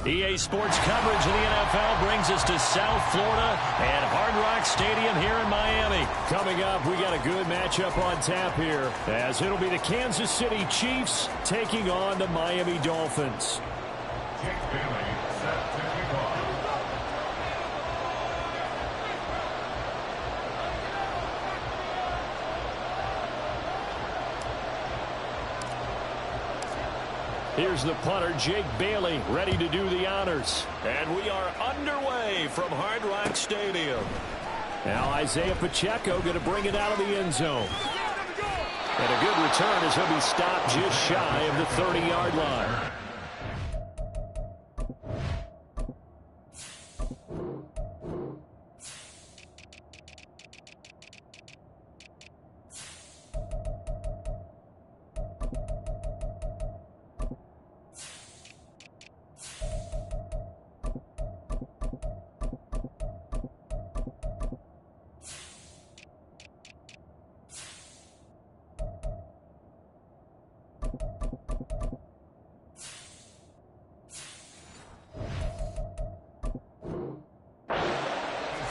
EA Sports coverage of the NFL brings us to South Florida and Hard Rock Stadium here in Miami. Coming up, we got a good matchup on tap here, as it'll be the Kansas City Chiefs taking on the Miami Dolphins. Here's the punter, Jake Bailey, ready to do the honors. And we are underway from Hard Rock Stadium. Now Isaiah Pacheco going to bring it out of the end zone. And a good return as he'll be stopped just shy of the 30-yard line.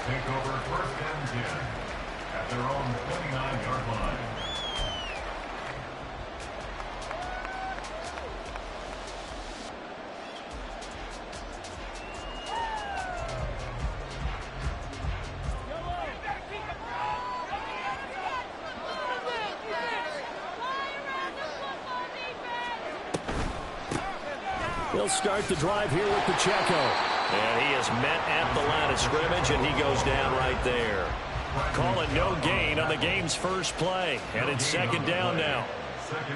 Take over first and 10 at their own 29-yard line. They'll start the drive here with Pacheco. And he is met at the line of scrimmage, and he goes down right there. Call it no gain on the game's first play. And it's second down now.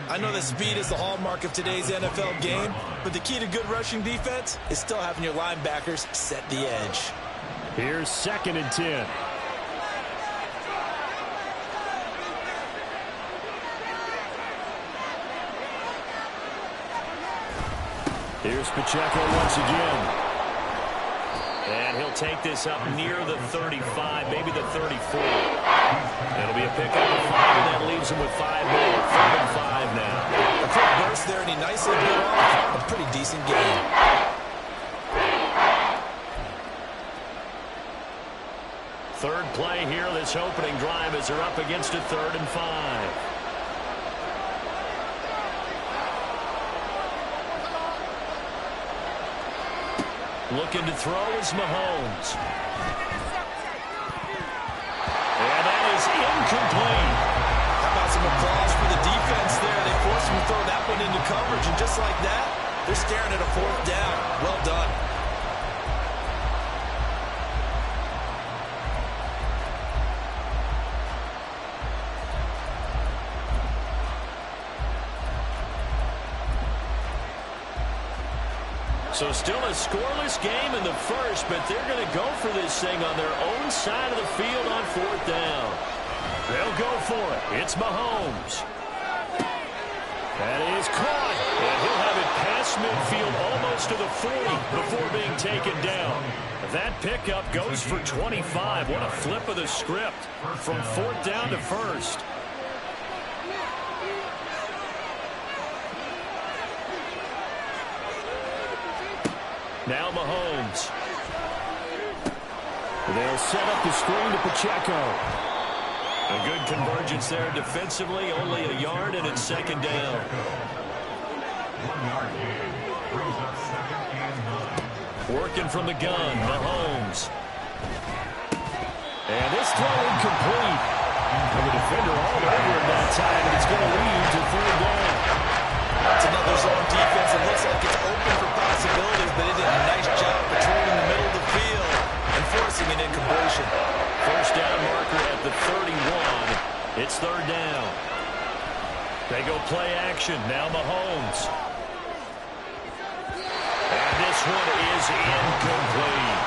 I know that speed is the hallmark of today's NFL game, but the key to good rushing defense is still having your linebackers set the edge. Here's second and 10. Here's Pacheco once again. And he'll take this up near the 35, maybe the 34. It'll be a pickup of 5, and that leaves him with 5 more. 3rd and 5 now. A quick burst there, and he nicely put off a pretty decent game. Third play here, this opening drive, as they're up against a 3rd and 5. Looking to throw is Mahomes. And that is incomplete. How about some applause for the defense there? They forced him to throw that one into coverage, and just like that, they're staring at a fourth down. Well done. So still a scoreless game in the first, but they're going to go for this thing on their own side of the field on fourth down. They'll go for it. It's Mahomes. That is caught. And he'll have it past midfield almost to the 40 before being taken down. That pickup goes for 25. What a flip of the script from fourth down to first. Now Mahomes. They'll set up the screen to Pacheco. A good convergence there defensively, only a yard, and it's second down. 1 yard gain. Brings up second and 9. Working from the gun, Mahomes. And this throw incomplete. And the defender all over him that time, and it's going to lead to third down. That's another zone defense. It looks like it's open for possibilities, but they did a nice job patrolling the middle of the field and forcing an incompletion. First down marker at the 31. It's third down. They go play action. Now Mahomes. And this one is incomplete.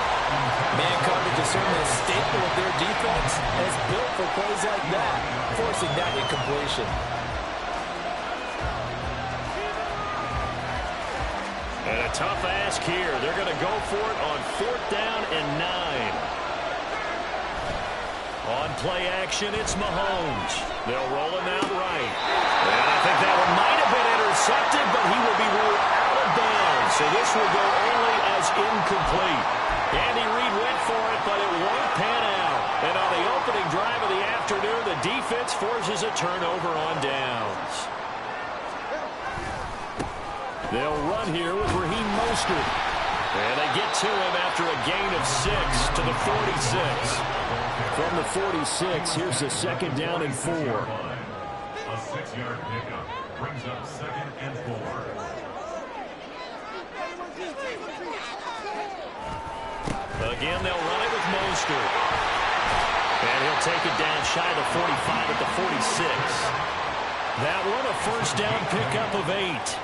Man coverage is certainly a staple of their defense, and it's built for plays like that, forcing that incompletion. And a tough ask here. They're going to go for it on fourth down and 9. On play action, it's Mahomes. They'll roll him out right. And I think that one might have been intercepted, but he will be ruled out of bounds. So this will go only as incomplete. Andy Reid went for it, but it won't pan out. And on the opening drive of the afternoon, the defense forces a turnover on downs. They'll run here with Raheem Mostert. And they get to him after a gain of 6 to the 46. From the 46, here's the second down and 4. A 6-yard pickup brings up second and 4. Again, they'll run it with Mostert. And he'll take it down shy of the 45 at the 46. That one, a first down pickup of 8.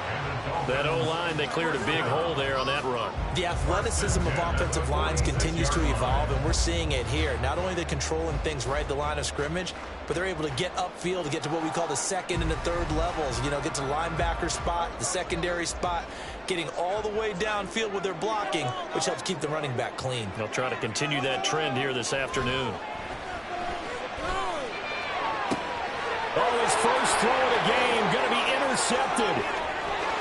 That O-line, they cleared a big hole there on that run. The athleticism of offensive lines continues to evolve, and we're seeing it here. Not only are they controlling things right at the line of scrimmage, but they're able to get upfield to get to what we call the second and the third levels. You know, get to the linebacker spot, the secondary spot, getting all the way downfield with their blocking, which helps keep the running back clean. They'll try to continue that trend here this afternoon. Oh, his first throw of the game going to be intercepted.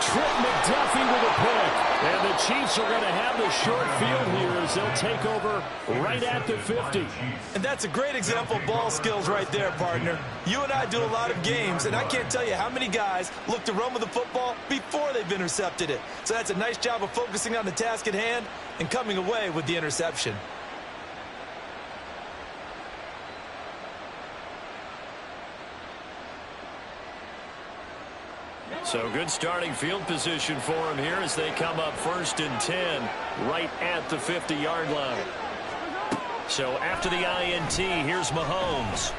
Trip McDuffie with a pick. And the Chiefs are going to have the short field here as they'll take over right at the 50. And that's a great example of ball skills right there, partner. You and I do a lot of games, and I can't tell you how many guys look to run with the football before they've intercepted it. So that's a nice job of focusing on the task at hand and coming away with the interception. So good starting field position for him here as they come up first and 10 right at the 50-yard line. So after the INT, here's Mahomes.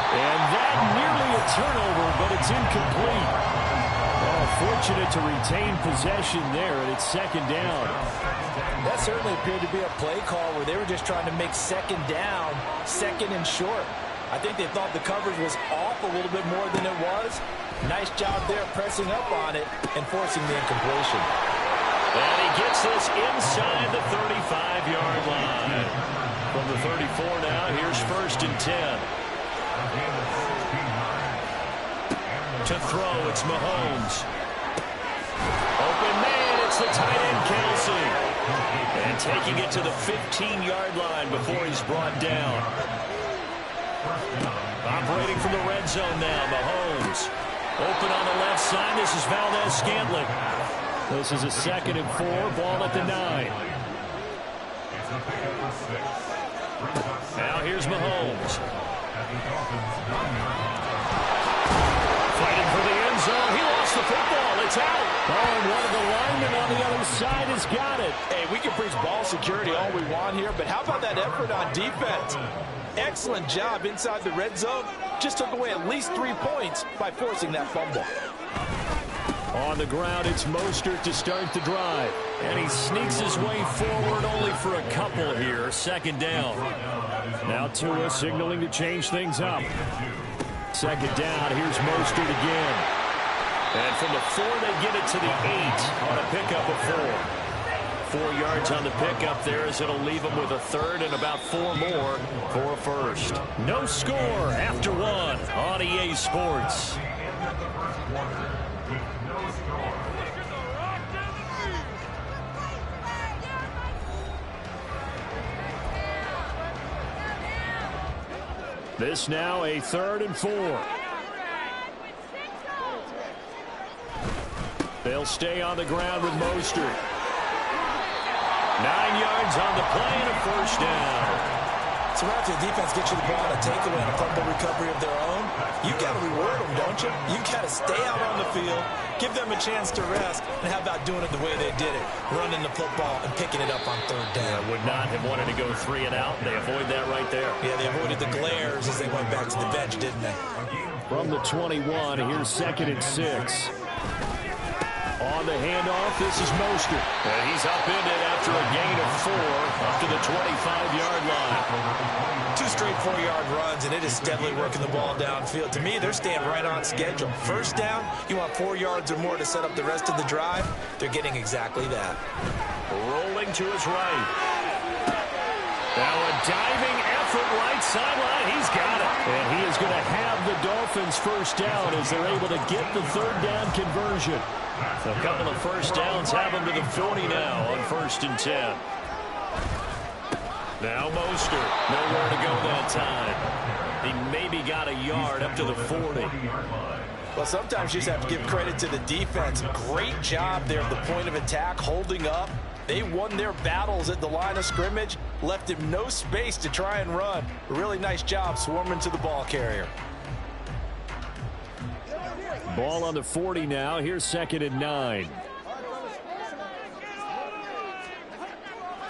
And that nearly a turnover, but it's incomplete. Fortunate to retain possession there, and it's second down. That certainly appeared to be a play call where they were just trying to make second down, second and short. I think they thought the coverage was off a little bit more than it was. Nice job there pressing up on it and forcing the incompletion. And he gets this inside the 35-yard line. From the 34 now, here's first and 10. To throw, it's Mahomes. Open man, it's the tight end, Kelsey. And taking it to the 15-yard line before he's brought down. Operating from the red zone now, Mahomes. Open on the left side, this is Valdez-Scantling. This is a 2nd and 4, ball at the 9. Now here's Mahomes. Fighting for the end zone. He lost the football. It's out. Oh, and one of the linemen on the other side has got it. Hey, we can preach ball security all we want here, but how about that effort on defense? Excellent job inside the red zone. Just took away at least 3 points by forcing that fumble. On the ground, it's Mostert to start the drive. And he sneaks his way forward only for a couple here. 2nd down. Now Tua signaling to change things up. 2nd down, here's Mostert again. And from the 4, they get it to the 8 on a pickup of 4. 4 yards on the pickup there as it'll leave them with a 3rd and about 4 more for a 1st. No score after 1 on EA Sports. This now a 3rd and 4. They'll stay on the ground with Mostert. 9 yards on the play and a 1st down. So after the defense gets you the ball and a takeaway and a fumble recovery of their own, you got to reward them, don't you? You got to stay out on the field, give them a chance to rest, and how about doing it the way they did it, running the football and picking it up on 3rd down. Yeah, would not have wanted to go 3 and out. They avoid that right there. Yeah, they avoided the glares as they went back to the bench, didn't they? From the 21, here's 2nd and 6. On the handoff, this is Mostert. And he's upended after a gain of 4 up to the 25-yard line. 2 straight 4-yard runs, and it is steadily working the ball downfield. To me, they're staying right on schedule. 1st down, you want 4 yards or more to set up the rest of the drive. They're getting exactly that. Rolling to his right. Now a diving effort right sideline. He's got it. And he is going to have the Dolphins 1st down as they're able to get the 3rd down conversion. A couple of 1st downs have him to the 40 now on 1st and 10. Now Mostert. Nowhere to go that time. He maybe got a yard up to the 40. Well, sometimes you just have to give credit to the defense. Great job there at the point of attack, holding up. They won their battles at the line of scrimmage, left him no space to try and run. A really nice job swarming to the ball carrier. Ball on the 40 now. Here's 2nd and 9.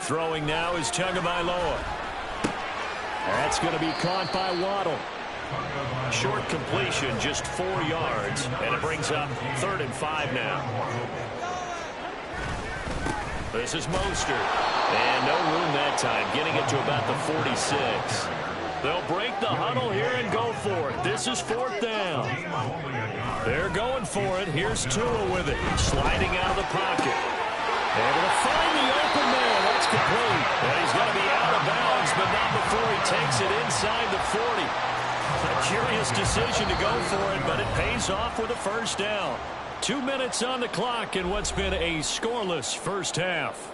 Throwing now is Tagovailoa. That's going to be caught by Waddle. Short completion, just 4 yards, and it brings up 3rd and 5 now. This is Mostert. And no room that time, getting it to about the 46. They'll break the huddle here and go for it. This is 4th down. They're going for it. Here's Tua with it. Sliding out of the pocket. Able to find the open man. That's complete. And he's going to be out of bounds, but not before he takes it inside the 40. A curious decision to go for it, but it pays off with a 1st down. 2 minutes on the clock in what's been a scoreless 1st half.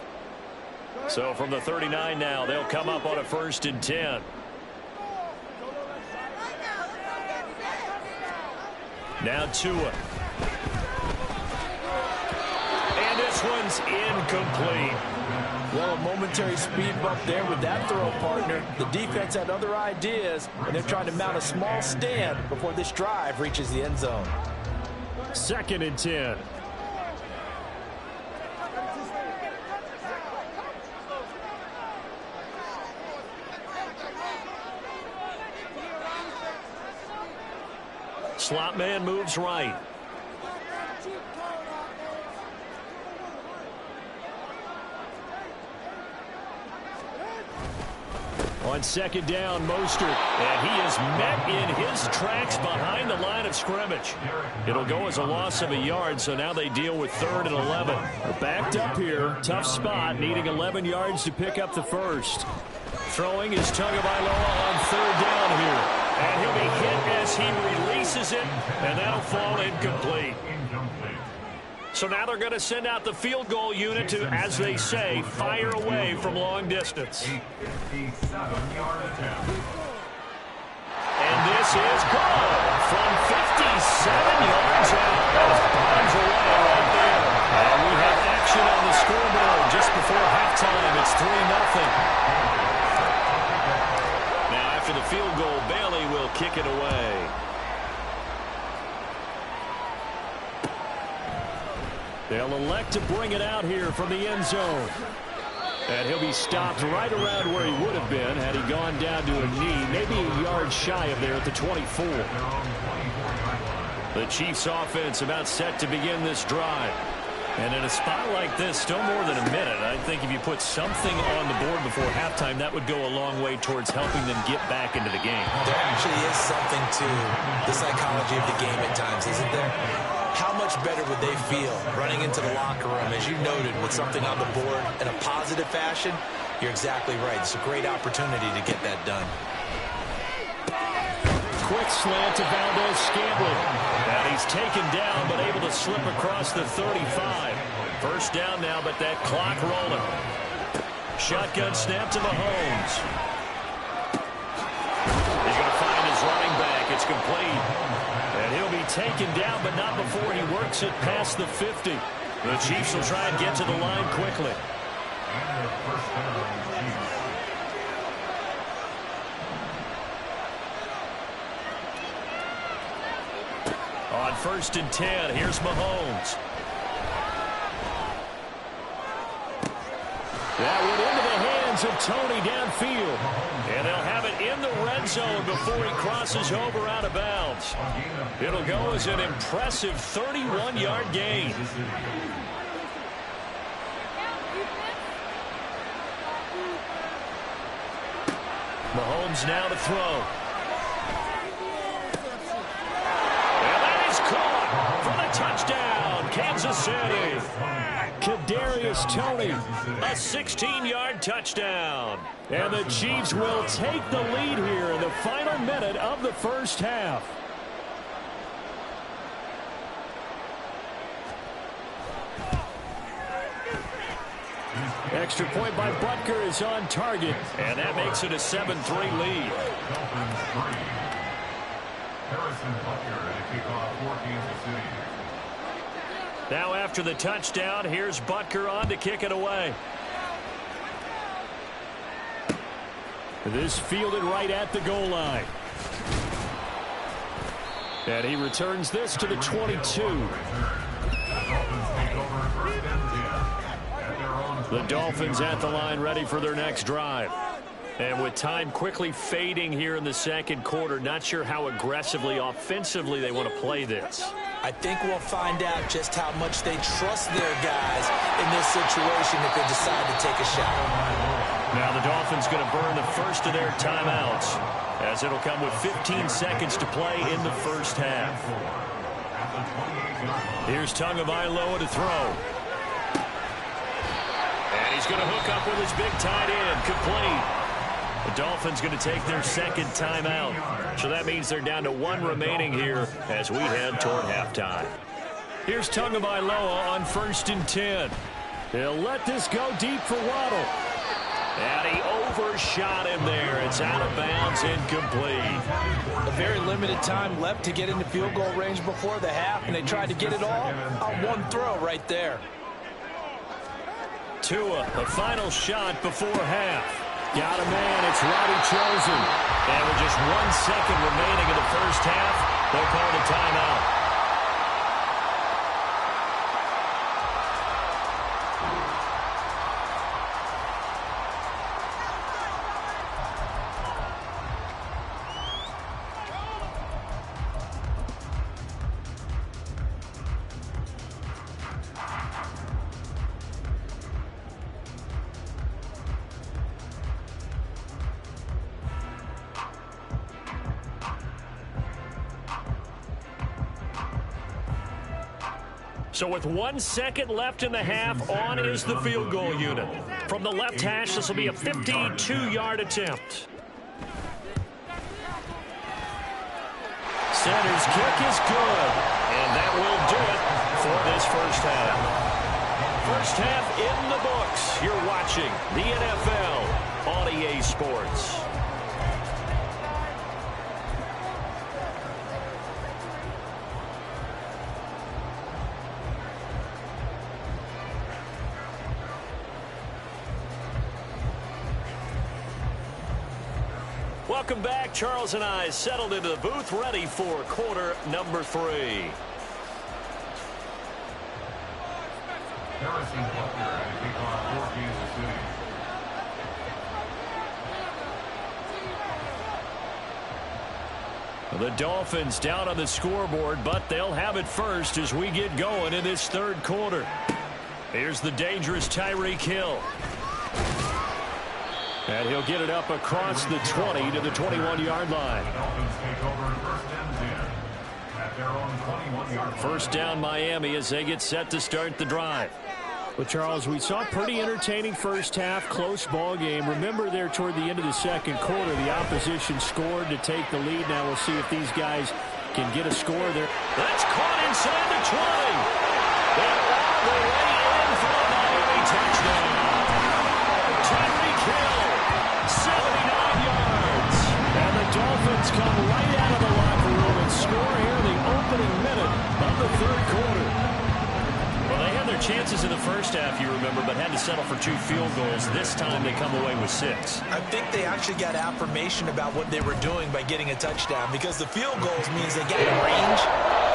So from the 39 now, they'll come up on a 1st and 10. Now Tua. And this one's incomplete. Well, a momentary speed bump there with that throw, partner. The defense had other ideas, and they're trying to mount a small stand before this drive reaches the end zone. 2nd and 10. Slot man moves right. On 2nd down, Mostert, and he is met in his tracks behind the line of scrimmage. It'll go as a loss of a yard, so now they deal with 3rd and 11. They're backed up here, tough spot, needing 11 yards to pick up the 1st. Throwing is Tagovailoa on 3rd down here. And he'll be hit as he releases it, and that'll fall incomplete. So now they're going to send out the field goal unit to, as they say, fire away from long distance. And this is good from 57 yards out. That is bombs away right there. And we have kick it away. They'll elect to bring it out here from the end zone. And he'll be stopped right around where he would have been had he gone down to a knee, maybe a yard shy of there at the 24. The Chiefs offense about set to begin this drive. And in a spot like this, still more than a minute, I think if you put something on the board before halftime, that would go a long way towards helping them get back into the game. There actually is something to the psychology of the game at times, isn't there? How much better would they feel running into the locker room, as you noted, with something on the board in a positive fashion? You're exactly right. It's a great opportunity to get that done. Quick slant to Valdez-Scantling. And he's taken down, but able to slip across the 35. First down now, but that clock rolling. Shotgun snap to Mahomes. He's going to find his running back. It's complete. And he'll be taken down, but not before he works it past the 50. The Chiefs will try and get to the line quickly. On 1st and 10, here's Mahomes. That went into the hands of Tony downfield. And they'll have it in the red zone before he crosses over out of bounds. It'll go as an impressive 31-yard gain. Mahomes now to throw. For the touchdown, Kansas City. Kadarius Toney, a 16-yard touchdown. And the Chiefs will take the lead here in the final minute of the first half. Extra point by Butker is on target, and that makes it a 7-3 lead. Harrison Butker to kick off for Kansas City. Now after the touchdown, here's Butker on to kick it away. This fielded right at the goal line. And he returns this to the 22. The Dolphins at the line ready for their next drive. And with time quickly fading here in the second quarter, not sure how aggressively, offensively they want to play this. I think we'll find out just how much they trust their guys in this situation if they decide to take a shot. Now the Dolphins going to burn the first of their timeouts, as it'll come with 15 seconds to play in the first half. Here's Tagovailoa to throw. And he's going to hook up with his big tight end, complete. The Dolphins going to take their second timeout. So that means they're down to one remaining here as we head toward halftime. Here's Tagovailoa on 1st and 10. They'll let this go deep for Waddle. And he overshot him there. It's out of bounds, incomplete. A very limited time left to get into field goal range before the half, and they tried to get it all on one throw right there. Tua, the final shot before half. Got a man, it's Robbie Chosen. And with just 1 second remaining in the first half, they'll call the timeout. So with 1 second left in the half, on is the field goal unit. From the left hash, this will be a 52-yard attempt. Center's kick is good, and that will do it for this first half. First half in the books. You're watching the NFL on EA Sports. Welcome back. Charles and I settled into the booth, ready for quarter number 3. Harrison Butker at kickoff for Kansas City. The Dolphins down on the scoreboard, but they'll have it first as we get going in this third quarter. Here's the dangerous Tyreek Hill. And he'll get it up across the 20 to the 21-yard line. The Dolphins take over first and 10 at their own 21-yard line. First down Miami as they get set to start the drive. Well, Charles, we saw a pretty entertaining first half, close ball game. Remember there toward the end of the second quarter, the opposition scored to take the lead. Now we'll see if these guys can get a score there. That's caught inside the 20. And all the way in for a Miami touchdown. Tyreek Hill, 79 yards. And the Dolphins come right out of the locker room and score here in the opening minute of the third quarter. Well, they had their chances in the first half, you remember, but had to settle for 2 field goals. This time they come away with 6. I think they actually got affirmation about what they were doing by getting a touchdown, because the field goals means they got range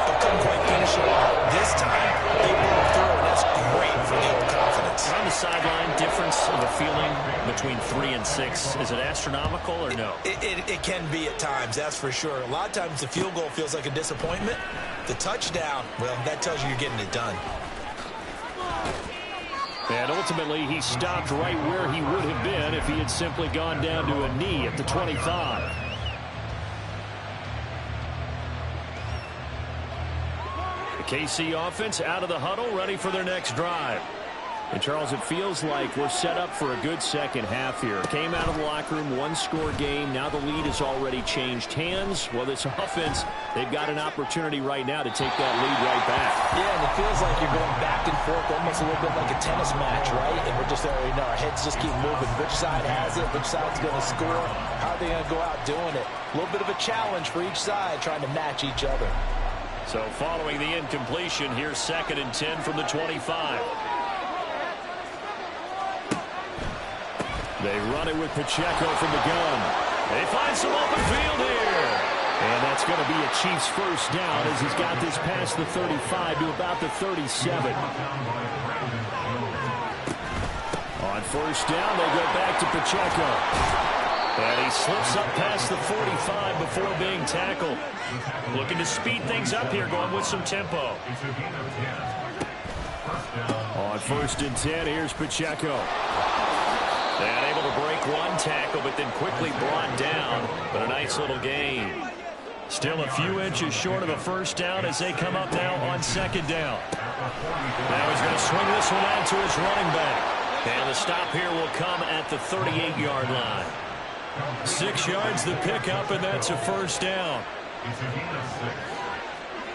but couldn't quite finish it. This time they blew through, and that's great for the old confidence. On the sideline, difference of a feeling between 3 and 6, is it astronomical or no? It can be at times, that's for sure. A lot of times the field goal feels like a disappointment. The touchdown, well, that tells you you're getting it done. And ultimately, he stopped right where he would have been if he had simply gone down to a knee at the 25. The KC offense out of the huddle, ready for their next drive. And, Charles, it feels like we're set up for a good second half here. Came out of the locker room, 1-score game. Now the lead has already changed hands. Well, this offense, they've got an opportunity right now to take that lead right back. Yeah, and it feels like you're going back and forth almost a little bit like a tennis match, right? And we're just there, our heads just keep moving. Which side has it? Which side's going to score? How are they going to go out doing it? A little bit of a challenge for each side, trying to match each other. So following the incompletion, here's 2nd and 10 from the 25. They run it with Pacheco from the gun. They find some open field here. And that's going to be a Chiefs first down as he's got this past the 35 to about the 37. On first down, they go back to Pacheco. And he slips up past the 45 before being tackled. Looking to speed things up here, going with some tempo. On 1st and 10, here's Pacheco. And able to break one tackle, but then quickly brought down. But a nice little gain. Still a few inches short of a first down as they come up now on 2nd down. Now he's going to swing this one out to his running back. And the stop here will come at the 38-yard line. 6 yards the pickup, and that's a first down. It's a gain of 6.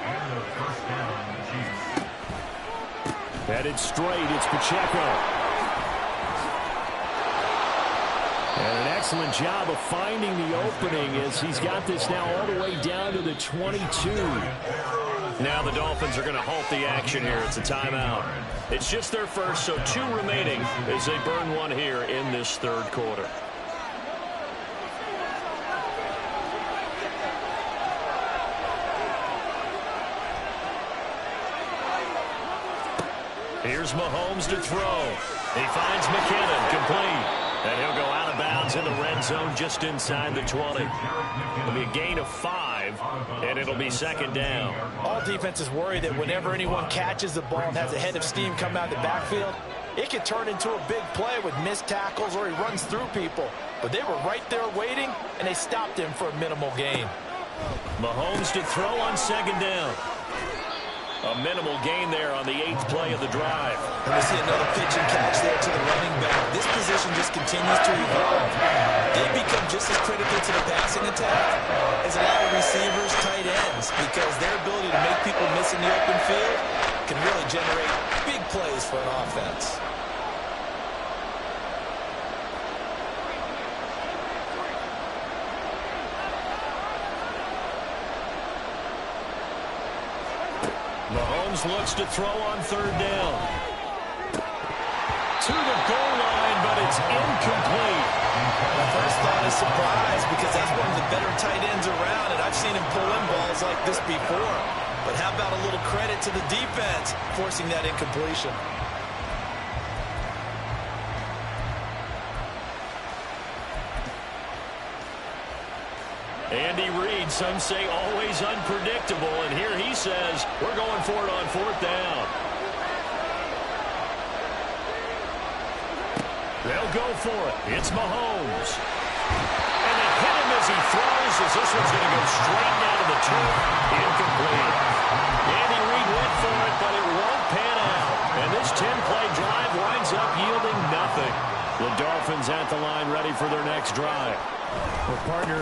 And the first down, the Chiefs. Headed straight, it's Pacheco. And an excellent job of finding the opening as he's got this now all the way down to the 22. Now the Dolphins are going to halt the action here. It's a timeout. It's just their first, so 2 remaining as they burn one here in this third quarter. Here's Mahomes to throw. He finds McKinnon, complete. And he'll go out of bounds in the red zone just inside the 20. It'll be a gain of 5, and it'll be 2nd down. All defenses worry that whenever anyone catches the ball and has a head of steam come out of the backfield, it could turn into a big play with missed tackles or he runs through people. But they were right there waiting, and they stopped him for a minimal gain. Mahomes to throw on 2nd down. A minimal gain there on the 8th play of the drive. And we see another pitch and catch there to the running back. This position just continues to evolve. They become just as critical to the passing attack as a lot of receivers, tight ends, because their ability to make people miss in the open field can really generate big plays for an offense. Mahomes looks to throw on 3rd down. To the goal line, but it's incomplete. The first thought is surprised because that's one of the better tight ends around, and I've seen him pull in balls like this before. But how about a little credit to the defense forcing that incompletion? Andy Reid, some say always unpredictable, and here he says we're going for it on 4th down. They'll go for it. It's Mahomes. And they hit him as he throws, as this one's going to go straight down to the turf. Incomplete. Andy Reid went for it, but it won't pan out. And this 10-play drive winds up yielding nothing. The Dolphins at the line ready for their next drive. Well, partner,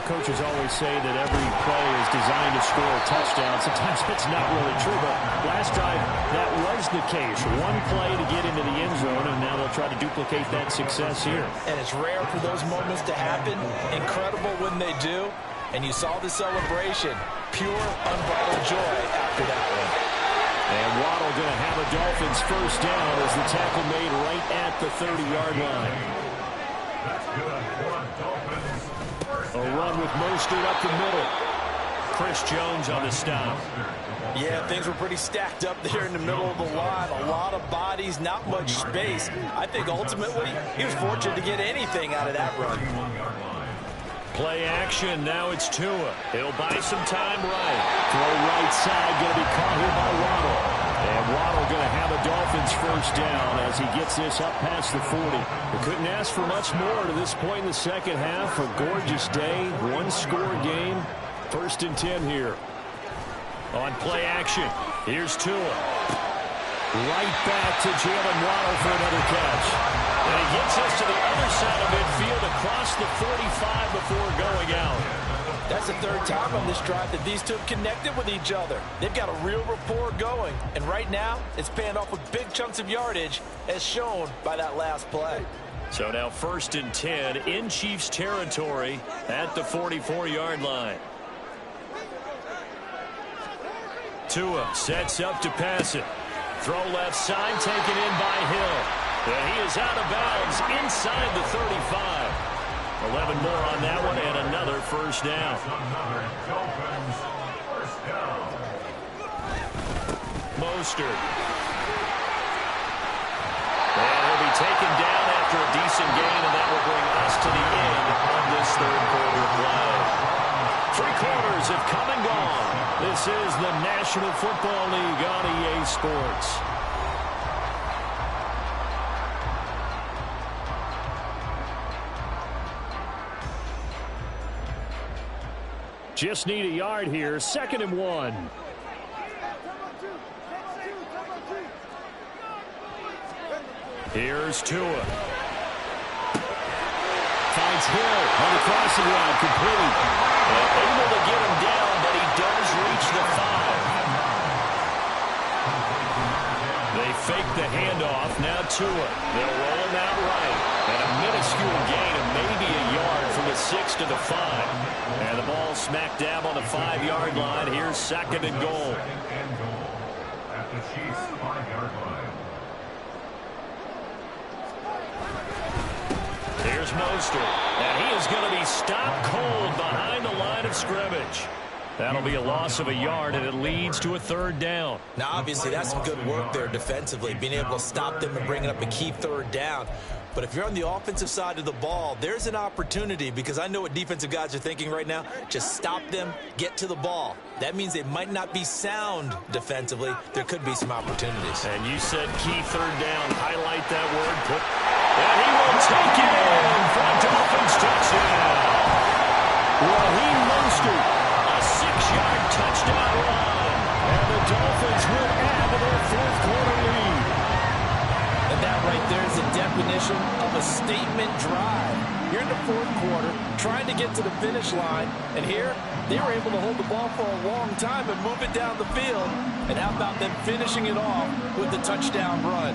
coaches always say that every play is designed to score a touchdown. Sometimes it's not really true, but last drive that was the case. One play to get into the end zone, and now they'll try to duplicate that success here. And it's rare for those moments to happen. Incredible when they do. And you saw the celebration. Pure, unbridled joy after that one. And Waddle going to have a Dolphins first down as the tackle made right at the 30-yard line. That's good for Dolphins. A run with Mostert up the middle. Chris Jones on the stop. Yeah, things were pretty stacked up there in the middle of the line. A lot of bodies, not much space. I think ultimately he was fortunate to get anything out of that run. Play action. Now it's Tua. He'll buy some time right. Throw right side. Going to be caught here by Waddle. And Waddle going to have a Dolphins first down as he gets this up past the 40. We couldn't ask for much more to this point in the second half. A gorgeous day. One-score game. 1st and 10 here. On play action, here's Tua. Right back to Jalen Waddle for another catch. And he gets us to the other side of midfield across the 45 before going out. That's the 3rd time on this drive that these two have connected with each other. They've got a real rapport going. And right now, it's paying off with big chunks of yardage, as shown by that last play. So now 1st and 10 in Chiefs territory at the 44-yard line. Tua sets up to pass it. Throw left side, taken in by Hill. And he is out of bounds inside the 35. 11 more on that one, and another first down. Mostert. And he'll be taken down after a decent gain, and that will bring us to the end of this 3rd quarter play. 3 quarters have come and gone. This is the National Football League on EA Sports. Just need a yard here. 2nd and 1. Here's Tua. Finds Hill on the crossing route, complete. Able to get him down, but he does reach the 5. They fake the handoff. Now Tua. They'll roll him out right. And a minuscule gain of maybe a yard from the 6 to the 5. And the ball smack dab on the 5-yard line. Here's 2nd and goal. At the Chiefs' 5-yard line. Here's Mostert. And he is going to be stopped cold behind the line of scrimmage. That'll be a loss of a yard, and it leads to a 3rd down. Now, obviously, that's some good work there defensively, being able to stop them and bringing up a key 3rd down. But if you're on the offensive side of the ball, there's an opportunity, because I know what defensive guys are thinking right now. Just stop them, get to the ball. That means they might not be sound defensively. There could be some opportunities. And you said key 3rd down. Highlight that word. And he will take it in for a Dolphins touchdown. Raheem Mostert, a 6-yard touchdown run. And the Dolphins will add to their 4th quarter lead. And that right there is the definition of a statement drive. You're in the 4th quarter, trying to get to the finish line, and here they were able to hold the ball for a long time and move it down the field. And how about them finishing it off with the touchdown run?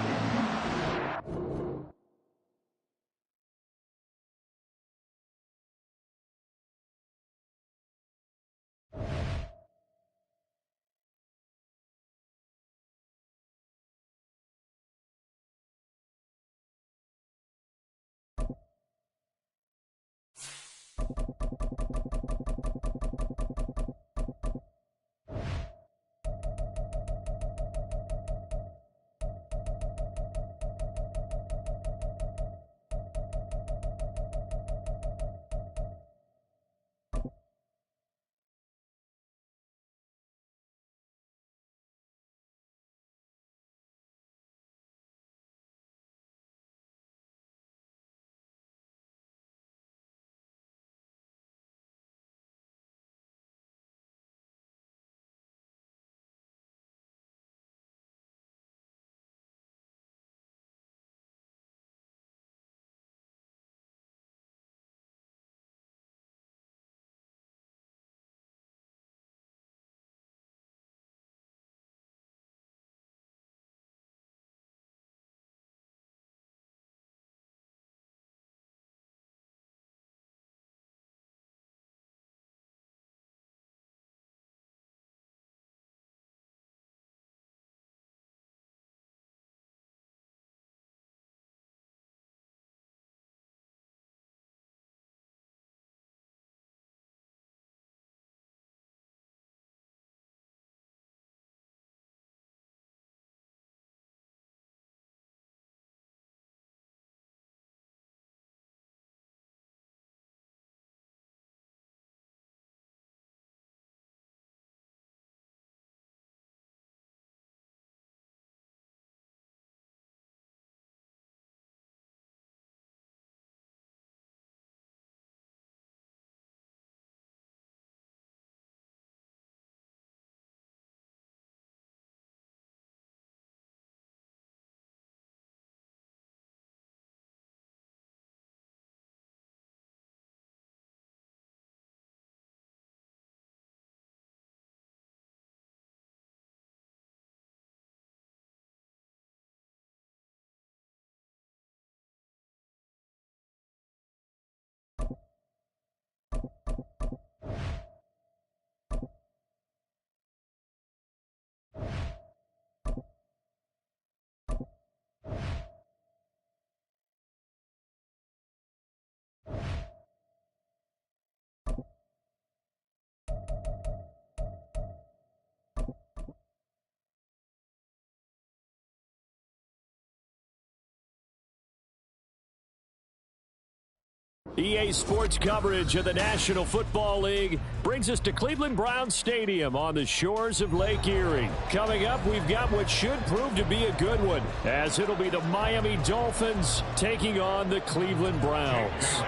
EA Sports coverage of the National Football League brings us to Cleveland Browns Stadium on the shores of Lake Erie. Coming up, we've got what should prove to be a good one, as it'll be the Miami Dolphins taking on the Cleveland Browns.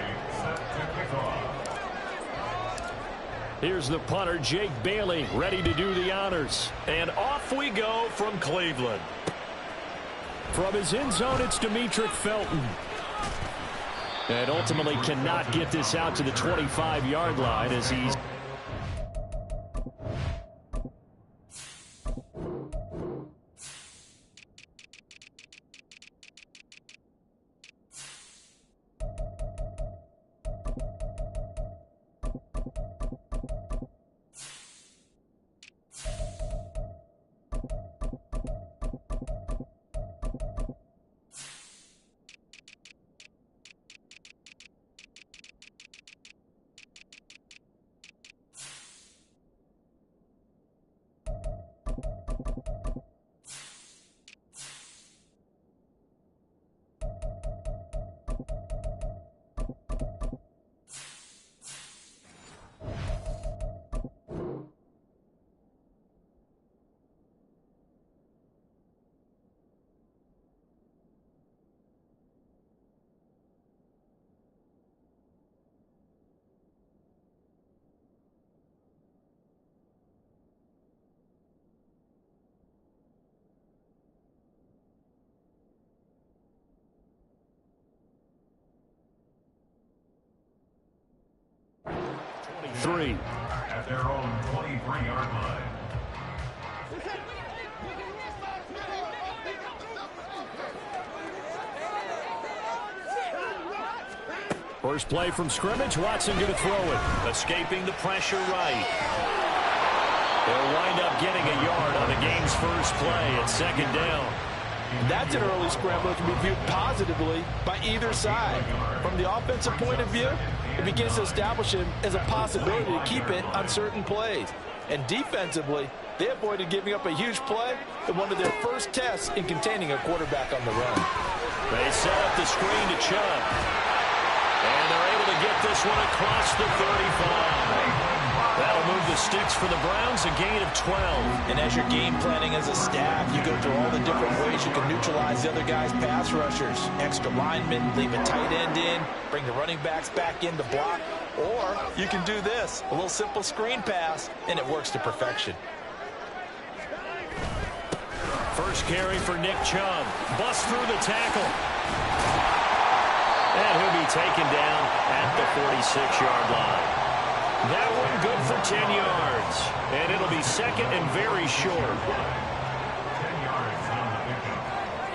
Here's the punter, Jake Bailey, ready to do the honors. And off we go from Cleveland. From his end zone, it's Demetric Felton. And ultimately cannot get this out to the 25-yard line as he's... Three. At their own 23-yard line. First play from scrimmage. Watson going to throw it. Escaping the pressure right. They'll wind up getting a yard on the game's first play at second down. That's an early scramble that can be viewed positively by either side. From the offensive point of view, it begins to establish him as a possibility to keep it on certain plays. And defensively, they avoided giving up a huge play in one of their first tests in containing a quarterback on the run. They set up the screen to Chubb. And they're able to get this one across the 35. That'll move the sticks for the Browns, a gain of 12. And as you're game planning as a staff, you go through all the different ways you can neutralize the other guy's pass rushers. Extra linemen, leave a tight end in, bring the running backs back in to block. Or you can do this, a little simple screen pass, and it works to perfection. First carry for Nick Chubb. Busts through the tackle. And he'll be taken down at the 46-yard line. That one good for 10 yards. And it'll be second and very short. 10 yards on the pickup.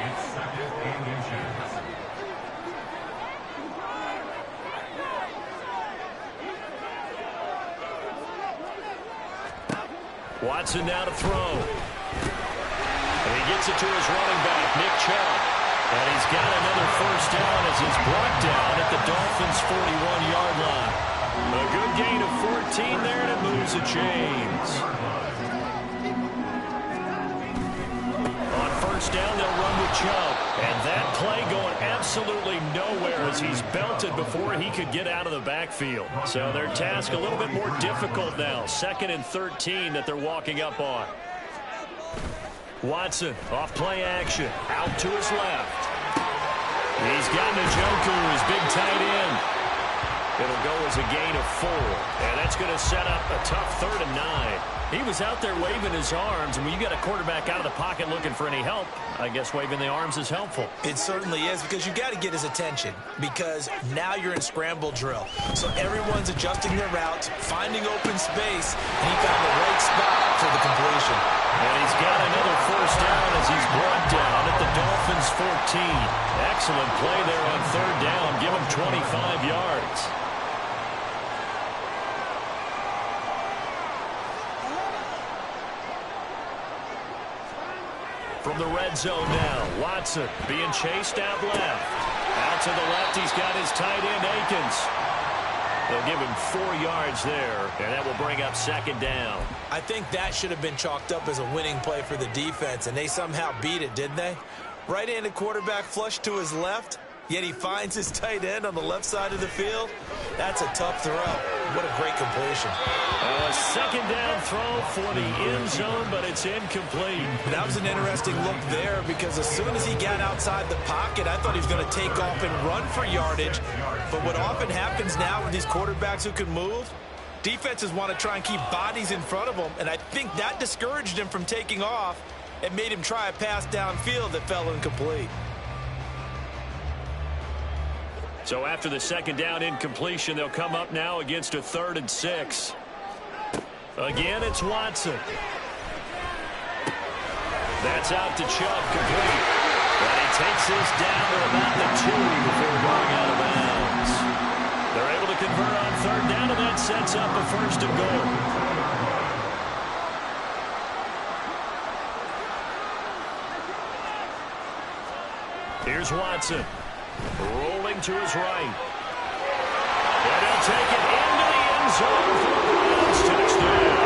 It's second and inches. Watson now to throw. And he gets it to his running back, Nick Chubb. And he's got another first down as he's brought down at the Dolphins' 41-yard line. A good gain of 14 there, and it moves the chains. On first down, they'll run with Chubb. And that play going absolutely nowhere as he's belted before he could get out of the backfield. So their task a little bit more difficult now. Second and 13 that they're walking up on. Watson, off play action, out to his left. He's got Njoku, his big tight end. It'll go as a gain of 4, and that's going to set up a tough 3rd and 9. He was out there waving his arms, and when you got a quarterback out of the pocket looking for any help, I guess waving the arms is helpful. It certainly is, because you got to get his attention, because now you're in scramble drill. So everyone's adjusting their routes, finding open space, and he found the right spot for the completion. And he's got another first down as he's brought down at the Dolphins' 14. Excellent play there on 3rd down. Give him 25 yards. From the red zone now, Watson being chased out left. Out to the left, he's got his tight end, Akins. They'll give him 4 yards there, and that will bring up 2nd down. I think that should have been chalked up as a winning play for the defense, and they somehow beat it, didn't they? Right-handed quarterback flush to his left. yet he finds his tight end on the left side of the field. That's a tough throw. What a great completion. A second down throw for the end zone, but it's incomplete. That was an interesting look there because as soon as he got outside the pocket, I thought he was going to take off and run for yardage. But what often happens now with these quarterbacks who can move, defenses want to try and keep bodies in front of them, and I think that discouraged him from taking off and made him try a pass downfield that fell incomplete. So after the second down incompletion, they'll come up now against a 3rd and 6. Again, it's Watson. That's out to Chubb, complete. And he takes this down to about the 2 before going out of bounds. They're able to convert on 3rd down, and that sets up a 1st and goal. Here's Watson. Rolling to his right. And he'll take it into the end zone for the Browns touchdown.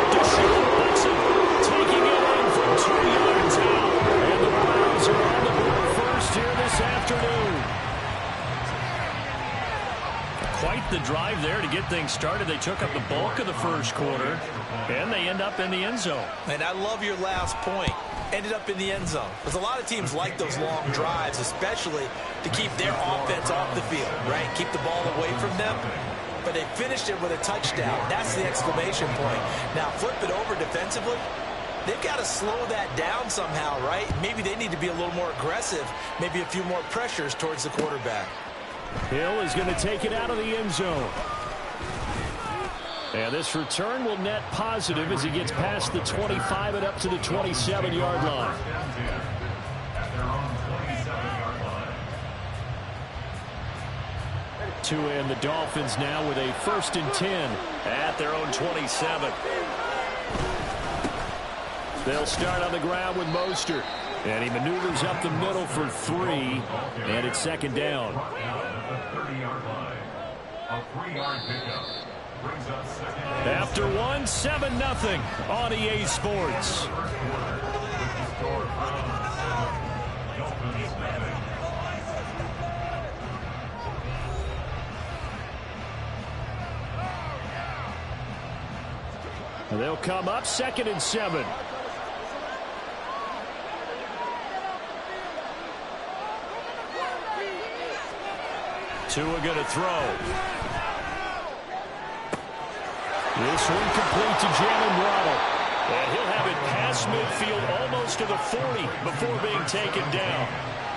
Deshaun Watson taking it in from 2 yards out. And the Browns are on the board first here this afternoon. Quite the drive there to get things started. They took up the bulk of the first quarter, and they end up in the end zone. And I love your last point. Ended up in the end zone. Because a lot of teams like those long drives, especially to keep their offense off the field, right? Keep the ball away from them. But they finished it with a touchdown. That's the exclamation point. Now, flip it over defensively. They've got to slow that down somehow, right? Maybe they need to be a little more aggressive. Maybe a few more pressures towards the quarterback. Hill is going to take it out of the end zone. And this return will net positive as he gets past the 25 and up to the 27-yard line. To end the Dolphins now with a 1st and 10 at their own 27. They'll start on the ground with Mostert. And he maneuvers up the middle for 3. And it's 2nd down. After 1, 7-0 on EA Sports. They'll come up 2nd and 7. Tua going to throw. This one complete to Jalen Waddle. And he'll have it past midfield almost to the 40 before being taken down.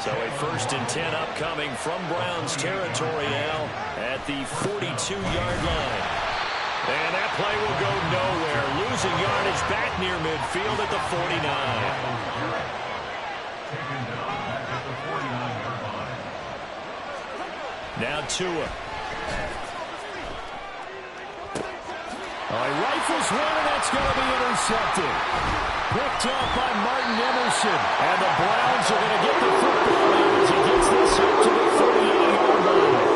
So a 1st and 10 upcoming from Browns territory now at the 42-yard line. And that play will go nowhere. Losing yardage back near midfield at the 49. Now Tua. He rifles one, and that's going to be intercepted. Picked up by Martin Emerson. And the Browns are going to get the football in as he gets this up to the 39-yard line.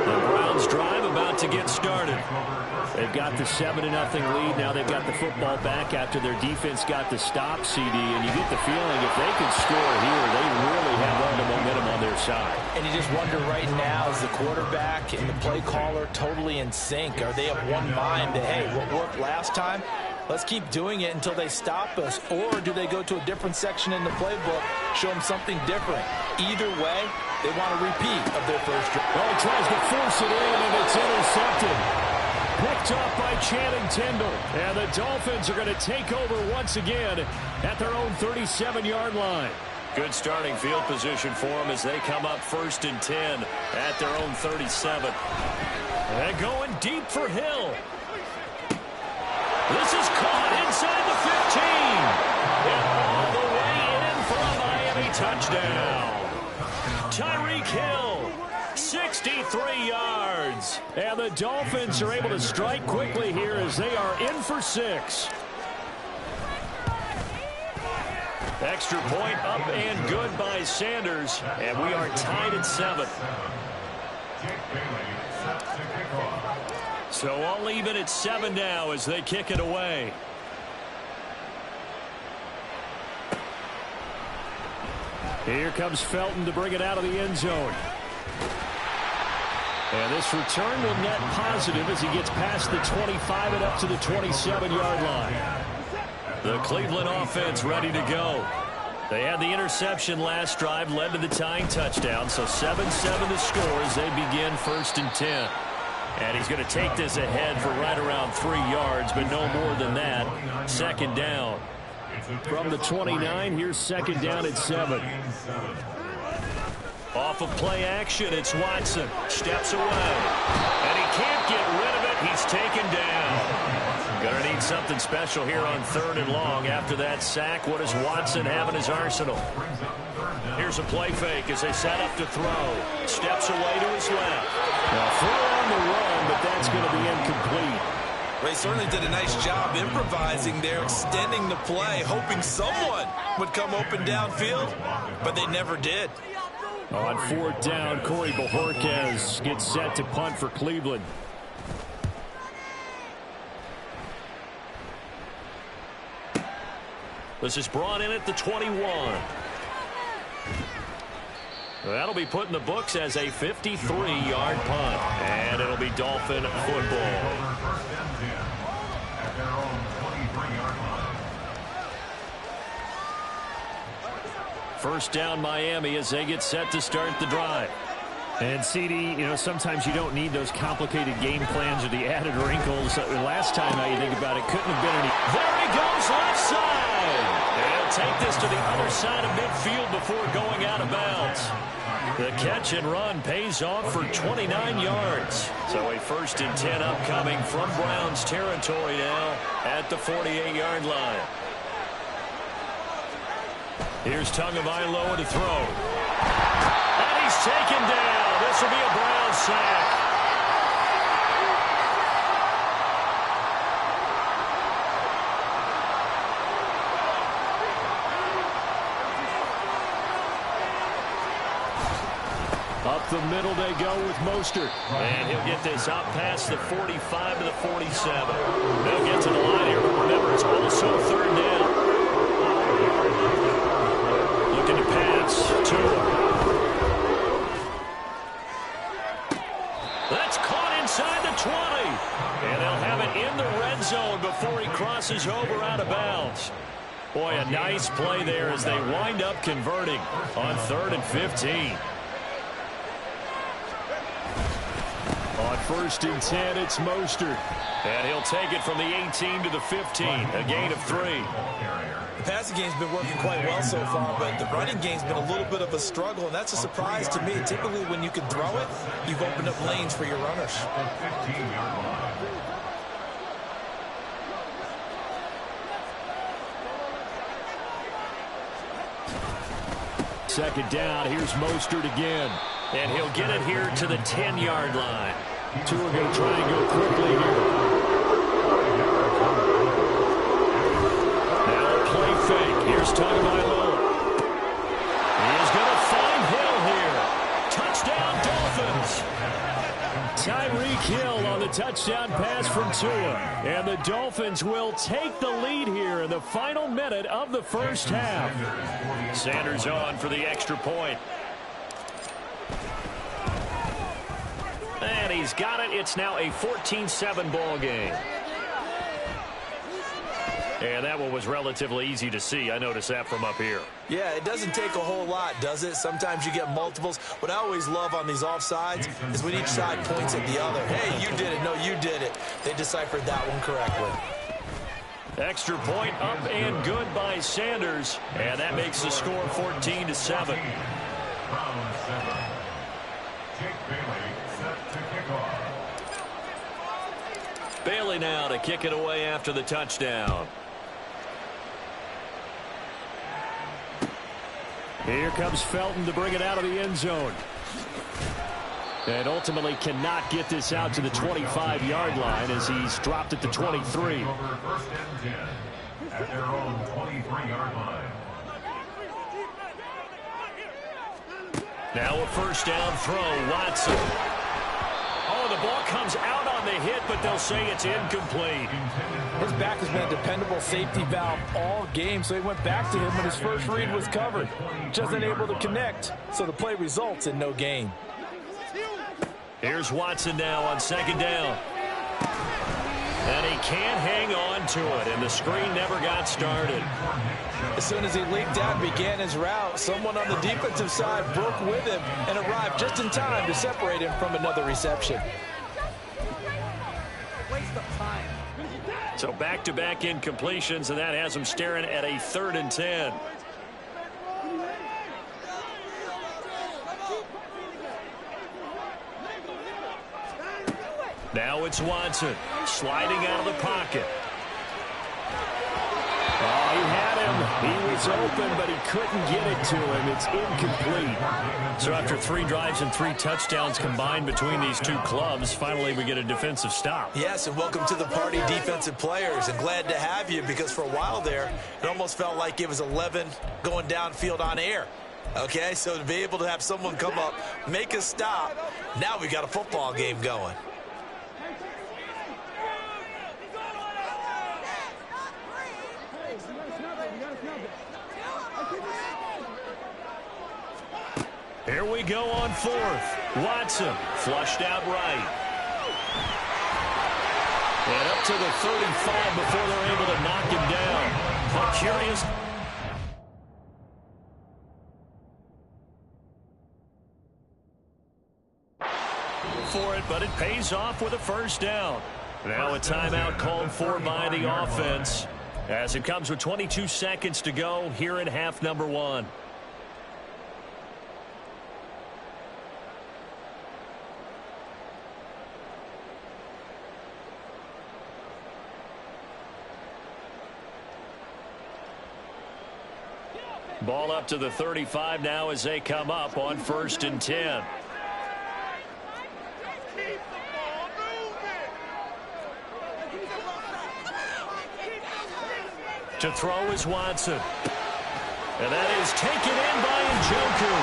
The Browns drive about to get started. They've got the 7-0 lead. Now they've got the football back after their defense got the stop, CD. And you get the feeling if they can score here, they really have all the momentum on their side. And you just wonder right now, is the quarterback and the play caller totally in sync? Are they of one mind that, hey, what worked last time, let's keep doing it until they stop us? Or do they go to a different section in the playbook, show them something different? Either way, they want a repeat of their first drive. Well, he tries to force it in, and it's intercepted. Picked up by Channing Tindall. And the Dolphins are going to take over once again at their own 37-yard line. Good starting field position for them as they come up 1st and 10 at their own 37. And going deep for Hill. This is caught inside the 15. And all the way in for a Miami touchdown. Tyreek Hill, 63 yards. And the Dolphins are able to strike quickly here as they are in for 6. Extra point up and good by Sanders. And we are tied at 7. So all even at 7 now as they kick it away. Here comes Felton to bring it out of the end zone. And this return will net positive as he gets past the 25 and up to the 27-yard line. The Cleveland offense ready to go. They had the interception last drive, led to the tying touchdown, so 7-7 the score as they begin 1st and 10. And he's going to take this ahead for right around 3 yards, but no more than that. 2nd down. From the 29, here's 2nd down at 7. Off of play action, it's Watson. Steps away. And he can't get rid of it. He's taken down. Going to need something special here on 3rd and long. After that sack, what does Watson have in his arsenal? Here's a play fake as they set up to throw. Steps away to his left. Now throw on the run, but that's going to be incomplete. They certainly did a nice job improvising there, extending the play, hoping someone would come open downfield, but they never did. On 4th down, Corey Bojorquez gets set to punt for Cleveland. This is brought in at the 21. That'll be put in the books as a 53-yard punt. And it'll be Dolphin football. First down Miami as they get set to start the drive. And CD, sometimes you don't need those complicated game plans or the added wrinkles. Last time, now you think about it, couldn't have been any. There he goes, left side. And he'll take this to the other side of midfield before going out of bounds. The catch and run pays off for 29 yards. So a 1st and 10 upcoming from Browns territory now at the 48-yard line. Here's Tagovailoa to throw. And he's taken down. This will be a Brown sack. Up the middle they go with Mostert. And he'll get this out past the 45 to the 47. They'll get to the line here, but remember, it's also 3rd down. Looking to pass. That's caught inside the 20. And they'll have it in the red zone before he crosses over out of bounds. Boy, a nice play there as they wind up converting on 3rd and 15. On 1st and 10, it's Mostert. And he'll take it from the 18 to the 15, a gain of 3. The passing game's been working quite well so far, but the running game's been a little bit of a struggle, and that's a surprise to me. Typically, when you can throw it, you've opened up lanes for your runners. 15-yard line. Second down, here's Mostert again. And he'll get it here to the 10-yard line. Two are going to try and go quickly here. Now a play fake. Here's Tagovailoa. He's going to find Hill here. Touchdown, Dolphins. Tyreek Hill on the touchdown pass from Tua. And the Dolphins will take the lead here in the final minute of the first half. Sanders on for the extra point. And he's got it. It's now a 14-7 ball game. And that one was relatively easy to see. I noticed that from up here. Yeah, it doesn't take a whole lot, does it? Sometimes you get multiples. What I always love on these offsides is when each side points at the other. Hey, you did it. No, you did it. They deciphered that one correctly. Extra point up and good by Sanders. And that makes the score 14-7. Round 7. Jake Bailey set to kick off. Bailey now to kick it away after the touchdown. Here comes Felton to bring it out of the end zone. And ultimately cannot get this out to the 25-yard line as he's dropped at the 23. Over 1st and 10 at their own 23-yard line. Now a first down throw. Watson. Oh, throw. The ball comes out on the hit, but they'll say it's incomplete. His back has been a dependable safety valve all game, so he went back to him when his first read was covered. Just unable to connect, so the play results in no gain. Here's Watson now on second down. And he can't hang on to it, and the screen never got started. As soon as he leaked out and began his route, someone on the defensive side broke with him and arrived just in time to separate him from another reception. So back-to-back incompletions, and that has him staring at a 3rd and 10. Now it's Watson sliding out of the pocket. Oh, he had him. He was open, but he couldn't get it to him. It's incomplete. So after 3 drives and 3 touchdowns combined between these two clubs, finally we get a defensive stop. Yes, and welcome to the party, defensive players. And glad to have you, because for a while there, it almost felt like it was 11 going downfield on air. Okay, so to be able to have someone come up, make a stop, now we got a football game going. Here we go on 4th. Watson flushed out right. And up to the 35 before they're able to knock him down. But curious. For it, but it pays off with a first down. Now a timeout called for by the offense, as it comes with 22 seconds to go here in half number 1. Ball up to the 35 now as they come up on 1st and 10. To throw is Watson. And that is taken in by Njoku.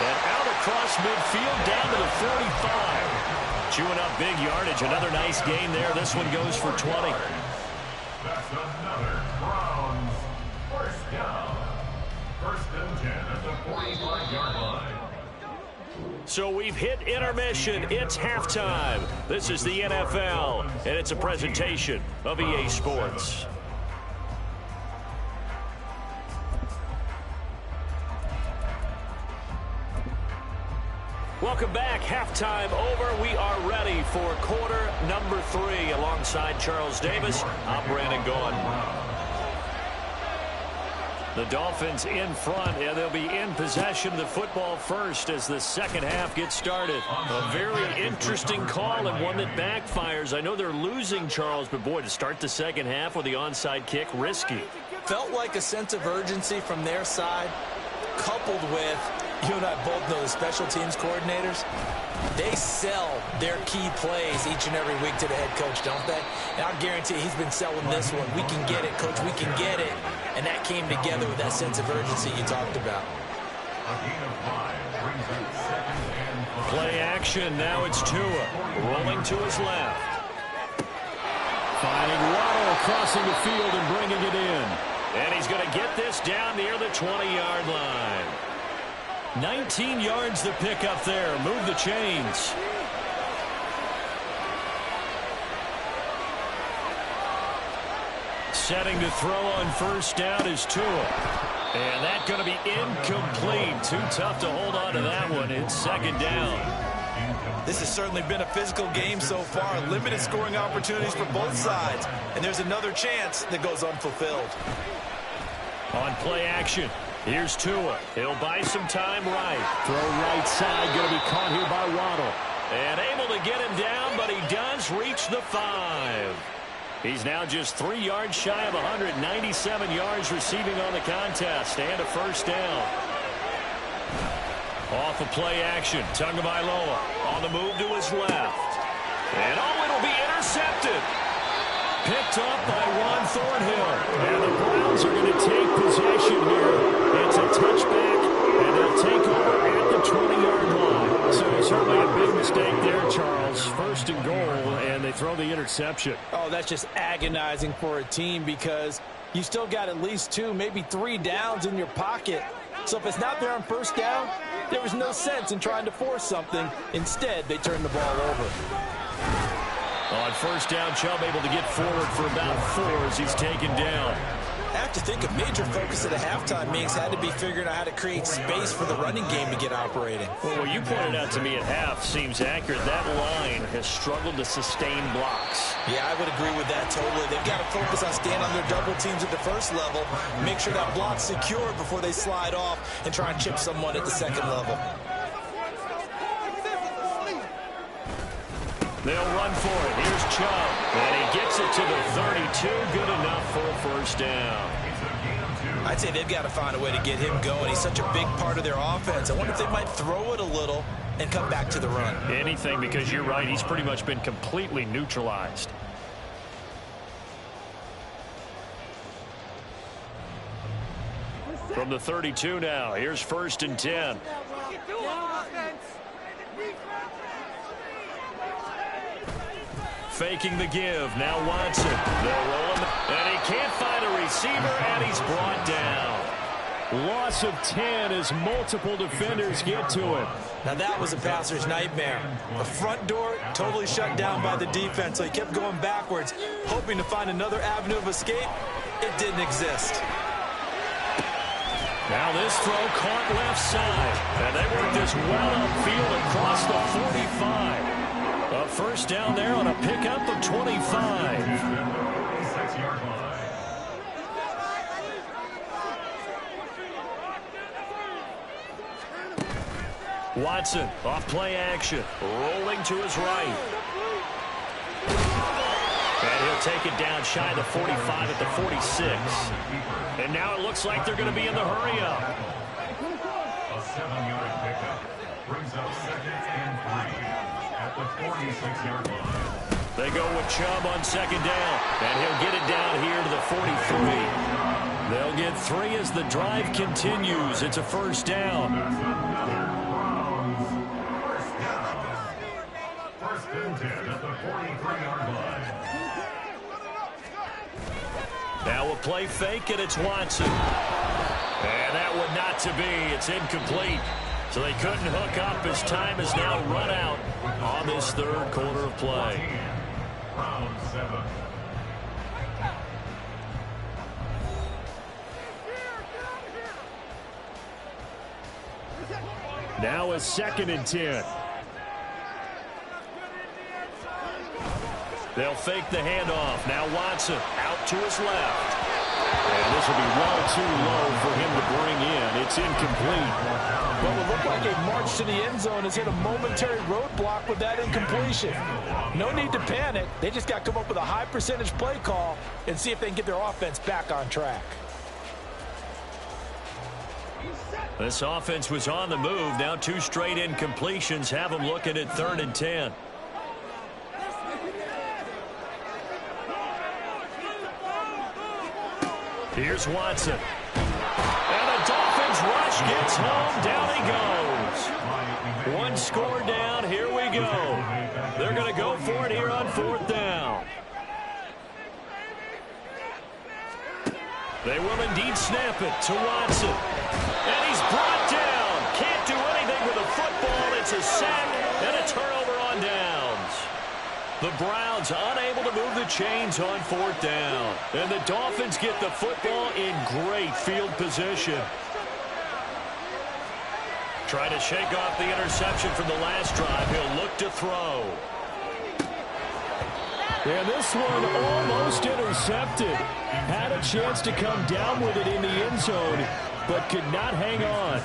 And out across midfield down to the 45. Chewing up big yardage. Another nice gain there. This one goes for 20. That's another Browns first down. 1st and 10 at the 45-yard line. So we've hit intermission. It's halftime. This is the NFL, and it's a presentation of EA Sports. Welcome back. Halftime over. We are ready for quarter number 3. Alongside Charles Davis, I'm Brandon Gaughan. The Dolphins in front, and they'll be in possession of the football first as the second half gets started. A very interesting call and one that backfires. I know they're losing, Charles, but boy, to start the second half with the onside kick, risky. Felt like a sense of urgency from their side, coupled with, you and I both know the special teams coordinators, they sell their key plays each and every week to the head coach, don't they? And I'll guarantee he's been selling this one. We can get it, coach, we can get it. And that came together with that sense of urgency you talked about. Play action, now it's Tua, rolling to his left. Finding Waddle crossing the field and bringing it in. And he's going to get this down near the 20-yard line. 19 yards to pick up there. Move the chains. Setting to throw on first down is Tua. And that's going to be incomplete. Too tough to hold on to that one. It's second down. This has certainly been a physical game so far. Limited scoring opportunities for both sides. And there's another chance that goes unfulfilled. On play action, here's Tua. He'll buy some time right. Throw right side, going to be caught here by Waddle. And able to get him down, but he does reach the 5. He's now just 3 yards shy of 197 yards receiving on the contest, and a first down. Off of play action, Tagovailoa on the move to his left. And it'll be intercepted. Picked up by Ron Thornhill. And the Browns are going to take possession here. It's a touchback, and they'll take over at the 20-yard line. So certainly a big mistake there, Charles. first and goal, and they throw the interception. Oh, that's just agonizing for a team because you still got at least 2, maybe 3 downs in your pocket. So if it's not there on first down, there was no sense in trying to force something. Instead, they turned the ball over. On first down, Chubb able to get forward for about 4 as he's taken down. I have to think a major focus at the halftime meetings had to be figuring out how to create space for the running game to get operating. Well, what you pointed out to me at half seems accurate. That line has struggled to sustain blocks. Yeah, I would agree with that totally. They've got to focus on staying on their double teams at the first level, make sure that block's secure before they slide off and try and chip someone at the second level. They'll run for it. Here's Chubb. And he gets it to the 32. Good enough for a first down. I'd say they've got to find a way to get him going. He's such a big part of their offense. I wonder if they might throw it a little and come back to the run. Anything, because you're right. He's pretty much been completely neutralized. From the 32 now. Here's first and 10. Faking the give. Now Watson. They'll roll him. And he can't find a receiver, and he's brought down. Loss of 10 as multiple defenders get to him. Now that was a passer's nightmare. The front door totally shut down by the defense, so he kept going backwards, hoping to find another avenue of escape. It didn't exist. Now this throw caught left side. And they work this well upfield across the 45. A first down there on a pickup of 25. 46-yard line. Watson off play action. Rolling to his right. And he'll take it down shy of the 45 at the 46. And now it looks like they're going to be in the hurry up. A 7-yard pickup brings up 2nd and 3 at the 46-yard line. They go with Chubb on second down. And he'll get it down here to the 43. They'll get 3 as the drive continues. It's a first down. First and 10 at the 43-yard line. Now a play fake, and it's Watson. And that one not to be. It's incomplete. So they couldn't hook up as time has now run out on this third quarter of play. Round 7. Now a 2nd and 10. They'll fake the handoff. Now Watson out to his left. And this will be well too low for him to bring in. It's incomplete. Well, it looked like a march to the end zone has hit a momentary roadblock with that incompletion. No need to panic. They just got to come up with a high percentage play call and see if they can get their offense back on track. This offense was on the move. Now 2 straight incompletions have them looking at 3rd and 10. Here's Watson. And the Dolphins rush gets home. Down he goes. 1 score down. Here we go. They're going to go for it here on 4th down. They will indeed snap it to Watson. And he's brought down. Can't do anything with a football. It's a sack and a turnover on downs. The Browns unable to move the chains on 4th down. And the Dolphins get the football in great field position. Trying to shake off the interception from the last drive. He'll look to throw. And this one almost intercepted. Had a chance to come down with it in the end zone, but could not hang on.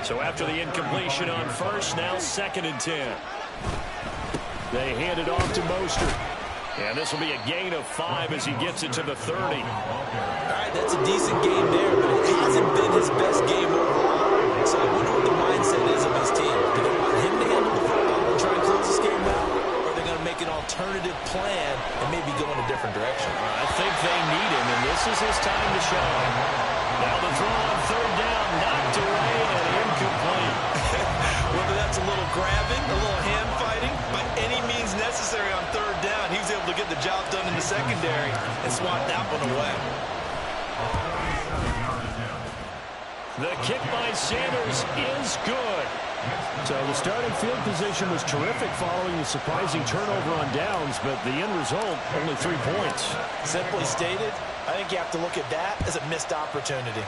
So after the incompletion on first, now 2nd and 10. They hand it off to Mostert. And this will be a gain of 5 as he gets it to the 30. All right, that's a decent game there, but it hasn't been his best game overall. So I wonder what the mindset is of his team. Do they want him to handle the football and try and close this game out? Or are they going to make an alternative plan and maybe go in a different direction? I think they need him, and this is his time to shine. Now the throw on 3rd down, knocked away and incomplete. Whether that's a little grabbing, a little hand fighting, by any means necessary on third down. He was able to get the job done in the secondary and swat that one away. The kick by Sanders is good. So the starting field position was terrific following the surprising turnover on downs, but the end result, only 3 points. Simply stated, I think you have to look at that as a missed opportunity.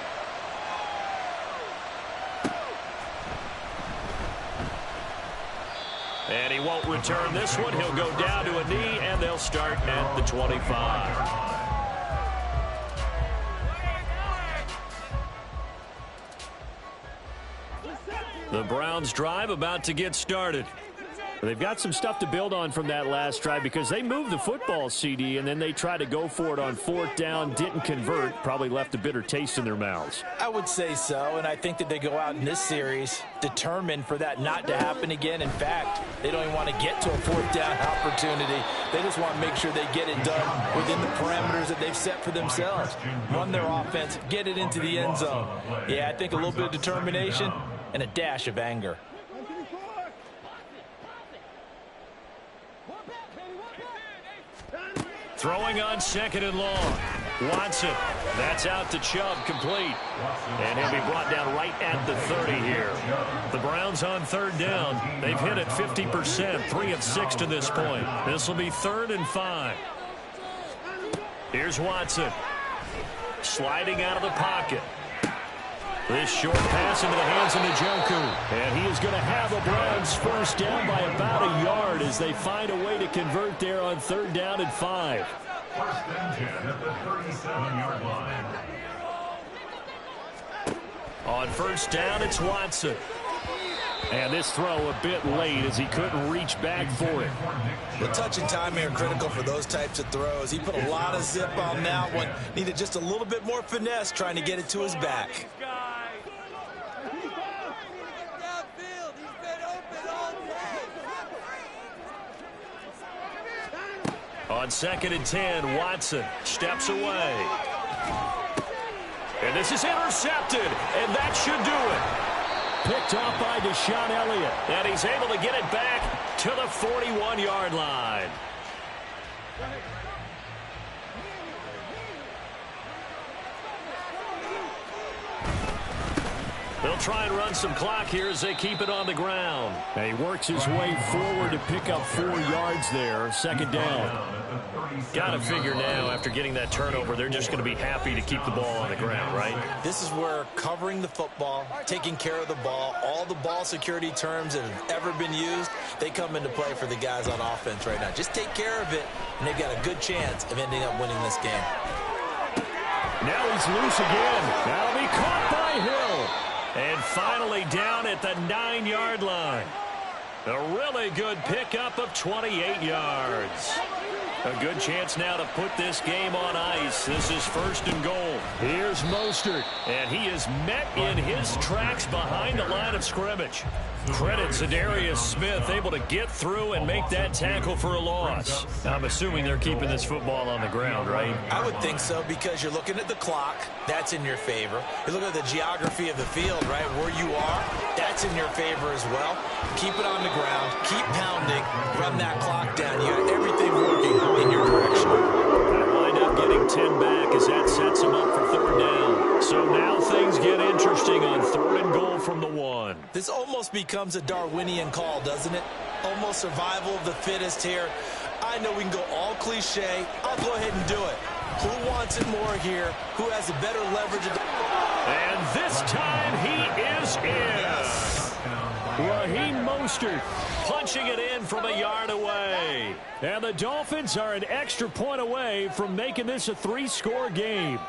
And he won't return this one. He'll go down to a knee, and they'll start at the 25. The Browns drive about to get started. They've got some stuff to build on from that last drive because they moved the football, CD, and then they tried to go for it on fourth down, didn't convert, probably left a bitter taste in their mouths. I would say so, and I think that they go out in this series determined for that not to happen again. In fact, they don't even want to get to a fourth down opportunity. They just want to make sure they get it done within the parameters that they've set for themselves. Run their offense, get it into the end zone. Yeah, I think a little bit of determination and a dash of anger. Throwing on second and long. Watson. That's out to Chubb, complete. And he'll be brought down right at the 30 here. The Browns on third down. They've hit it 50%, 3 of 6 to this point. This will be 3rd and 5. Here's Watson. Sliding out of the pocket. This short pass into the hands of Njoku. And he is going to have the Browns first down by about a yard as they find a way to convert there on third down and 5. First and 10 at the 37-yard line. On first down, it's Watson. And this throw a bit late as he couldn't reach back for it. The touch and timing are critical for those types of throws. He put a lot of zip on that one. Needed just a little bit more finesse trying to get it to his back. On second and 10, Watson steps away. And this is intercepted, and that should do it. Picked off by Deshaun Elliott. And he's able to get it back to the 41-yard line. They'll try and run some clock here as they keep it on the ground. And he works his way forward to pick up 4 yards there. Second down. Got to figure now, after getting that turnover, they're just going to be happy to keep the ball on the ground, right? This is where covering the football, taking care of the ball, all the ball security terms that have ever been used, they come into play for the guys on offense right now. Just take care of it, and they've got a good chance of ending up winning this game. Now he's loose again. That'll be caught by Hill. And finally down at the 9-yard line. A really good pickup of 28 yards. A good chance now to put this game on ice. This is 1st and goal. Here's Mostert. And he is met in his tracks behind the line of scrimmage. Credit Zadarius Smith, able to get through and make that tackle for a loss. I'm assuming they're keeping this football on the ground, right? I would think so, because you're looking at the clock. That's in your favor. You look at the geography of the field, right, where you are. That's in your favor as well. Keep it on the ground. Keep pounding. Run that clock down. You got everything working in your direction. Wind up getting 10 back as that sets him up for third down. So now things get interesting on 3rd and goal from the 1. This almost becomes a Darwinian call, doesn't it? Almost survival of the fittest here. I know we can go all cliche. I'll go ahead and do it. Who wants it more here? Who has a better leverage? And this time he is in. Raheem Mostert punching it in from a yard away. And the Dolphins are an extra point away from making this a 3-score game.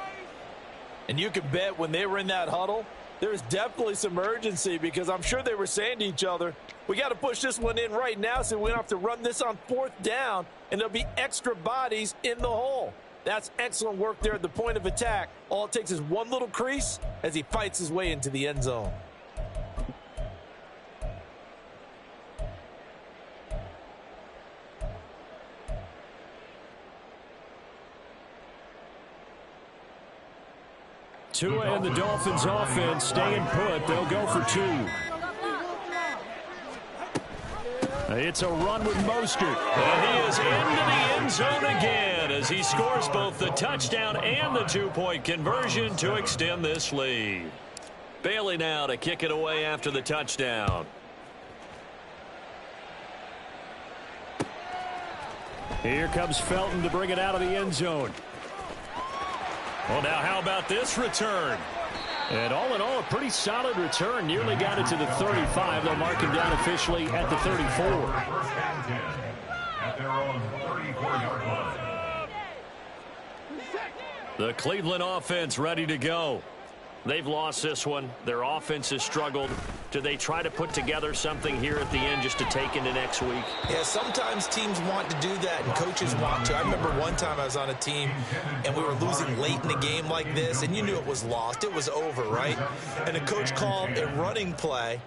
And you can bet when they were in that huddle, there's definitely some urgency, because I'm sure they were saying to each other, we got to push this one in right now so we don't have to run this on 4th down, and there'll be extra bodies in the hole. That's excellent work there at the point of attack. All it takes is one little crease as he fights his way into the end zone. Tua and the Dolphins offense staying put. They'll go for 2. It's a run with Mostert. And he is into the end zone again as he scores both the touchdown and the two-point conversion to extend this lead. Bailey now to kick it away after the touchdown. Here comes Felton to bring it out of the end zone. Well, now how about this return? And all in all, a pretty solid return. Nearly got it to the 35. They'll mark him down officially at the 34. First and 10 at their own 34-yard line. The Cleveland offense ready to go. They've lost this one. Their offense has struggled. Do they try to put together something here at the end just to take into next week? Yeah, sometimes teams want to do that and coaches want to. I remember one time I was on a team and we were losing late in the game like this, and you knew it was lost. It was over, right? And the coach called a running play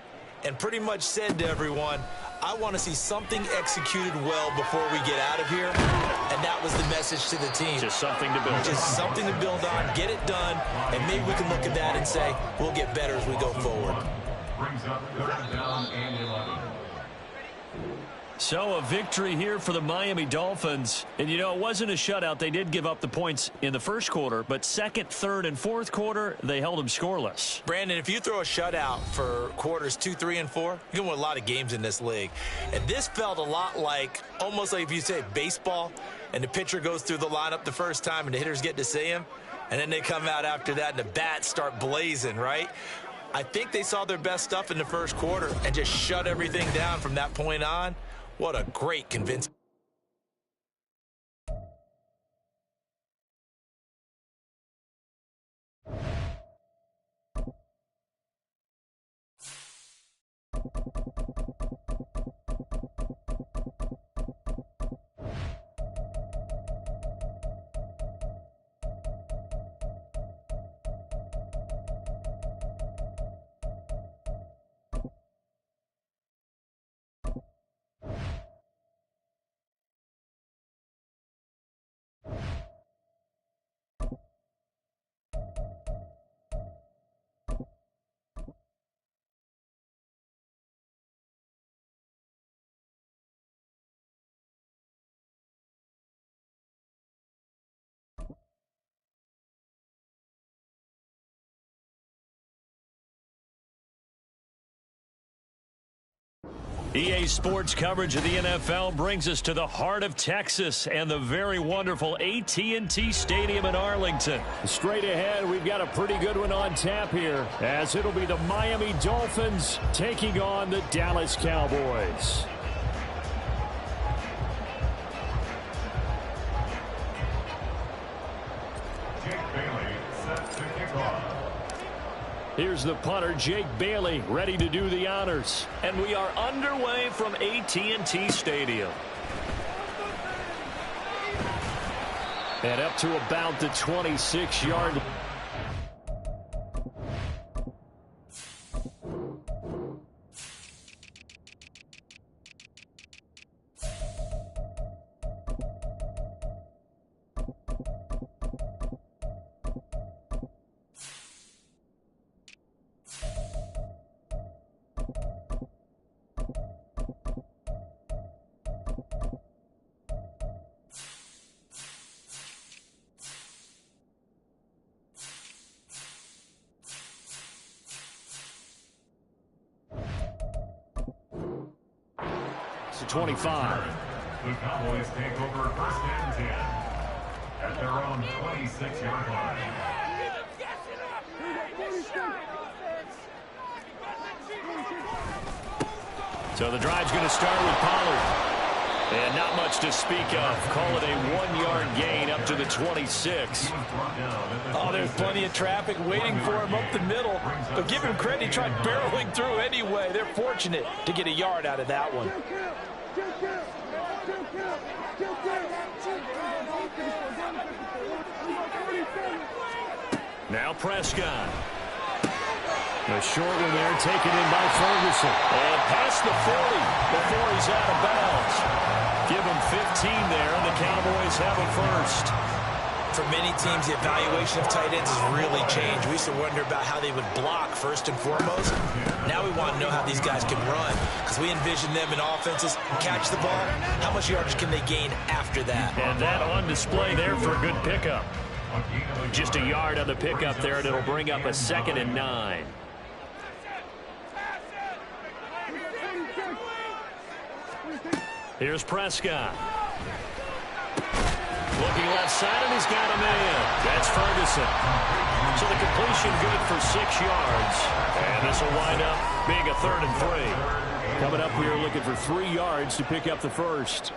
and pretty much said to everyone, I want to see something executed well before we get out of here. And that was the message to the team. Just something to build on. Just something to build on, get it done, and maybe we can look at that and say, we'll get better as we go forward. Brings up third down and 11. So a victory here for the Miami Dolphins. And, you know, it wasn't a shutout. They did give up the points in the first quarter, but second, third, and fourth quarter, they held them scoreless. Brandon, if you throw a shutout for quarters 2, 3, and 4, you can win a lot of games in this league. And this felt a lot like, almost like if you say baseball, and the pitcher goes through the lineup the first time and the hitters get to see him, and then they come out after that and the bats start blazing, right? I think they saw their best stuff in the first quarter and just shut everything down from that point on. What a great convincing. EA Sports coverage of the NFL brings us to the heart of Texas and the very wonderful AT&T Stadium in Arlington. Straight ahead, we've got a pretty good one on tap here, as it'll be the Miami Dolphins taking on the Dallas Cowboys. Jake Bailey set to kick off. Here's the punter, Jake Bailey, ready to do the honors. And we are underway from AT&T Stadium. And up to about the 26-yard line. To 25. The Cowboys take over first and 10 at their own 26-yard line. So the drive's going to start with Pollard. And not much to speak of. Call it a 1-yard gain up to the 26. Oh, there's plenty of traffic waiting for him up the middle. But give him credit, he tried barreling through anyway. They're fortunate to get a yard out of that one. Now Prescott. A short one there, taken in by Ferguson. And past the 40 before he's out of bounds. Give him 15 there, and the Cowboys have a first. For many teams, the evaluation of tight ends has really changed. We used to wonder about how they would block first and foremost. Now we want to know how these guys can run. because we envision them in offenses catch the ball. How much yardage can they gain after that? And that on display there for a good pickup. Just a yard on the pickup there, and it'll bring up a 2nd and 9. Here's Prescott. Looking left side, and he's got a man. That's Ferguson. So the completion good for 6 yards. And this will wind up being a 3rd and 3. Coming up here looking for 3 yards to pick up the first.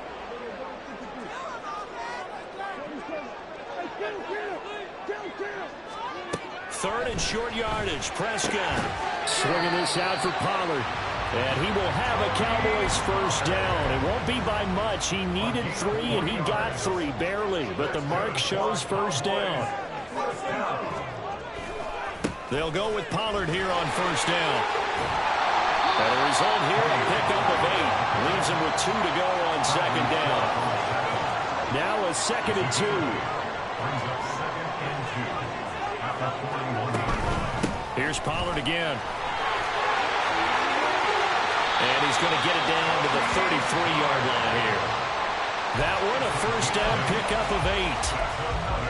Third and short yardage. Prescott swinging this out for Pollard. And he will have a Cowboys first down. It won't be by much. He needed 3, and he got 3, barely. But the mark shows first down. They'll go with Pollard here on first down. And a result here, a pickup of 8. Leaves him with 2 to go on 2nd down. Now a 2nd and 2. Here's Pollard again. And he's going to get it down to the 33-yard line here. That one a first down pickup of 8.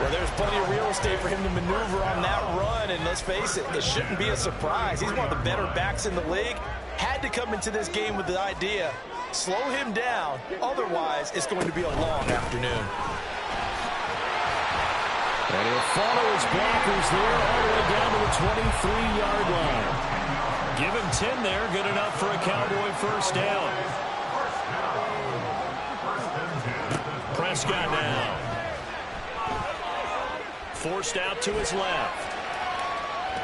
Well, there's plenty of real estate for him to maneuver on that run. And let's face it, it shouldn't be a surprise. He's one of the better backs in the league. Had to come into this game with the idea, slow him down. Otherwise, it's going to be a long afternoon. And he'll follow his blockers there all the way down to the 23-yard line. Give him 10 there. Good enough for a Cowboy first down. Prescott now. Forced out to his left.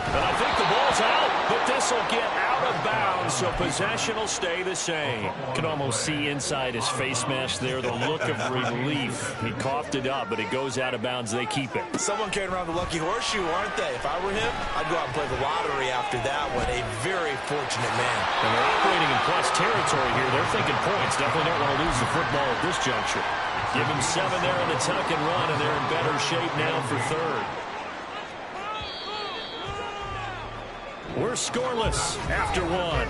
And I think the ball's out, but this will get out of bounds, so possession will stay the same. You can almost see inside his face mask there the look of relief. He coughed it up, but it goes out of bounds. They keep it. Someone carrying around the lucky horseshoe, aren't they? If I were him, I'd go out and play the lottery after that one. A very fortunate man. And they're operating in plus territory here. They're thinking points. Definitely don't want to lose the football at this juncture. Give him 7 there in the tuck and run, and they're in better shape now for 3rd. We're scoreless after 1.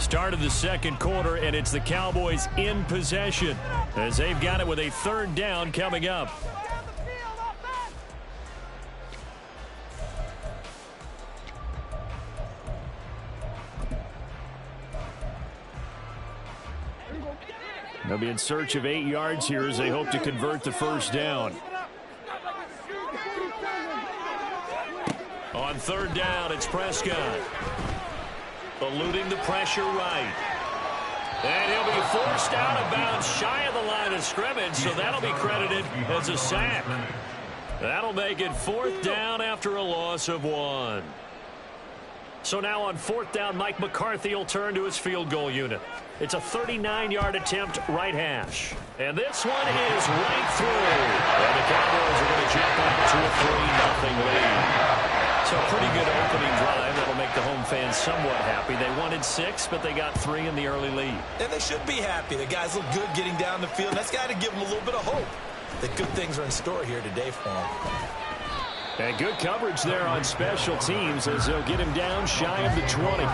Start of the 2nd quarter, and it's the Cowboys in possession as they've got it with a 3rd down coming up. They'll be in search of 8 yards here as they hope to convert the first down. On 3rd down, it's Prescott. Eluding the pressure right. And he'll be forced out of bounds shy of the line of scrimmage, so that'll be credited as a sack. That'll make it 4th down after a loss of 1. So now on 4th down, Mike McCarthy will turn to his field goal unit. It's a 39-yard attempt, right hash. And this one is right through. And the Cowboys are going to jump out to a 3-0 lead. So a pretty good opening drive that'll make the home fans somewhat happy. They wanted 6, but they got 3 in the early lead. And they should be happy. The guys look good getting down the field. That's got to give them a little bit of hope that good things are in store here today for them. And good coverage there on special teams as they'll get him down shy of the 20.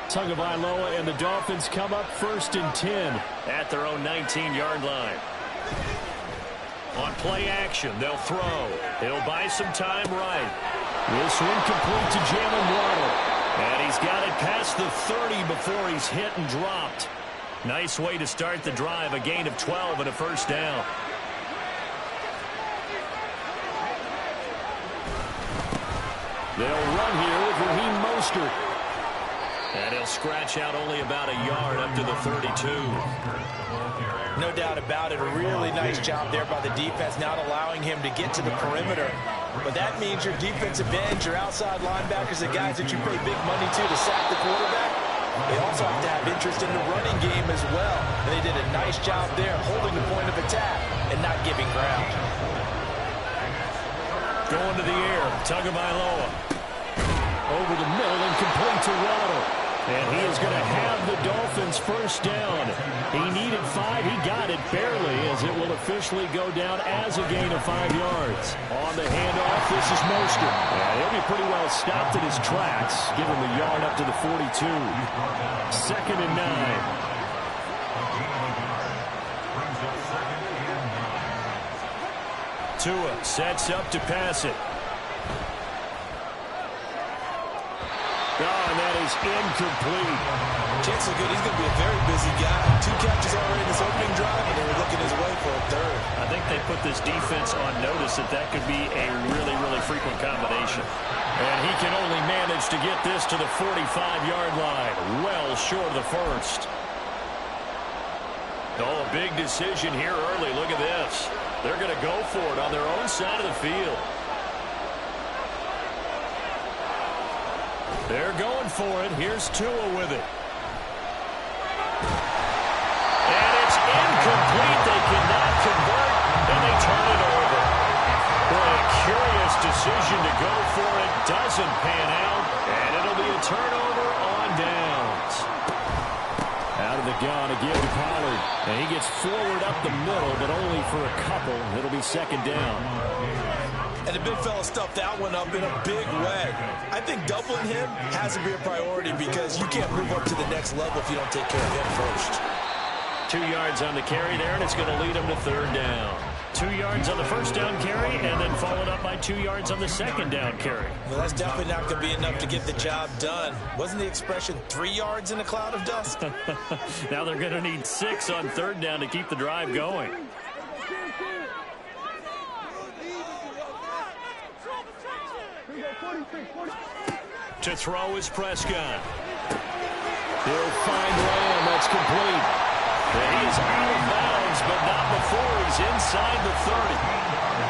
Tagovailoa and the Dolphins come up 1st and 10 at their own 19-yard line. On play action, they'll throw. He'll buy some time right. This one complete to Jalen Waddle. And he's got it past the 30 before he's hit and dropped. Nice way to start the drive, a gain of 12 and a first down. They'll run here with Raheem Mostert. And he'll scratch out only about a yard up to the 32. No doubt about it. A really nice job there by the defense, not allowing him to get to the perimeter. But that means your defensive end, your outside linebackers, the guys that you pay big money to sack the quarterback, they also have to have interest in the running game as well. And they did a nice job there holding the point of attack and not giving ground. Going to the air, Tagovailoa. Over the middle and complete to Waddle. And he is going to have the Dolphins first down. He needed 5. He got it barely as it will officially go down as a gain of 5 yards. On the handoff, This is Mostert. Yeah, he'll be pretty well stopped in his tracks. Give him a yard up to the 42. 2nd and 9. Tua sets up to pass it. Oh, and that is incomplete. Chance is good. He's going to be a very busy guy. 2 catches already in this opening drive, and they were looking his way for a third. I think they put this defense on notice that could be a really, really frequent combination. And he can only manage to get this to the 45-yard line. Well short of the first. Oh, a big decision here early. Look at this. They're going to go for it on their own side of the field. They're going for it. Here's Tua with it. And it's incomplete. They cannot convert, and they turn it over. Boy, a curious decision to go for it. Doesn't pan out, and it'll be a turnover on downs. Out of the gun again to Pollard. And he gets forward up the middle, but only for a couple. It'll be 2nd down. And the big fella stuffed that one up in a big way. I think doubling him has to be a priority because you can't move up to the next level if you don't take care of him first. 2 yards on the carry there, and it's going to lead him to 3rd down. 2 yards on the first down carry, and then followed up by 2 yards on the 2nd down carry. Well, that's definitely not going to be enough to get the job done. Wasn't the expression 3 yards in a cloud of dust? Now they're going to need 6 on 3rd down to keep the drive going. To throw is Prescott. He'll find Lamb. That's complete. And he is out of bounds, but not before he's inside the 30.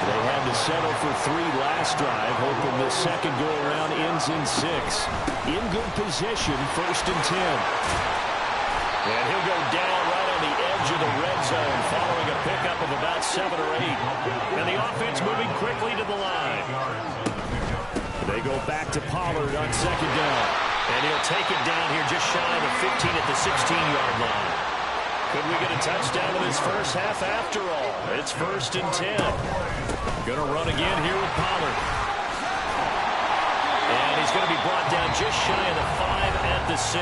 They had to settle for 3 last drive, hoping the second go-around ends in 6. In good position, 1st and 10. And he'll go down right on the edge of the red zone following a pickup of about 7 or 8. And the offense moving quickly to the line. They go back to Pollard on 2nd down. And he'll take it down here just shy of the 15 at the 16-yard line. Could we get a touchdown in this first half after all? It's 1st and 10. Going to run again here with Pollard. And he's going to be brought down just shy of the 5 at the 6.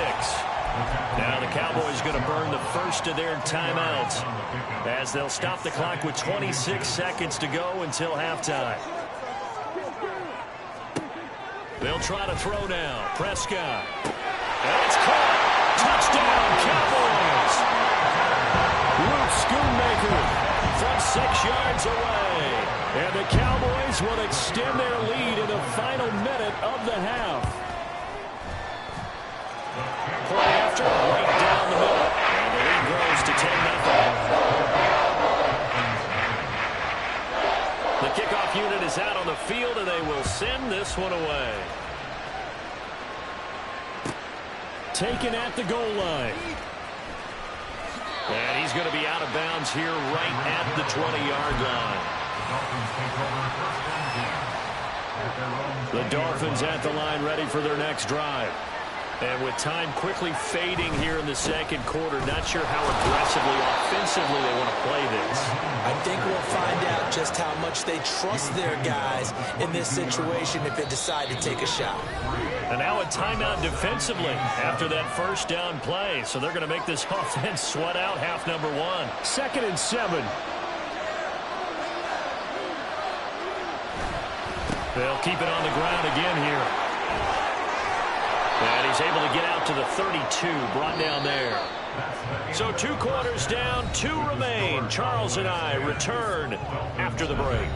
Now the Cowboys going to burn the first of their timeouts as they'll stop the clock with 26 seconds to go until halftime. They'll try to throw now. Prescott. And it's caught. Touchdown, Cowboys. Luke Schoonmaker from 6 yards away. And the Cowboys will extend their lead in the final minute of the half. Play after, right down the middle. And the lead grows to 10-0. The kickoff unit is out on the field, and they will send this one away. Taken at the goal line. And he's going to be out of bounds here right at the 20-yard line. The Dolphins at the line ready for their next drive. And with time quickly fading here in the second quarter, not sure how aggressively, offensively they want to play this. I think we'll find out just how much they trust their guys in this situation if they decide to take a shot. And now a timeout defensively after that first down play. So they're going to make this offense sweat out half number 1. 2nd and 7. They'll keep it on the ground again here. And he's able to get out to the 32, brought down there. So 2 quarters down, 2 remain. Charles and I return after the break.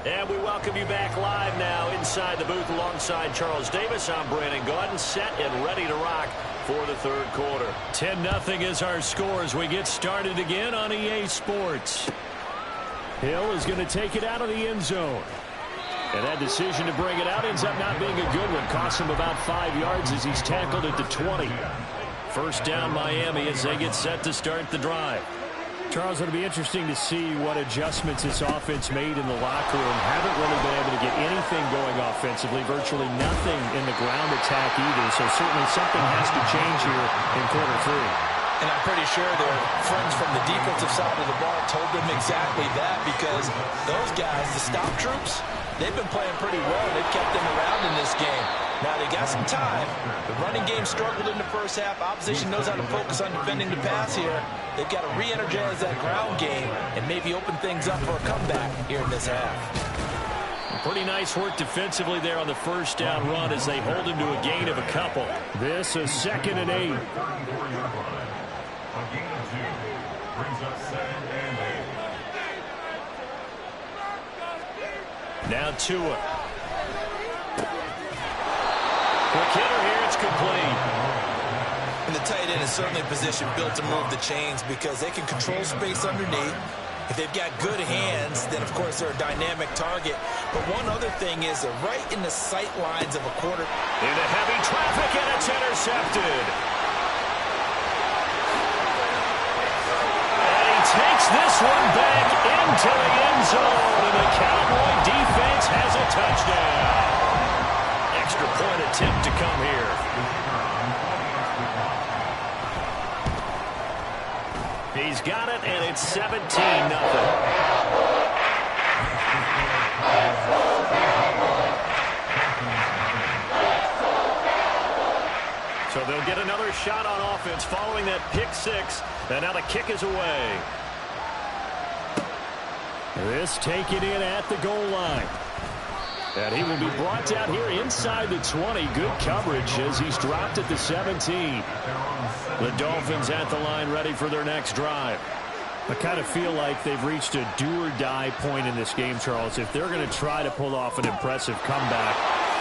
And we welcome you back live now inside the booth alongside Charles Davis. I'm Brandon Gaudin, set and ready to rock for the third quarter. 10-0 is our score as we get started again on EA Sports. Hill is going to take it out of the end zone. And that decision to bring it out ends up not being a good one. Costs him about 5 yards as he's tackled at the 20. First down Miami as they get set to start the drive. Charles, it'll be interesting to see what adjustments this offense made in the locker room. Haven't really been able to get anything going offensively. Virtually nothing in the ground attack either. So certainly something has to change here in quarter 3. And I'm pretty sure their friends from the defensive side of the ball told them exactly that, because those guys, the stop troops, they've been playing pretty well. They've kept them around in this game. Now, they got some time. The running game struggled in the first half. Opposition knows how to focus on defending the pass here. They've got to re-energize that ground game and maybe open things up for a comeback here in this half. Pretty nice work defensively there on the first down run as they hold him to a gain of a couple. This is 2nd and 8. A gain of 2 brings up 2nd and 8. Now Tua. Quick hitter here, it's complete. And the tight end is certainly a position built to move the chains because they can control space underneath. If they've got good hands, then, of course, they're a dynamic target. But one other thing is they're right in the sight lines of a quarter. Into heavy traffic, and it's intercepted. And he takes this one back into the end zone, and the Cowboy defense has a touchdown. Extra point attempt to come here. He's got it, and it's 17-0. So they'll get another shot on offense following that pick six, and now the kick is away. This taken in at the goal line. And he will be brought down here inside the 20. Good coverage as he's dropped at the 17. The Dolphins at the line ready for their next drive. I kind of feel like they've reached a do-or-die point in this game, Charles. If they're going to try to pull off an impressive comeback,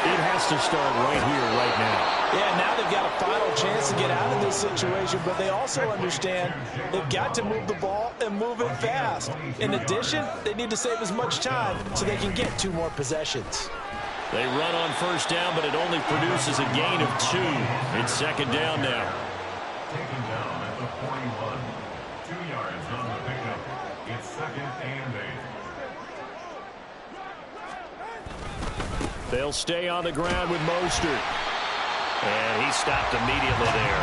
it has to start right here, right now. Yeah, now they've got a final chance to get out of this situation, but they also understand they've got to move the ball and move it fast. In addition, they need to save as much time so they can get 2 more possessions. They run on first down, but it only produces a gain of 2. It's 2nd down now. Taken down at the 41. 2 yards on the pickup. It's 2nd and 8. They'll stay on the ground with Mostert. And he stopped immediately there.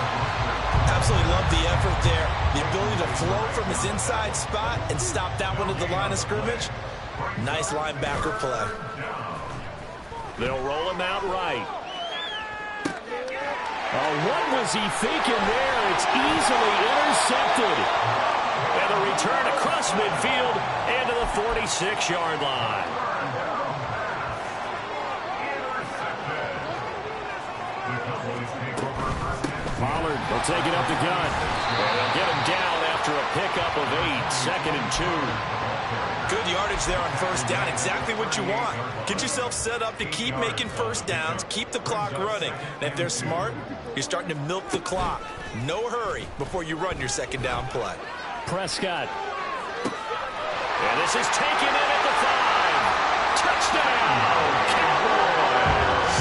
Absolutely love the effort there. The ability to flow from his inside spot and stop that one at the line of scrimmage. Nice linebacker play. They'll roll him out right. Oh, what was he thinking there? It's easily intercepted. And the return across midfield and to the 46-yard line. Pollard will take it up the gun. And they'll get him down after a pickup of 8. 2nd and 2. Good yardage there on first down. Exactly what you want. Get yourself set up to keep making first downs, keep the clock running. And if they're smart, you're starting to milk the clock. No hurry before you run your 2nd down play. Prescott. And this is taken in at the 5. Touchdown, Cowboys.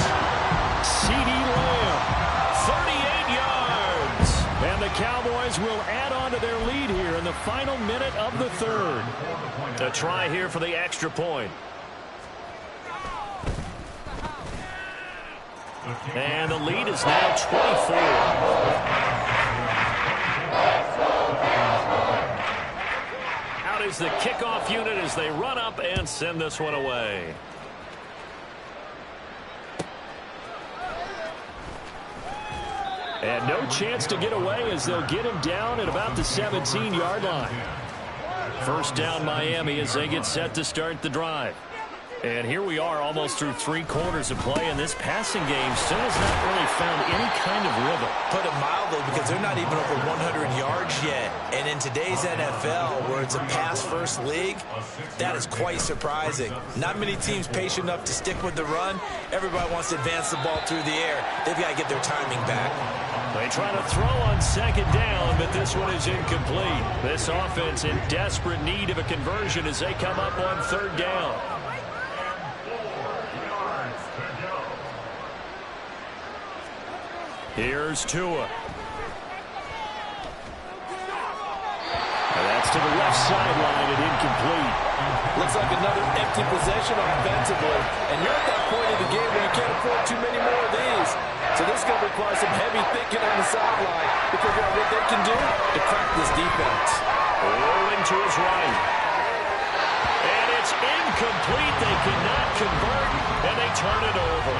C.D. Lamb, 38 yards. And the Cowboys will add on to their lead here in the final minute of the 3rd. A try here for the extra point. And the lead is now 24. Out is the kickoff unit as they run up and send this one away. And no chance to get away as they'll get him down at about the 17-yard line. First down Miami as they get set to start the drive. And here we are almost through 3 quarters of play, and this passing game still has not really found any kind of rhythm. Put it mildly, because they're not even over 100 yards yet. And in today's NFL, where it's a pass-first league, that is quite surprising. Not many teams patient enough to stick with the run. Everybody wants to advance the ball through the air. They've got to get their timing back. They try to throw on 2nd down, but this one is incomplete. This offense in desperate need of a conversion as they come up on 3rd down. Here's Tua. And that's to the left sideline and incomplete. Looks like another empty possession offensively. And you're at that point of the game where you can't afford too many more of these. So this is going to require some heavy thinking on the sideline to figure out what they can do to crack this defense. Rolling to his right. And it's incomplete. They cannot convert, and they turn it over.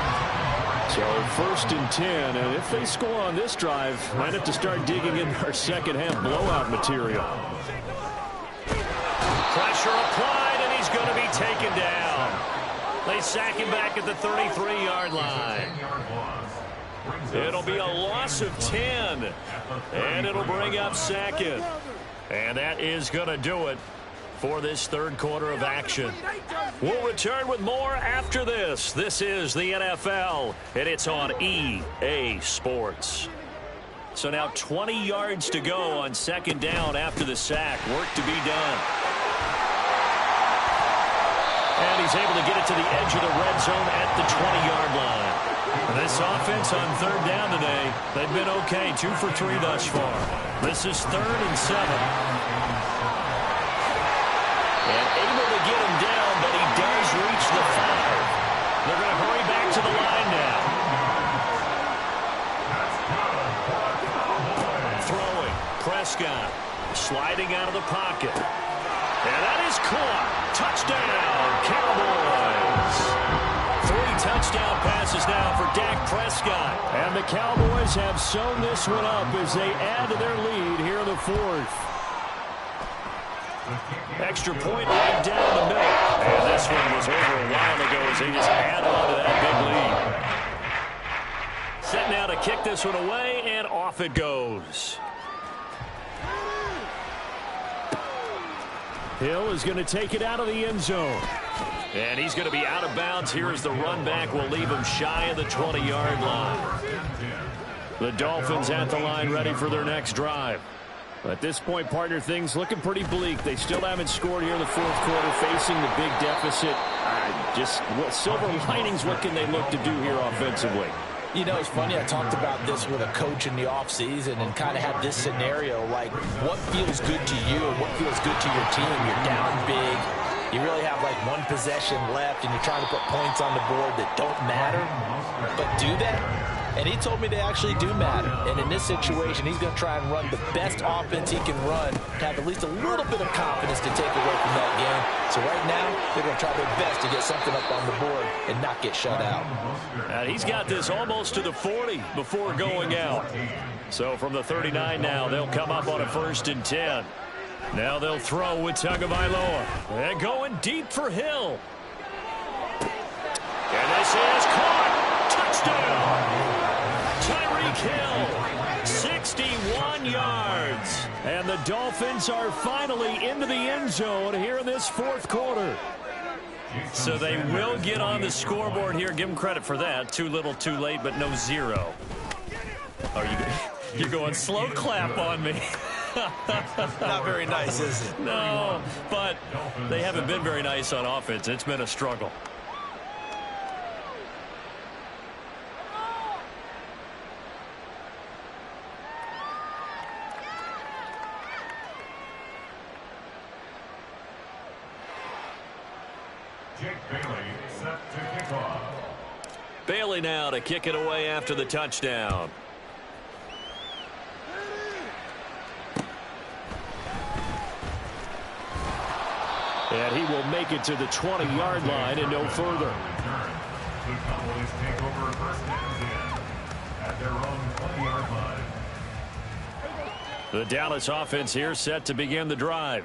So 1st and 10, and if they score on this drive, might have to start digging in our second half blowout material. Pressure applied, and he's going to be taken down. They sack him back at the 33-yard line. It'll be a loss of 10, and it'll bring up 2nd. And that is going to do it for this 3rd quarter of action. We'll return with more after this. This is the NFL, and it's on EA Sports. So now 20 yards to go on 2nd down after the sack. Work to be done. And he's able to get it to the edge of the red zone at the 20-yard line. This offense on 3rd down today, they've been okay. 2 for 3 thus far. This is 3rd and 7. And able to get him down, but he does reach the 5. They're going to hurry back to the line now. Throwing, Prescott sliding out of the pocket. And that is caught. Touchdown, Cowboys. 3 touchdown passes now for Dak Prescott. And the Cowboys have sewn this one up as they add to their lead here in the 4th. Extra point right down the middle. And this one was over a while ago as they just add on to that big lead. Set now to kick this one away, and off it goes. Hill is going to take it out of the end zone. And he's going to be out of bounds here as the run back will leave him shy of the 20-yard line. The Dolphins at the line ready for their next drive. At this point, partner, things looking pretty bleak. They still haven't scored here in the 4th quarter, facing the big deficit. Silver linings, what can they look to do here offensively? You know, it's funny, I talked about this with a coach in the offseason and kind of had this scenario, like what feels good to you and what feels good to your team. You're down big. You really have like 1 possession left, and you're trying to put points on the board that don't matter. But do that? And he told me they actually do matter. And in this situation, he's going to try and run the best offense he can run to have at least a little bit of confidence to take away from that game. So right now, they're going to try their best to get something up on the board and not get shut out. And he's got this almost to the 40 before going out. So from the 39 now, they'll come up on a 1st and 10. Now they'll throw with Tagovailoa. And going deep for Hill. And this is caught. Touchdown. Tyreek Hill, 61 yards. And the Dolphins are finally into the end zone here in this 4th quarter. So they will get on the scoreboard here. Give them credit for that. Too little, too late, but no 0. You're going slow clap on me. Not very nice, is it? No, but they haven't been very nice on offense. It's been a struggle. Bailey now to kick it away after the touchdown. And he will make it to the 20-yard line and no further. The Cowboys take over 1st and 10 at their own 20-yard line. The Dallas offense here set to begin the drive.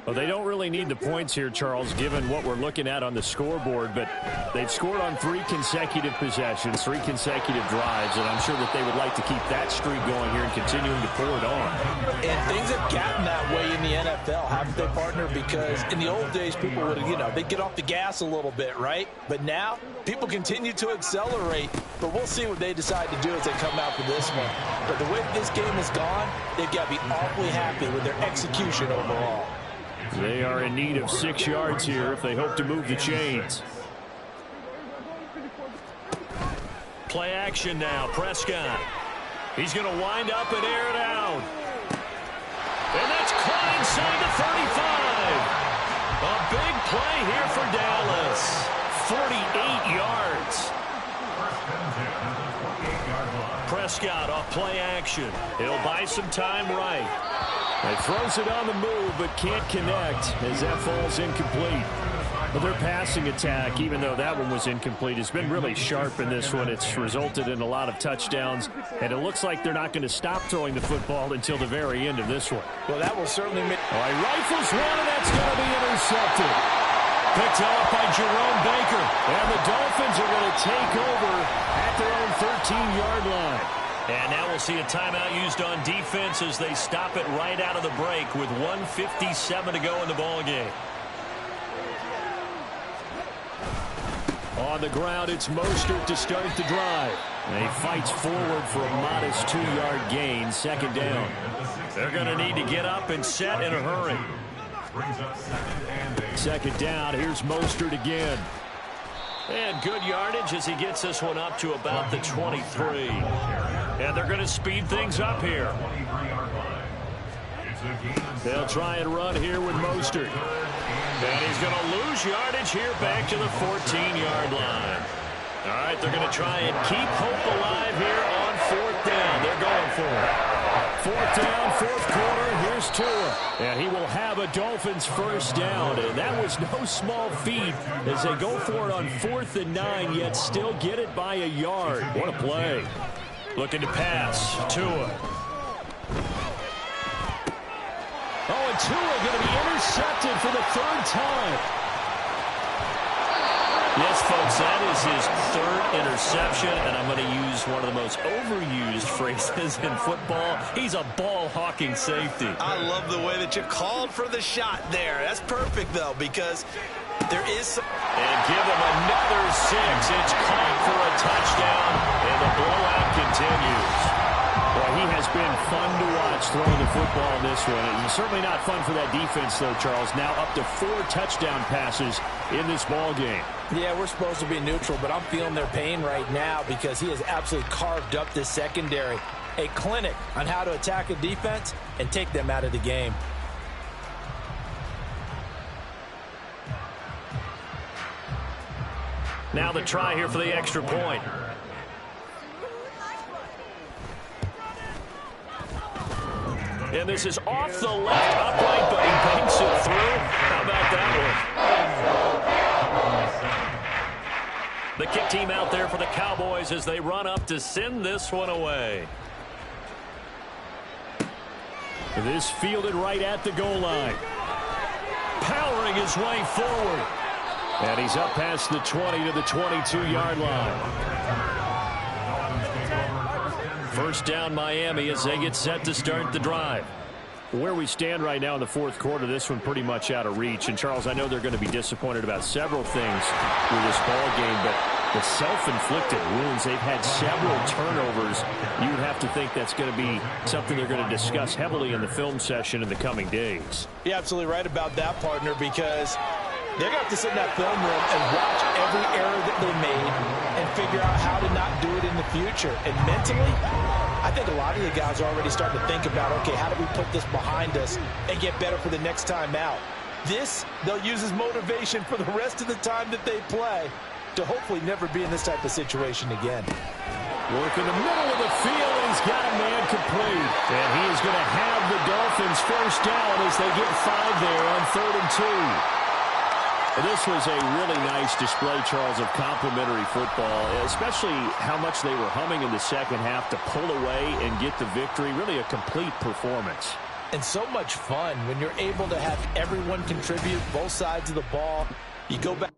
Well, they don't really need the points here, Charles, given what we're looking at on the scoreboard, but they've scored on 3 consecutive possessions, 3 consecutive drives, and I'm sure that they would like to keep that streak going here and continuing to pour it on. And things have gotten that way in the NFL, haven't they, partner? Because in the old days, people would, they'd get off the gas a little bit, right? But now, people continue to accelerate, but we'll see what they decide to do as they come out for this one. But the way this game has gone, they've got to be awfully happy with their execution overall. They are in need of 6 yards here if they hope to move the chains. Play action now. Prescott. He's going to wind up and air it out. And that's caught inside the 35. A big play here for Dallas. 48 yards. 1st and 10 at the 28-yard Prescott off play action. He'll buy some time right. He throws it on the move, but can't connect as that falls incomplete. But their passing attack, even though that one was incomplete, has been really sharp in this one. It's resulted in a lot of touchdowns, and it looks like they're not going to stop throwing the football until the very end of this one. Well, that will certainly make... All right, rifles one, and that's going to be intercepted. Picked off by Jerome Baker, and the Dolphins are going to take over at their own 13-yard line. And now we'll see a timeout used on defense as they stop it right out of the break with 1:57 to go in the ballgame. On the ground, it's Mostert to start the drive. And he fights forward for a modest 2-yard gain, second down. They're going to need to get up and set in a hurry. Second down, here's Mostert again. And good yardage as he gets this one up to about the 23. And they're going to speed things up here. They'll try and run here with Mostert. And he's going to lose yardage here back to the 14-yard line. All right, they're going to try and keep hope alive here on fourth down. They're going for it. Fourth down, fourth quarter, here's Tua. And he will have a Dolphins first down. And that was no small feat as they go for it on 4th and 9, yet still get it by a yard. What a play. Looking to pass. Tua. Oh, and Tua going to be intercepted for the third time. Yes, folks, that is his third interception, and I'm going to use one of the most overused phrases in football. He's a ball-hawking safety. I love the way that you called for the shot there. That's perfect, though, because there is some... And give him another 6. It's caught for a touchdown, and the blowout continues. Well, he has been fun to watch throwing the football in this one. It's certainly not fun for that defense, though, Charles. Now up to 4 touchdown passes in this ball game. Yeah, we're supposed to be neutral, but I'm feeling their pain right now because he has absolutely carved up this secondary. A clinic on how to attack a defense and take them out of the game. Now the try here for the extra point. And this is off the left upright, but he banks it through. How about that one? The kick team out there for the Cowboys as they run up to send this one away. This fielded right at the goal line. Powering his way forward. And he's up past the 20 to the 22-yard line. First down Miami as they get set to start the drive. Where we stand right now in the fourth quarter, this one pretty much out of reach. And, Charles, I know they're going to be disappointed about several things with this ball game, but the self-inflicted wounds, they've had several turnovers. You would have to think that's going to be something they're going to discuss heavily in the film session in the coming days. You're absolutely right about that, partner, because they're going to have to sit in that film room and watch every error that they made and figure out how to not do it in the future. And mentally, I think a lot of the guys are already starting to think about, okay, how do we put this behind us and get better for the next time out? This, they'll use as motivation for the rest of the time that they play to hopefully never be in this type of situation again. Work in the middle of the field, and he's got a man complete. And he is going to have the Dolphins first down as they get 5 there on 3rd and 2. This was a really nice display, Charles, of complimentary football, especially how much they were humming in the second half to pull away and get the victory. Really a complete performance. And so much fun when you're able to have everyone contribute, both sides of the ball. You go back.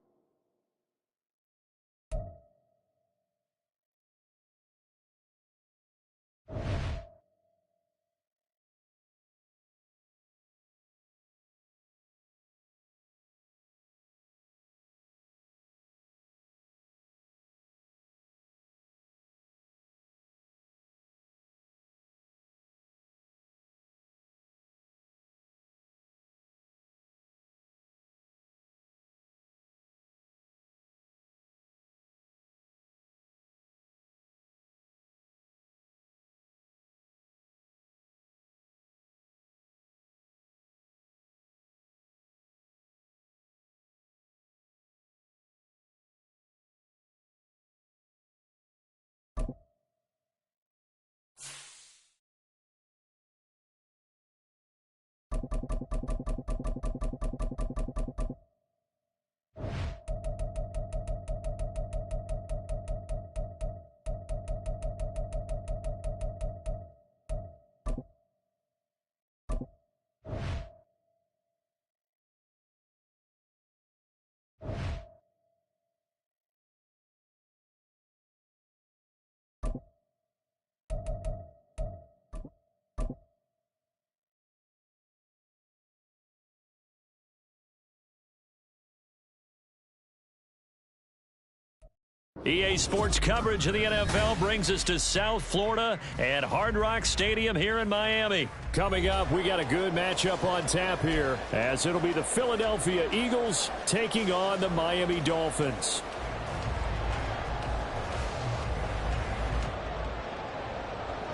EA Sports coverage of the NFL brings us to South Florida at Hard Rock Stadium here in Miami. Coming up, we got a good matchup on tap here, as it'll be the Philadelphia Eagles taking on the Miami Dolphins.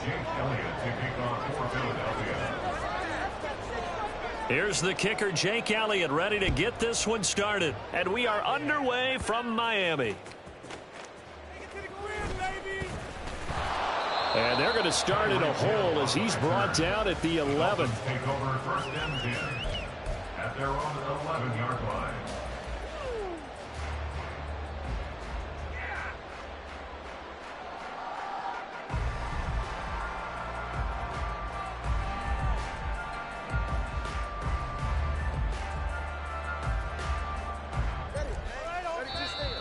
Jake Elliott to kick off for Philadelphia. Here's the kicker, Jake Elliott, ready to get this one started. And we are underway from Miami. And they're going to start in a hole as he's brought down at the 11. Take over first and 10 at their own 11-yard line.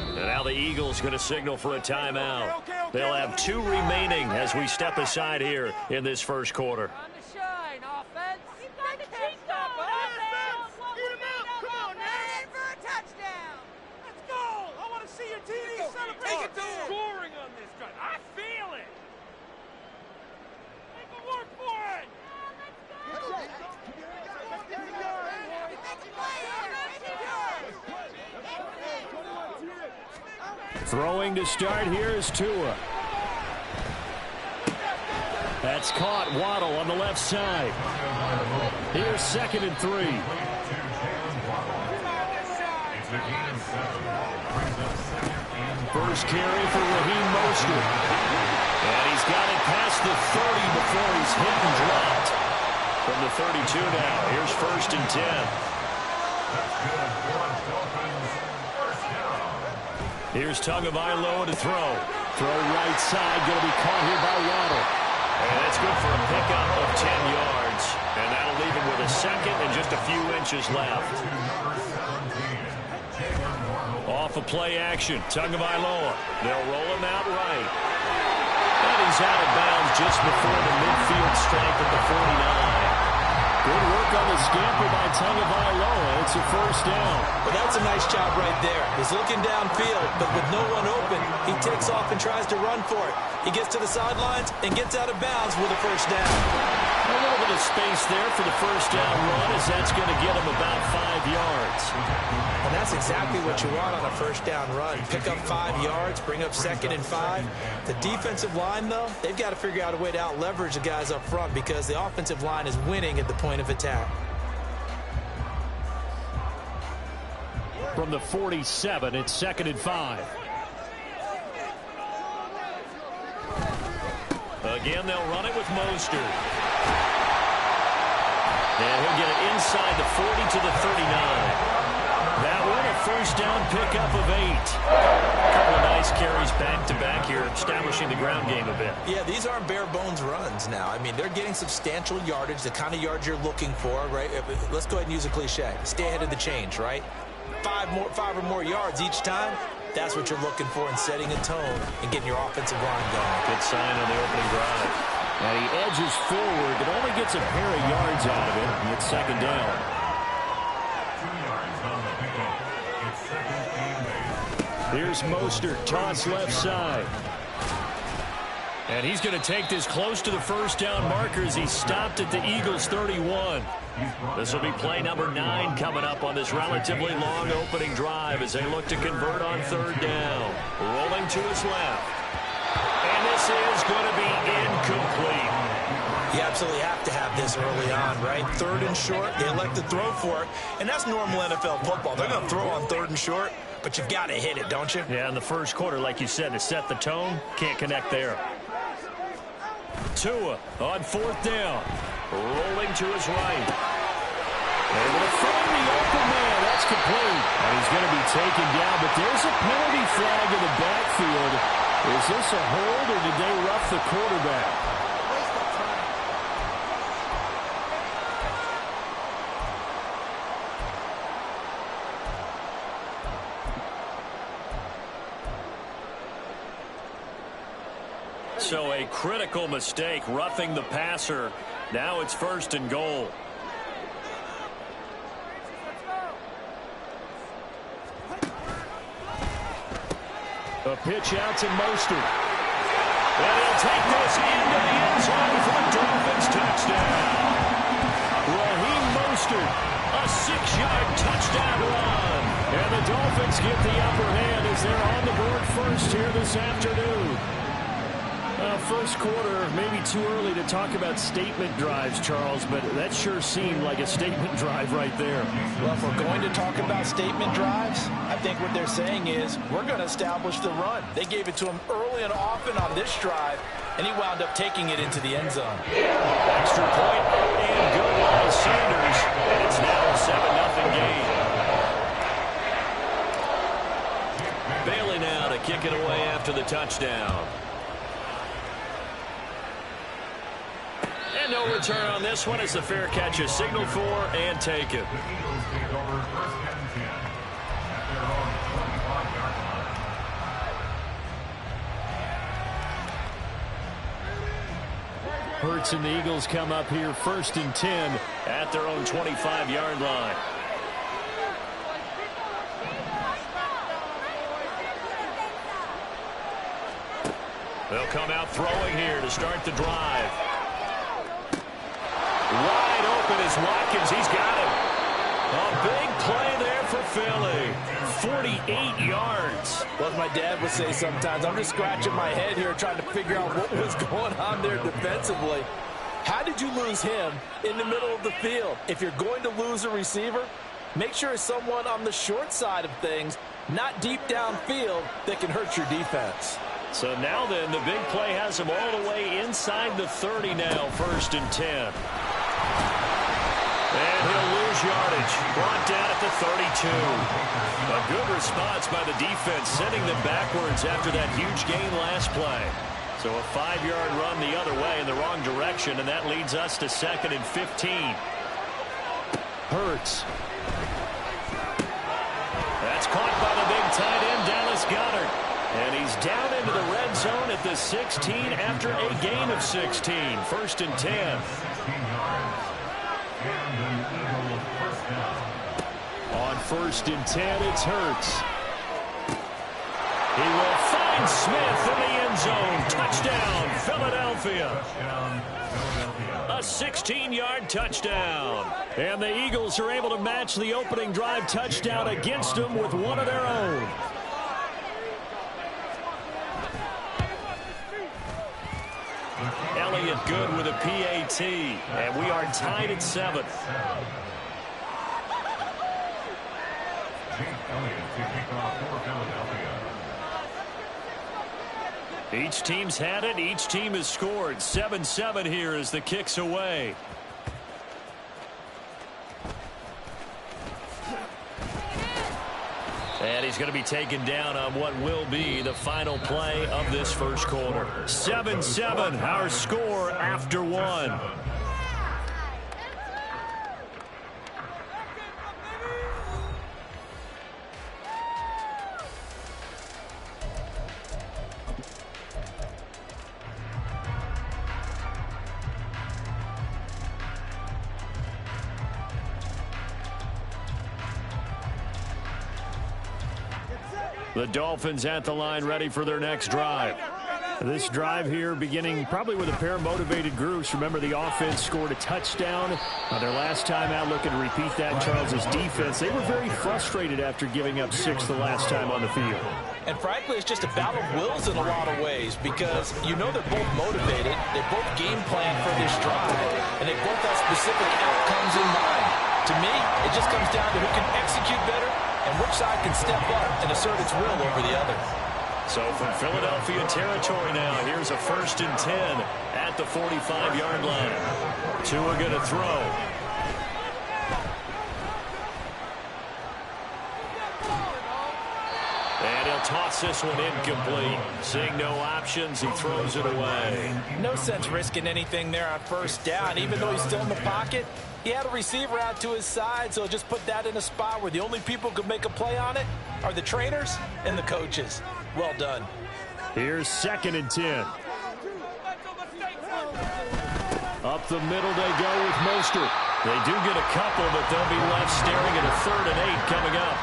And now the Eagles going to signal for a timeout. They'll have 2 remaining as we step aside here in this first quarter. Throwing to start here is Tua. That's caught. Waddle on the left side. Here's 2nd and 3. First carry for Raheem Mostert. And he's got it past the 30 before he's hit and dropped. From the 32 now. Here's 1st and 10. Here's Tagovailoa to throw. Throw right side, going to be caught here by Waddle. And that's good for a pickup of 10 yards. And that'll leave him with a 2nd and just a few inches left. Off of play action, Tagovailoa. They'll roll him out right. And he's out of bounds just before the midfield stripe at the 49. Good work on the scamper by Tagovailoa. It's a first down. Well, that's a nice job right there. He's looking downfield, but with no one open, he takes off and tries to run for it. He gets to the sidelines and gets out of bounds with a first down. A little bit of space there for the first down run, as that's going to get him about 5 yards. And that's exactly what you want on a first down run. Pick up 5 yards, bring up 2nd and 5. The defensive line, though, they've got to figure out a way to out-leverage the guys up front because the offensive line is winning at the point of attack. From the 47, it's 2nd and 5. Again, they'll run it with Mostert. And he'll get it inside the 40 to the 39. That one, a first down pickup of 8. A couple of nice carries back-to-back here, establishing the ground game a bit. Yeah, these aren't bare-bones runs now. I mean, they're getting substantial yardage, the kind of yards you're looking for, right? Let's go ahead and use a cliche. Stay ahead of the change, right? 5 or more yards each time. That's what you're looking for in setting a tone and getting your offensive line going. Good sign on the opening drive. And he edges forward, but only gets a pair of yards out of it. And it's 2nd down. 2 yards on the pickup. It's 2nd and 8. Here's Mostert, toss left side. And he's going to take this close to the first down marker as he stopped at the Eagles' 31. This will be play number 9 coming up on this relatively long opening drive as they look to convert on 3rd down. Rolling to his left. And this is going to be incomplete. You absolutely have to have this early on, right? 3rd and short, they elect to throw for it, and that's normal NFL football. They're going to throw on 3rd and short, but you've got to hit it, don't you? Yeah, in the first quarter, like you said, to set the tone, can't connect there. Tua on 4th down. Rolling to his right. Able to find the open man. That's complete. And he's going to be taken down, but there's a penalty flag in the backfield. Is this a hold, or did they rough the quarterback? So a critical mistake, roughing the passer. Now it's 1st and goal. A pitch out to Mostert. And he'll take this into the end zone for the Dolphins touchdown. Raheem Mostert, a 6-yard touchdown run. And the Dolphins get the upper hand as they're on the board first here this afternoon. First quarter, maybe too early to talk about statement drives, Charles, but that sure seemed like a statement drive right there. Well, if we're going to talk about statement drives, I think what they're saying is we're going to establish the run. They gave it to him early and often on this drive, and he wound up taking it into the end zone. Extra point and good by Sanders, and it's now a 7-0 game. Bailey now to kick it away after the touchdown. And no return on this one as the fair catch is signaled for and taken. The Eagles take over first and 10 at their own 25-yard line. Hurts and the Eagles come up here first and 10 at their own 25-yard line. They'll come out throwing here to start the drive. Wide open is Watkins. He's got him. A big play there for Philly. 48 yards. Well, as my dad would say sometimes, I'm just scratching my head here trying to figure out what was going on there defensively. How did you lose him in the middle of the field? If you're going to lose a receiver, make sure it's someone on the short side of things, not deep downfield, that can hurt your defense. So now then, the big play has him all the way inside the 30 now, first and 10. And he'll lose yardage. Brought down at the 32. A good response by the defense, sending them backwards after that huge gain last play. So a 5-yard run the other way in the wrong direction, and that leads us to second and 15. Hurts. That's caught by the big tight end, Dallas Goedert. And he's down into the red zone at the 16 after a gain of 16. First and 10. 16 yards. And an Eagle first down. On first and 10, it's Hurts. He will find Smith in the end zone. Touchdown, Philadelphia. Touchdown, Philadelphia. A 16-yard touchdown. And the Eagles are able to match the opening drive touchdown against them with one of their own. Elliott good with a PAT, and we are tied at 7. Jake Elliott to kick off for Philadelphia. Each team's had it. Each team has scored. 7-7 here as the kick's away. And he's going to be taken down on what will be the final play of this first quarter. 7-7, our score after one. The Dolphins at the line ready for their next drive. This drive here beginning probably with a pair of motivated groups. Remember, the offense scored a touchdown. Their last time out, looking to repeat that, Charles' defense. They were very frustrated after giving up 6 the last time on the field. And frankly, it's just a battle of wills in a lot of ways because you know they're both motivated. They both game plan for this drive, and they both have specific outcomes in mind. To me, it just comes down to who can execute better and which side can step up and assert its will over the other. So from Philadelphia territory now, here's a first and 10 at the 45-yard line. Tua going to throw. And he'll toss this one incomplete. Seeing no options, he throws it away. No sense risking anything there on first down. Even though he's still in the pocket, he had a receiver out to his side, so just put that in a spot where the only people who can make a play on it are the trainers and the coaches. Well done. Here's second and 10. Up the middle they go with Mostert. They do get a couple, but they'll be left staring at a 3rd and 8 coming up.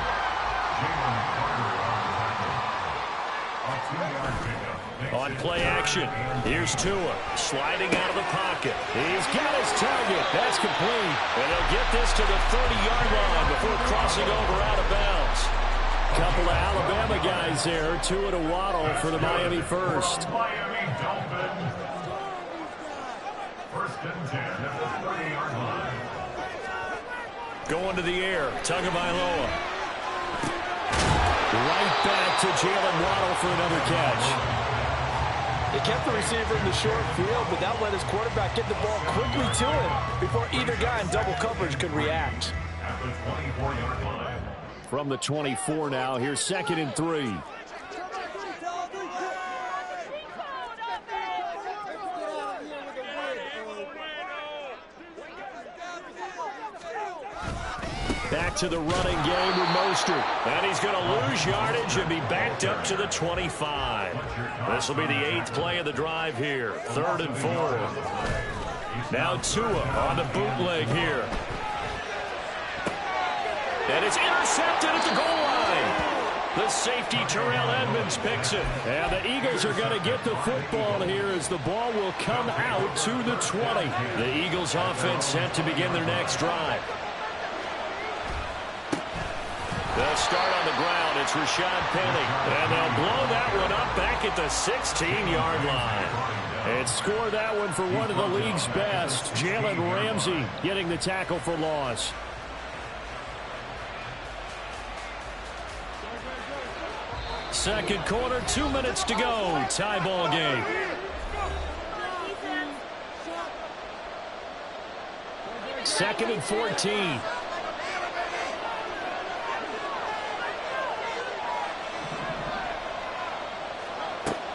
On play action, here's Tua, sliding out of the pocket. He's got his target. That's complete. And they'll get this to the 30-yard line before crossing over out of bounds. Couple of Alabama guys there. Tua to Waddle for the Miami first. Miami Dolphins. First and 10 at the 30-yard line. Going to the air, Tagovailoa. Right back to Jalen Waddle for another catch. They kept the receiver in the short field, but that let his quarterback get the ball quickly to him before either guy in double coverage could react. At the 24-yard line. From the 24 now, here's 2nd and 3. Back to the running game with Mostert. And he's going to lose yardage and be backed up to the 25. This will be the 8th play of the drive here. 3rd and 4. Now Tua on the bootleg here. And it's intercepted at the goal line. The safety, Terrell Edmonds, picks it. And the Eagles are going to get the football here as the ball will come out to the 20. The Eagles offense set to begin their next drive. They'll start on the ground. It's Rashad Penny. And they'll blow that one up back at the 16-yard line. And score that one for one of the league's best. Jalen Ramsey getting the tackle for loss. Second quarter, 2 minutes to go. Tie ball game. Second and 14.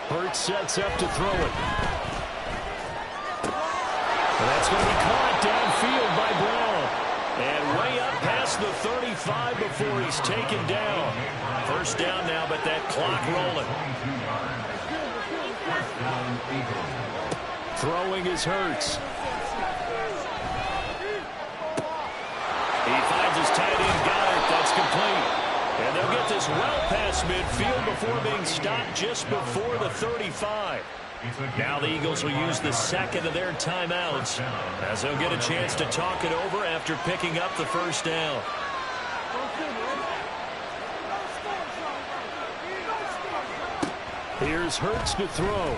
Hurts sets up to throw it. And that's going to be caught downfield by Brown. And way up past the 35 before he's taken down. First down now, but that clock rolling. Throwing is Hurts. He finds his tight end, Goddard. That's complete. And they'll get this well past midfield before being stopped just before the 35. Now the Eagles will use the second of their timeouts as they'll get a chance to talk it over after picking up the first down. Here's Hurts to throw.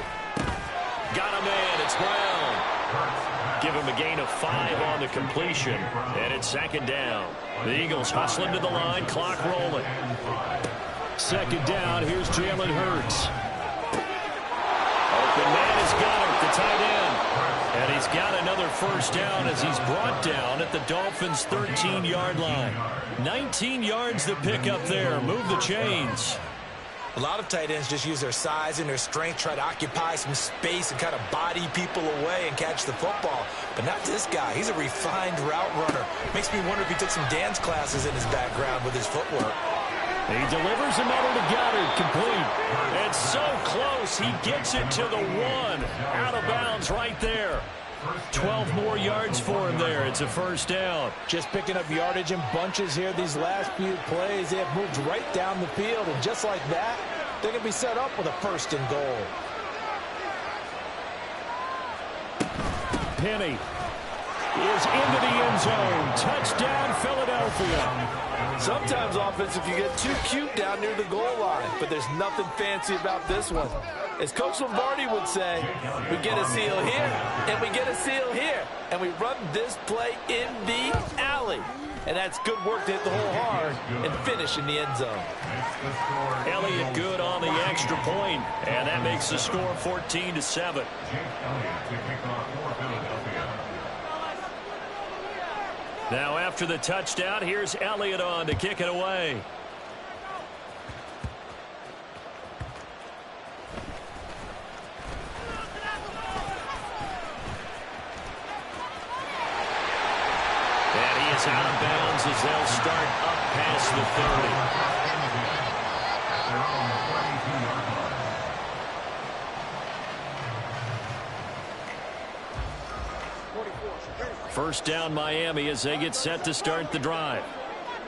Got a man. It's Brown. Give him a gain of 5 on the completion. And it's second down. The Eagles hustling to the line. Clock rolling. Second down. Here's Jalen Hurts. Open man is Goddard, the tight end. And he's got another first down as he's brought down at the Dolphins' 13-yard line. 19 yards to pick up there. Move the chains. A lot of tight ends just use their size and their strength, try to occupy some space and kind of body people away and catch the football. But not this guy. He's a refined route runner. Makes me wonder if he took some dance classes in his background with his footwork. He delivers another to Goddard, complete. And so close, he gets it to the 1. Out of bounds right there. 12 more yards for him there. It's a first down. Just picking up yardage in bunches here these last few plays. They have moved right down the field, and just like that, they're going to be set up with a first and goal. Penny is into the end zone. Touchdown, Philadelphia. Sometimes offense, if you get too cute down near the goal line, but there's nothing fancy about this one. As Coach Lombardi would say, we get a seal here, and we get a seal here, and we run this play in the alley. And that's good work to hit the hole hard and finish in the end zone. Elliott good on the extra point, and that makes the score 14-7. Now after the touchdown, here's Elliott on to kick it away. And he is out of bounds as they'll start up past the 30. First down Miami as they get set to start the drive.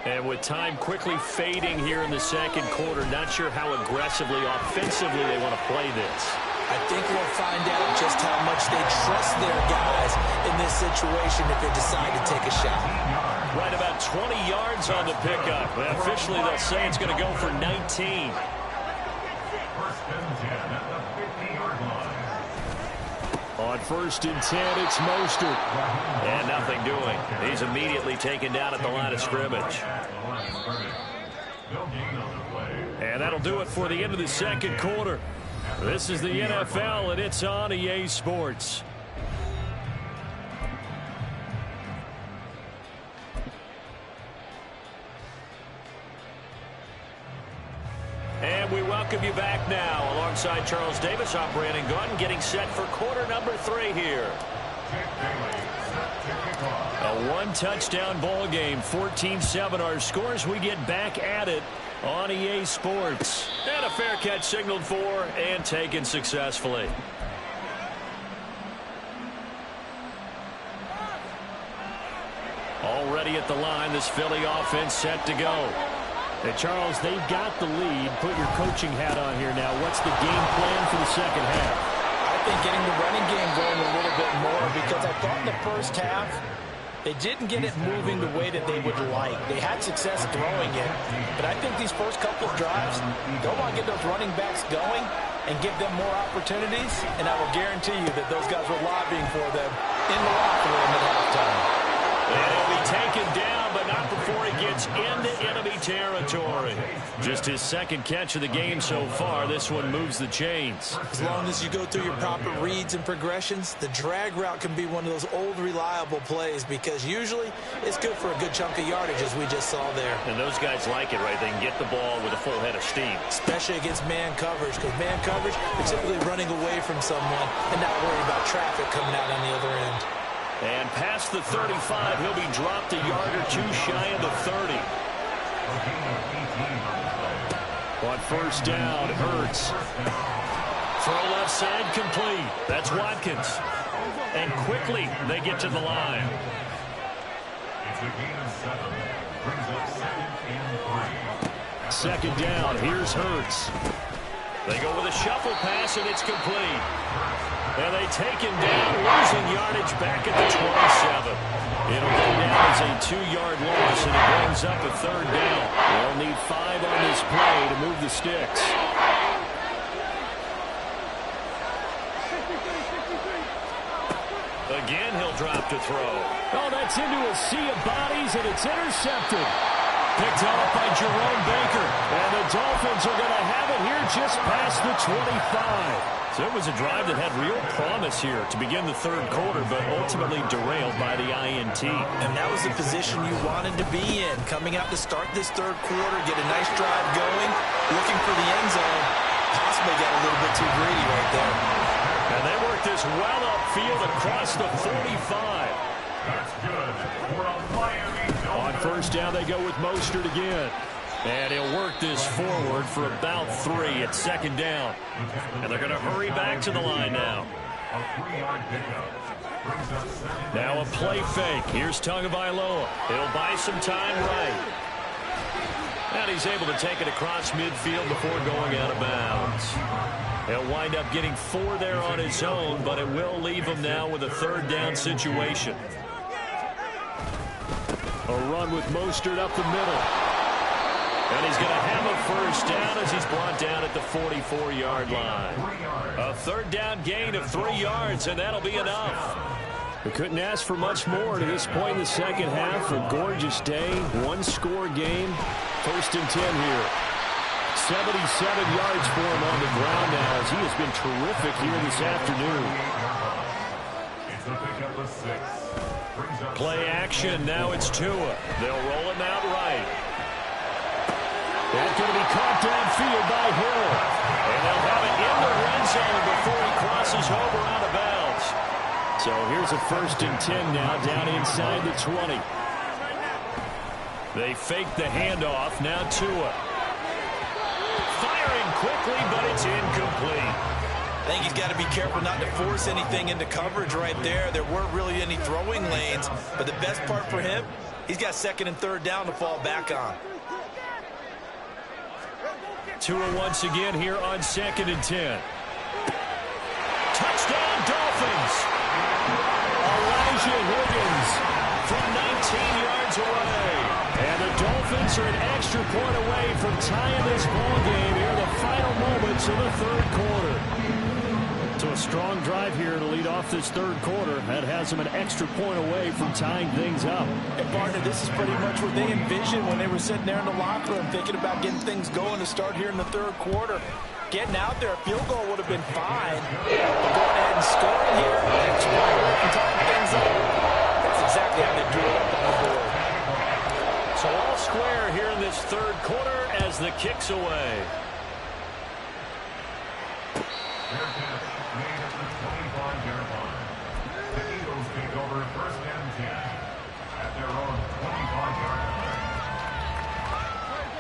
And with time quickly fading here in the second quarter, not sure how aggressively, offensively they want to play this. I think we'll find out just how much they trust their guys in this situation if they decide to take a shot. Right about 20 yards on the pickup. And officially, they'll say it's going to go for 19. First and 10 at the 50-yard line. On first and 10, it's Mostert. And nothing doing. He's immediately taken down at the line of scrimmage. And that'll do it for the end of the second quarter. This is the NFL, and it's on EA Sports. And we welcome you back now. Alongside Charles Davis, I'm Brandon Gunn, getting set for quarter number 3 here. A one-touchdown ball game, 14-7 our scores. We get back at it on EA Sports. And a fair catch signaled for and taken successfully. Already at the line, this Philly offense set to go. Hey, Charles, they've got the lead. Put your coaching hat on here now. What's the game plan for the second half? I think getting the running game going a little bit more, because I thought in the first half they didn't get it moving the way that they would like. They had success throwing it, but I think these first couple of drives, they'll want to get those running backs going and give them more opportunities, and I will guarantee you that those guys were lobbying for them in the locker room at halftime. And he'll be taken down, but not before he gets into enemy territory. Just his second catch of the game so far. This one moves the chains. As long as you go through your proper reads and progressions, the drag route can be one of those old reliable plays, because usually it's good for a good chunk of yardage, as we just saw there. And those guys like it, right? They can get the ball with a full head of steam. Especially against man coverage, because man coverage, you're typically running away from someone and not worried about traffic coming out on the other end. And past the 35, he'll be dropped a yard or two shy of the 30. On first down, Hurts. Throw left side complete. That's Watkins. And quickly they get to the line. It's a gain of 7. Brings up 2nd and 3. Second down, here's Hurts. They go with a shuffle pass, and it's complete. And they take him down, losing yardage back at the 27. It'll go down as a 2-yard loss, and it brings up a third down. They'll need 5 on this play to move the sticks. Again, he'll drop to throw. Oh, that's into a sea of bodies, and it's intercepted. Picked off by Jerome Baker. And the Dolphins are going to have it here just past the 25. So it was a drive that had real promise here to begin the third quarter, but ultimately derailed by the INT. And that was the position you wanted to be in, coming out to start this third quarter, get a nice drive going, looking for the end zone. Possibly got a little bit too greedy right there. And they work this well upfield across the 45. That's good for a Miami Dolphins. On first down, they go with Mostert again. And he'll work this forward for about 3 at second down. And they're going to hurry back to the line now. A 3-yard pickup. Brings up 2nd. Now a play fake. Here's Tagovailoa. He'll buy some time right. And he's able to take it across midfield before going out of bounds. He'll wind up getting 4 there on his own, but it will leave him now with a third down situation. A run with Mostert up the middle. And he's going to have a first down as he's brought down at the 44-yard line. A third down gain of 3 yards, and that'll be enough. We couldn't ask for much more to this point in the second half. A gorgeous day, one-score game. First and 10 here. 77 yards for him on the ground now, as he has been terrific here this afternoon. It's a pickup of 6. Brings up Play action, now it's Tua. They'll roll him out right. That's going to be caught downfield by Hill. And they'll have it in the red zone before he crosses over out of bounds. So here's a first and 10 now, down inside the 20. They fake the handoff, now Tua. Firing quickly, but it's incomplete. I think he's got to be careful not to force anything into coverage right there. There weren't really any throwing lanes, but the best part for him, He's got second and third down to fall back on. Tua once again here on 2nd and 10. Touchdown, Dolphins. Elijah Higgins from 19 yards away. And the Dolphins are an extra point away from tying this ball game here in the final moments of the third quarter. So a strong drive here to lead off this third quarter. That has them an extra point away from tying things up. And partner, this is pretty much what they envisioned when they were sitting there in the locker room thinking about getting things going to start here in the third quarter. Getting out there, a field goal would have been fine. But going ahead and scoring here, extra point away from tying things up. That's exactly how they drew it up on the board. So all square here in this third quarter as the kick's away.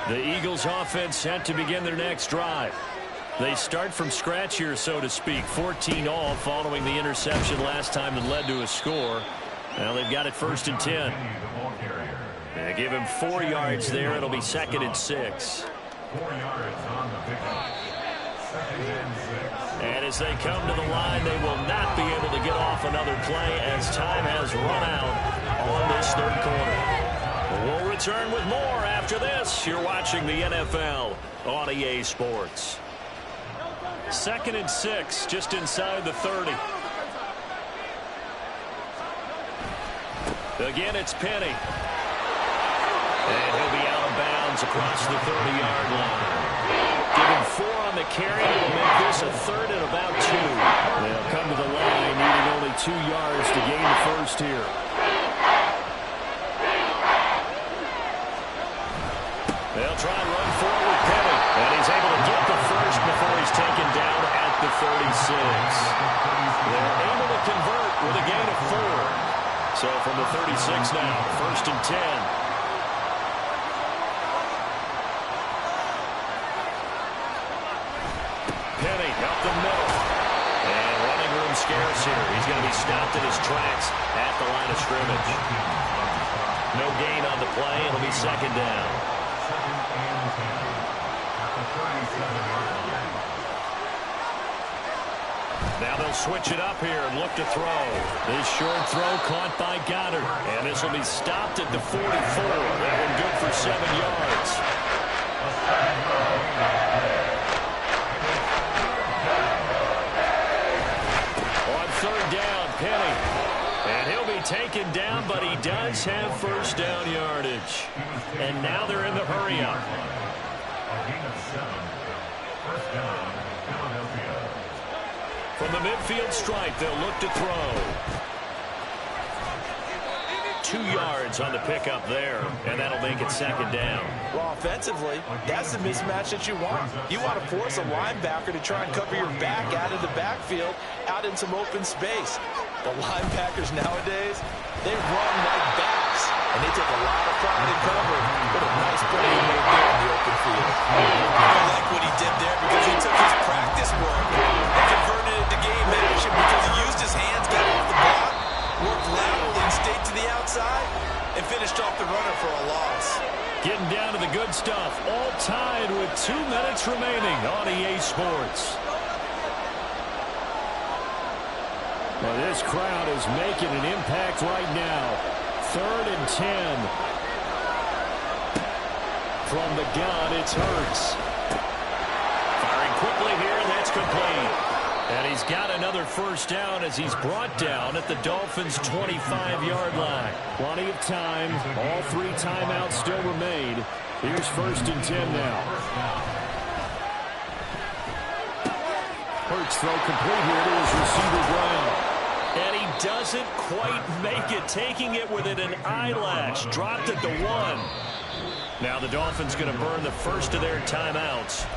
The Eagles offense set to begin their next drive. They start from scratch here, so to speak. 14 all following the interception last time that led to a score. Now they've got it 1st and 10. They give him 4 yards there. It'll be 2nd and 6. 4 yards on the pickup. 2nd and 6. And as they come to the line, they will not be able to get off another play as time has run out on this third quarter. We'll return with more after this. You're watching the NFL on EA Sports. 2nd and 6, just inside the 30. Again, it's Penny. And he'll be out of bounds across the 30-yard line. Give him 4 on the carry. It'll make this a 3rd and about 2. They'll come to the line needing only 2 yards to gain the first here. They'll try and run forward Penny. And he's able to get the first before he's taken down at the 36. They're able to convert with a gain of 4. So from the 36 now, 1st and 10. Penny up the middle. And running room scarce here. He's going to be stopped in his tracks at the line of scrimmage. No gain on the play. It'll be 2nd down. Now they'll switch it up here and look to throw. This short throw caught by Goddard. And this will be stopped at the 44. That one good for 7 yards. On 3rd down, Penny. And he'll be taken down, but he does have 1st down yardage. And now they're in the hurry-up. From the midfield stripe, they'll look to throw. 2 yards on the pickup there, and that'll make it 2nd down. Well, offensively, that's the mismatch that you want. You want to force a linebacker to try and cover your back out of the backfield, out in some open space. The linebackers nowadays, they run like backs, and they take a lot of pride in cover. What a nice play he made there in the open field. I like what he did there because he took his practice work and converted it to game action because he used his hands, got off the block, worked laterally and stayed to the outside, and finished off the runner for a loss. Getting down to the good stuff. All tied with 2 minutes remaining on EA Sports. Well, this crowd is making an impact right now. 3rd and 10. From the gun, it's Hurts. Firing quickly here, and that's complete. And he's got another 1st down as he's brought down at the Dolphins' 25-yard line. Plenty of time. All 3 timeouts still remain. Here's 1st and 10 now. Hurts throw complete here to his receiver Brown. And he doesn't quite make it, taking it within an eyelash. Dropped it to 1. Now the Dolphins going to burn the first of their timeouts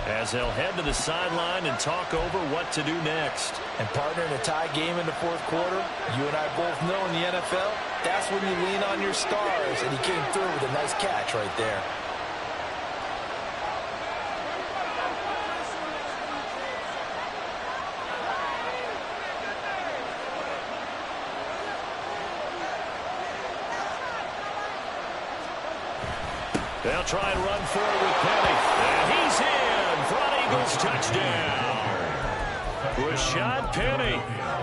as they'll head to the sideline and talk over what to do next. And partner, in a tie game in the 4th quarter, you and I both know in the NFL, that's when you lean on your stars. And he came through with a nice catch right there. They'll try and run forward with Penny. And he's in for an Eagles touchdown. Rashad Penny,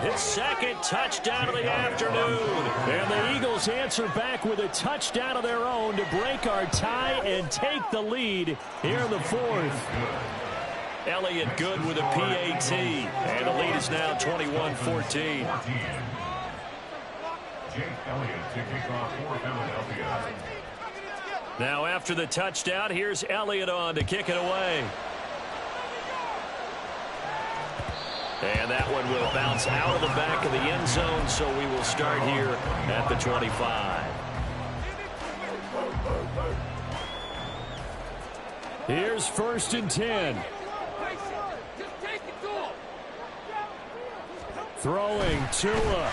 his second touchdown of the afternoon. And the Eagles answer back with a touchdown of their own to break our tie and take the lead here in the fourth. Elliott good with a PAT. And the lead is now 21-14. Jake Elliott to kick off for Philadelphia. Now after the touchdown, here's Elliott on to kick it away. And that one will bounce out of the back of the end zone, so we will start here at the 25. Here's 1st and 10. Throwing Tua.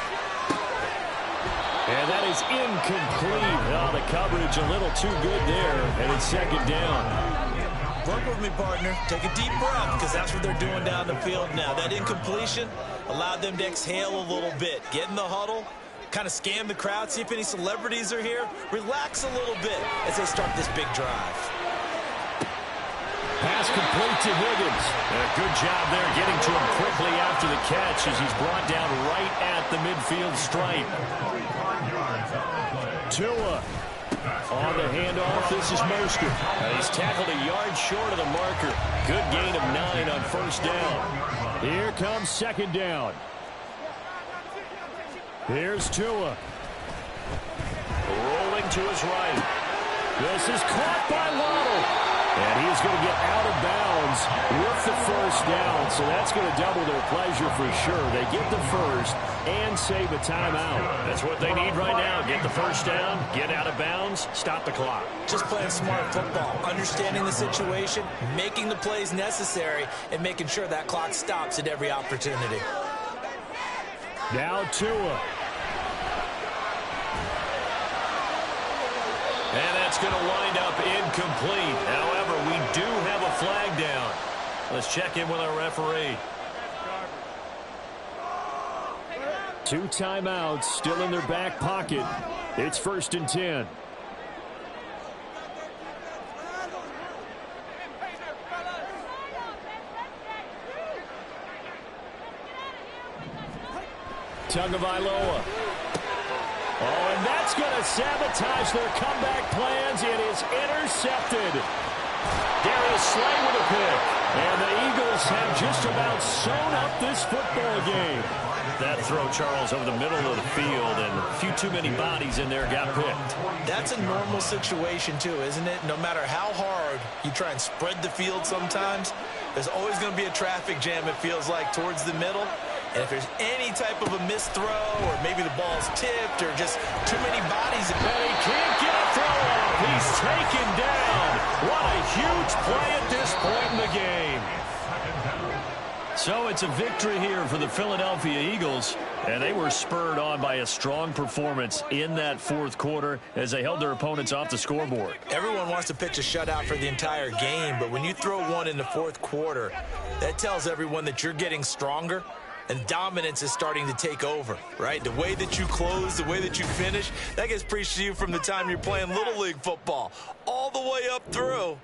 And that is incomplete. Oh, the coverage a little too good there, and it's 2nd down. Work with me, partner. Take a deep breath, because that's what they're doing down the field now. That incompletion allowed them to exhale a little bit. Get in the huddle, kind of scan the crowd, see if any celebrities are here. Relax a little bit as they start this big drive. Pass complete to Higgins. A good job there getting to him quickly after the catch as he's brought down right at the midfield stripe. Tua. On the handoff, this is Mostert. He's tackled a yard short of the marker. Good gain of 9 on 1st down. Here comes 2nd down. Here's Tua. Rolling to his right. This is caught by Waddle. And he's going to get out of bounds with the 1st down. So that's going to double their pleasure for sure. They get the 1st and save a timeout. That's what they need right now. Get the 1st down, get out of bounds, stop the clock. Just playing smart football, understanding the situation, making the plays necessary, and making sure that clock stops at every opportunity. Now Tua. And that's going to wind up incomplete. However, we do have a flag down. Let's check in with our referee. 2 timeouts still in their back pocket. It's 1st and 10. Tagovailoa. Oh, and that's going to sabotage their comeback plans. It is intercepted. Darius Slay with a pick. And the Eagles have just about sewn up this football game. That throw, Charles, over the middle of the field, and a few too many bodies in there got picked. That's a normal situation, too, isn't it? No matter how hard you try and spread the field sometimes, there's always going to be a traffic jam, it feels like, towards the middle. And if there's any type of a missed throw, or maybe the ball's tipped, or just too many bodies, and he can't get a throw off. He's taken down. What a huge play at this point in the game. So it's a victory here for the Philadelphia Eagles, and they were spurred on by a strong performance in that 4th quarter as they held their opponents off the scoreboard. Everyone wants to pitch a shutout for the entire game, but when you throw one in the 4th quarter, that tells everyone that you're getting stronger. And dominance is starting to take over, right? The way that you close, the way that you finish, that gets preached to you from the time you're playing Little League football, all the way up through.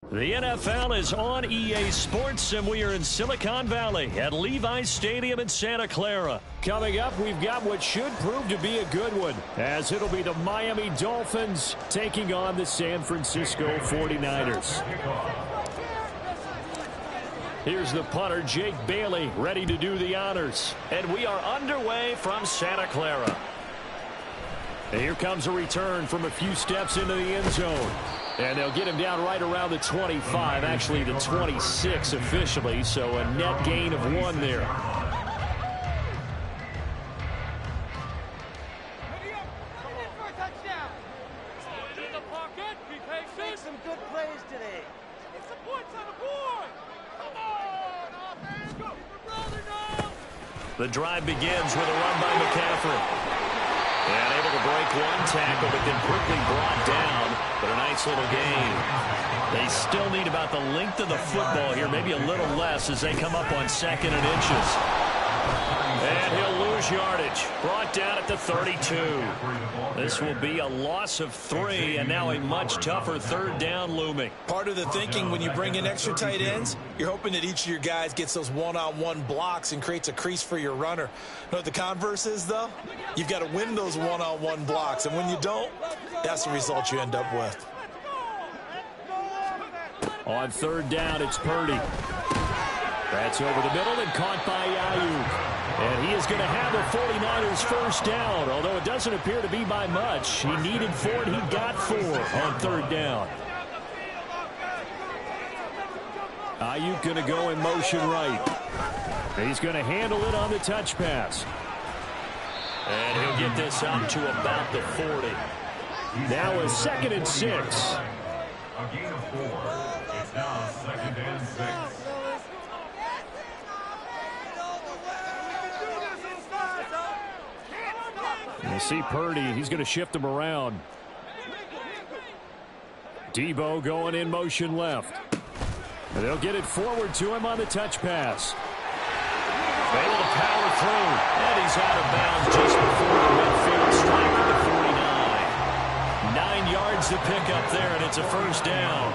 The NFL is on EA Sports, and we are in Silicon Valley at Levi's Stadium in Santa Clara. Coming up, we've got what should prove to be a good one, as it'll be the Miami Dolphins taking on the San Francisco 49ers. Here's the punter, Jake Bailey, ready to do the honors. And we are underway from Santa Clara. And here comes a return from a few steps into the end zone. And they'll get him down right around the 25, actually the 26 officially, so a net gain of 1 there. The drive begins with a run by McCaffrey. And able to break one tackle, but then quickly brought down. But a nice little gain. They still need about the length of the football here, maybe a little less as they come up on 2nd and inches. And he'll lose yardage. Brought down at the 32. This will be a loss of 3, and now a much tougher 3rd down looming. Part of the thinking when you bring in extra tight ends, you're hoping that each of your guys gets those one-on-one blocks and creates a crease for your runner. You know what the converse is, though? You've got to win those one-on-one blocks, and when you don't, that's the result you end up with. On 3rd down, it's Purdy. That's over the middle and caught by Ayuk. And he is going to have the 49ers first down, although it doesn't appear to be by much. He needed 4, and he got 4 on 3rd down. Ayuk going to go in motion right. He's going to handle it on the touch pass. And he'll get this out to about the 40. Now a 2nd and 6. A gain of 4. It's now 2nd and 6. You see Purdy, he's going to shift him around. Debo going in motion left. And they'll get it forward to him on the touch pass. Able to power through. And he's out of bounds just before the midfield stripe at the 49. 9 yards to pick up there, and it's a first down.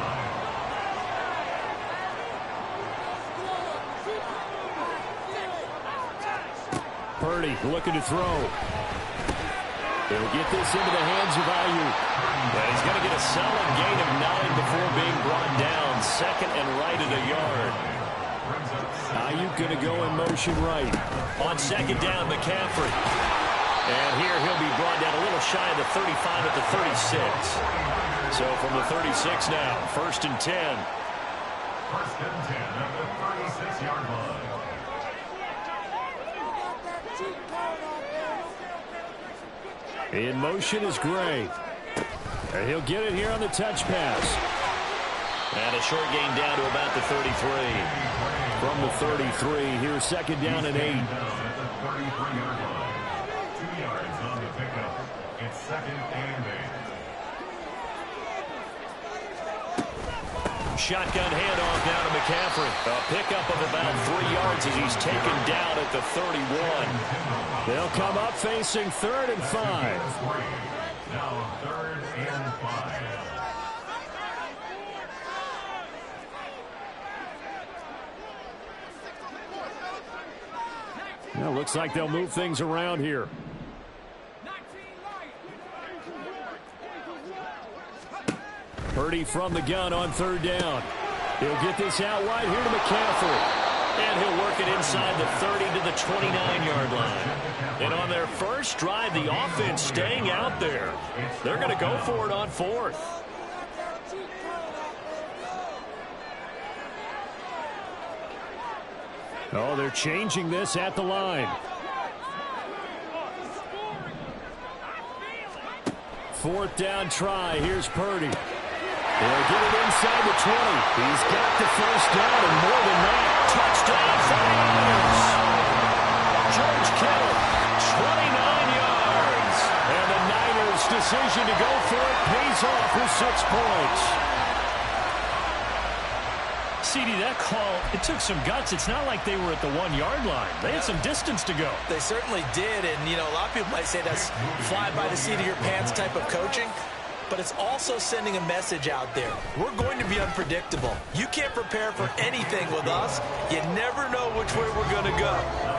Purdy looking to throw. He'll get this into the hands of Ayuk. And he's going to get a solid gain of 9 before being brought down. 2nd and right at a yard. Ayuk going to go in motion right. On 2nd down, McCaffrey. And here he'll be brought down a little shy of the 35 at the 36. So from the 36 now, 1st and 10. 1st and 10 at the 36-yard line. In motion is Gray. And he'll get it here on the touch pass. And a short gain down to about the 33. From the 33, here's 2nd down and 8. Down at the 33-yard line. 2 yards on the pickup. It's 2nd and 8. Shotgun handoff down to McCaffrey. A pickup of about 3 yards as he's taken down at the 31. They'll come up facing 3rd and 5. Now 3rd and 5. Now looks like they'll move things around here. Purdy from the gun on 3rd down. He'll get this out wide here to McCaffrey. And he'll work it inside the 30 to the 29-yard line. And on their first drive, the offense staying out there. They're going to go for it on 4th. Oh, they're changing this at the line. 4th down try. Here's Purdy. They'll get it inside the 20. He's got the first down and more than that. Touchdown 49ers. George Kittle, 29 yards. And the Niners' decision to go for it pays off with 6 points. CD, that call, it took some guts. It's not like they were at the 1-yard line. They had some distance to go. They certainly did, and, you know, a lot of people might say that's fly by the seat of your pants type of coaching. But it's also sending a message out there. We're going to be unpredictable. You can't prepare for anything with us. You never know which way we're going to go.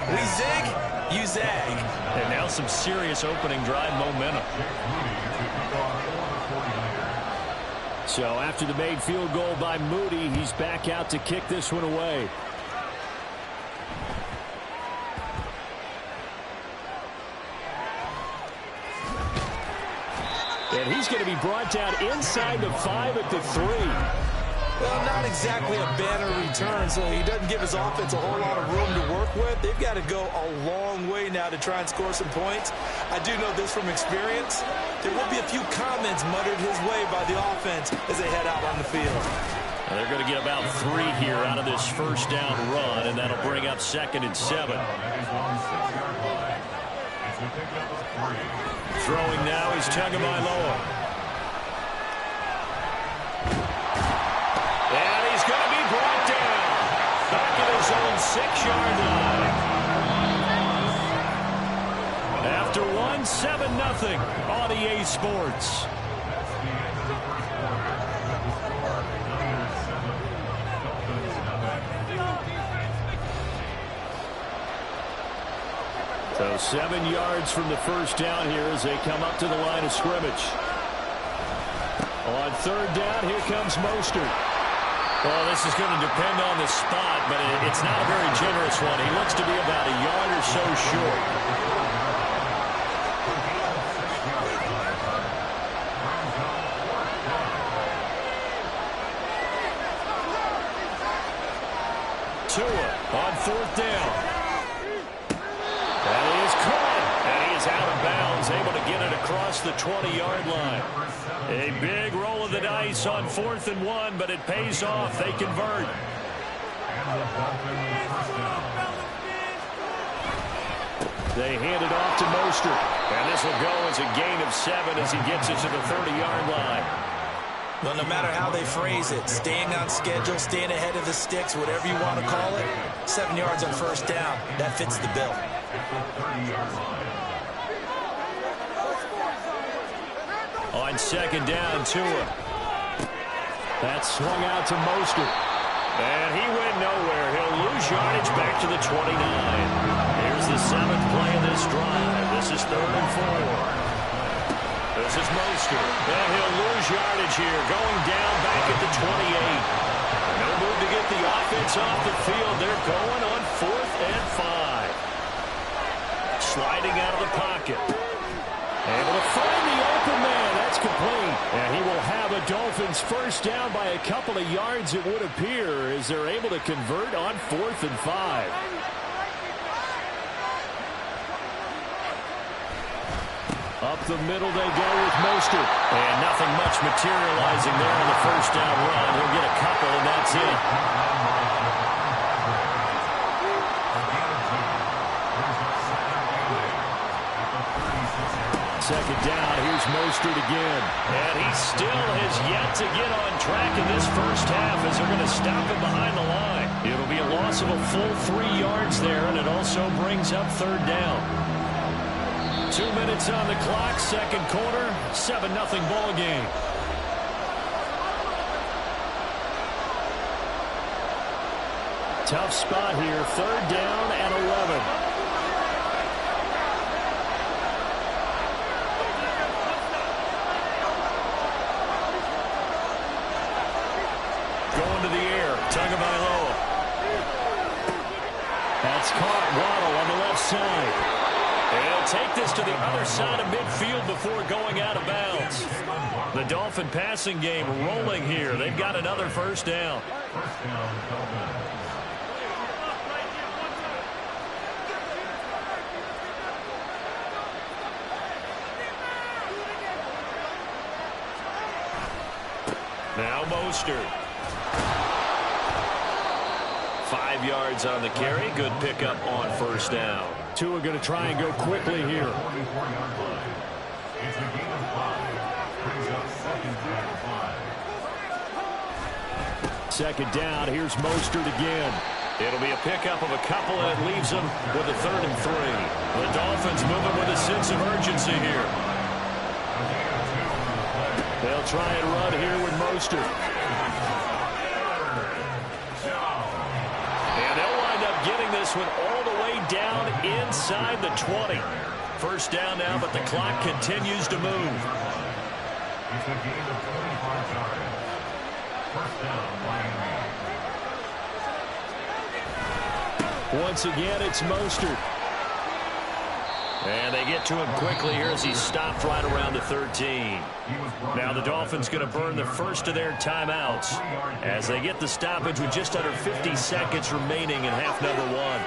We zig, you zag. And now some serious opening drive momentum. So after the made field goal by Moody, he's back out to kick this one away. And he's going to be brought down inside the 5 at the 3. Well, not exactly a banner return, so he doesn't give his offense a whole lot of room to work with. They've got to go a long way now to try and score some points. I do know this from experience. There will be a few comments muttered his way by the offense as they head out on the field. And they're going to get about 3 here out of this first down run, and that'll bring up 2nd and 7. Throwing now is Tagovailoa. And he's going to be brought down back at his own 6-yard line. After 7-0 on EA Sports. So 7 yards from the first down here as they come up to the line of scrimmage. On 3rd down, here comes Mostert. Well, this is going to depend on the spot, but it's not a very generous one. He looks to be about a yard or so short. Tua on 4th down. And he is caught, and he is out of bounds, able to get it across the 20-yard line. A big roll of the dice on 4th and 1, but it pays off. They convert. They hand it off to Mostert. And this will go as a gain of 7 as he gets it to the 30-yard line. Well, no matter how they phrase it, staying on schedule, staying ahead of the sticks, whatever you want to call it, 7 yards on 1st down, that fits the bill. On 2nd down, Tua. That swung out to Mostert. And he went nowhere. He'll lose yardage back to the 29. Here's the 7th play of this drive. This is 3rd and 4. This is Mostert. And he'll lose yardage here, going down back at the 28. No move to get the offense off the field. They're going on 4th and 5. Sliding out of the pocket. Able to find the open man. That's complete. And he will have a Dolphins first down by a couple of yards, it would appear, as they're able to convert on 4th and 5. Up the middle they go with Mostert. And nothing much materializing there on the first down run. He'll get a couple, and that's it. 2nd down, here's Mostert again. And he still has yet to get on track in this first half as they're going to stop him behind the line. It'll be a loss of a full 3 yards there, and it also brings up 3rd down. 2 minutes on the clock, 2nd quarter, 7-0 ball game. Tough spot here, 3rd down and 11. To the air, Tagovailoa. That's caught. Waddle on the left side. And he'll take this to the other side of midfield before going out of bounds. The Dolphin passing game rolling here. They've got another first down. Now Mostert. 5 yards on the carry. Good pickup on first down. Tua going to try and go quickly here. Second down. Here's Mostert again. It'll be a pickup of a couple, and it leaves them with a 3rd and 3. The Dolphins moving with a sense of urgency here. They'll try and run here with Mostert. Getting this one all the way down inside the 20. First down now, but the clock continues to move. It's a gain of 25 yards. First down, Miami. Once again, it's Mostert. And they get to him quickly here as he stopped right around the 13. Now the Dolphins going to burn the first of their timeouts as they get the stoppage with just under 50 seconds remaining in half number one.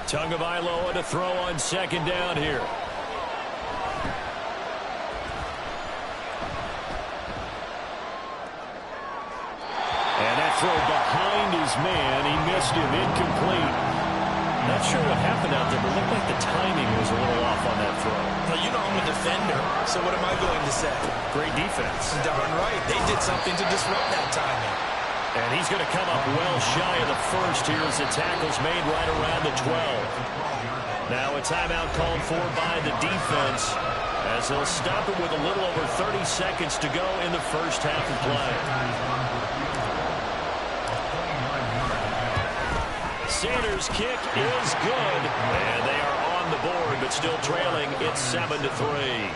Tagovailoa to throw on second down here. And that throw behind his man. He missed him. Incomplete. Not sure what happened out there, but it looked like the timing was a little off on that throw. Well, you know I'm a defender, so what am I going to say? Great defense. Darn right. They did something to disrupt that timing. And he's going to come up well shy of the first here as the tackle's made right around the 12. Now a timeout called for by the defense as they'll stop it with a little over 30 seconds to go in the first half of play. Sanders' kick is good, and they are on the board, but still trailing. It's 7-3.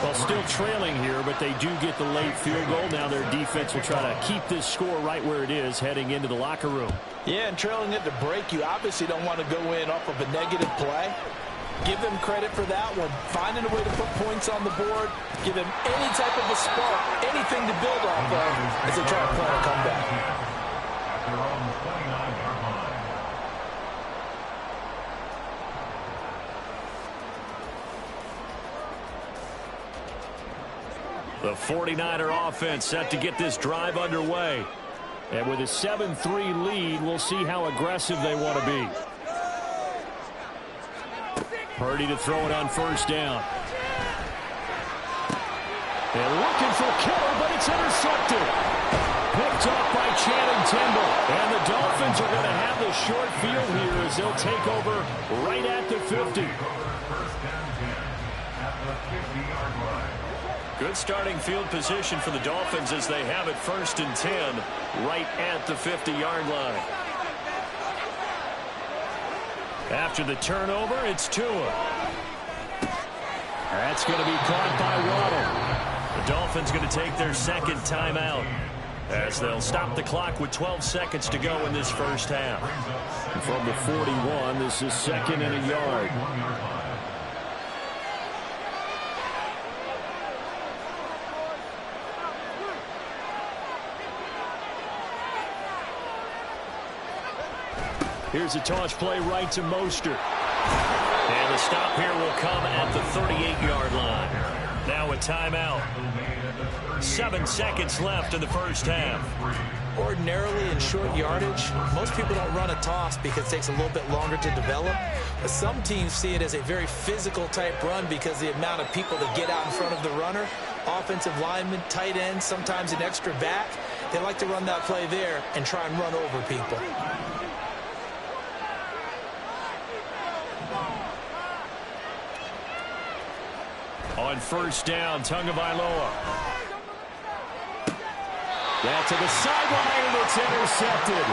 Well, still trailing here, but they do get the late field goal. Now their defense will try to keep this score right where it is heading into the locker room. Yeah, and trailing it to break, you obviously don't want to go in off of a negative play. Give them credit for that one. Finding a way to put points on the board, give them any type of a spark, anything to build off of as they try to plan a comeback. The 49er offense set to get this drive underway. And with a 7-3 lead, we'll see how aggressive they want to be. Purdy to throw it on first down. And looking for Keller, but it's intercepted. Picked off by Channing Tindall. And the Dolphins are going to have the short field here as they'll take over right at the 50. Good starting field position for the Dolphins as they have it 1st and 10 right at the 50-yard line. After the turnover, it's Tua. That's going to be caught by Waddle. The Dolphins going to take their second timeout as they'll stop the clock with 12 seconds to go in this first half. And from the 41, this is 2nd and a yard. Here's a toss play right to Mostert. And the stop here will come at the 38-yard line. Now a timeout. 7 seconds left in the first half. Ordinarily in short yardage, most people don't run a toss because it takes a little bit longer to develop. But some teams see it as a very physical type run because the amount of people that get out in front of the runner, offensive linemen, tight ends, sometimes an extra back, they like to run that play there and try and run over people. On first down, Tagovailoa. That's to the sideline, and it's intercepted.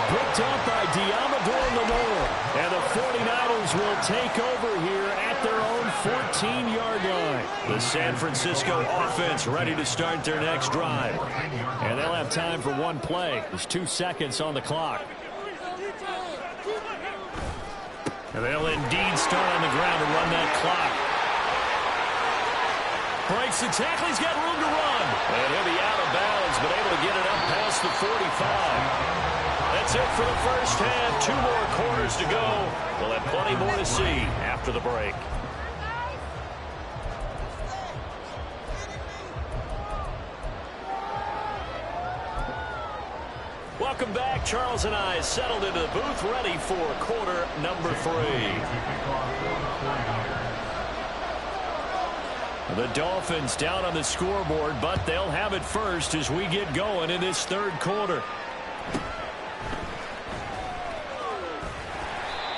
Picked up by Diamador Lenore. And the 49ers will take over here at their own 14-yard line. The San Francisco offense ready to start their next drive. And they'll have time for one play. There's 2 seconds on the clock. And they'll indeed start on the ground and run that clock. Breaks the tackle. He's got room to run. And he'll be out of bounds, but able to get it up past the 45. That's it for the first half. 2 more quarters to go. We'll have plenty more to see after the break. Welcome back. Charles and I settled into the booth, ready for quarter number 3. The Dolphins down on the scoreboard, but they'll have it first as we get going in this third quarter.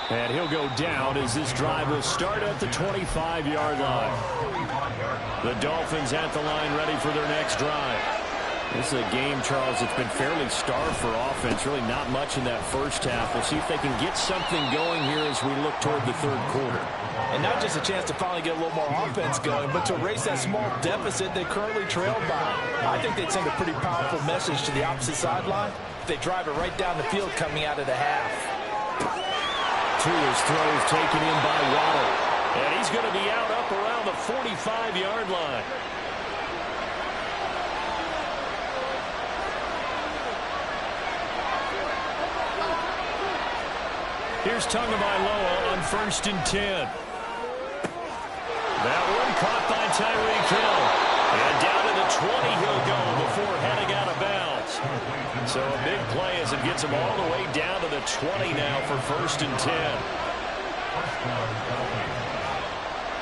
And he'll go down as this drive will start at the 25-yard line. The Dolphins at the line ready for their next drive. This is a game, Charles, that's been fairly starved for offense. Really not much in that first half. We'll see if they can get something going here as we look toward the third quarter. And not just a chance to finally get a little more offense going, but to erase that small deficit they currently trailed by. I think they'd send a pretty powerful message to the opposite sideline if they drive it right down the field coming out of the half. Tua's throws taken in by Waddle. And he's going to be out up around the 45-yard line. Here's Tagovailoa on 1st and 10. That one caught by Tyreek Hill. And down to the 20 he'll go before heading out of bounds. So a big play as it gets him all the way down to the 20 now for 1st and 10.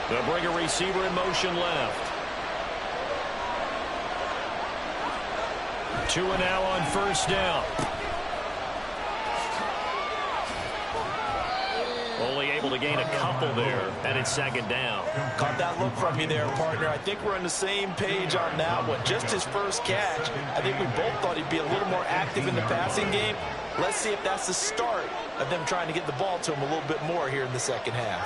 They'll bring a receiver in motion left. Tua now on 1st down. Only able to gain a couple there, and it's 2nd down. Caught that look from you there, partner. I think we're on the same page on that one. Just his first catch. I think we both thought he'd be a little more active in the passing game. Let's see if that's the start of them trying to get the ball to him a little bit more here in the second half.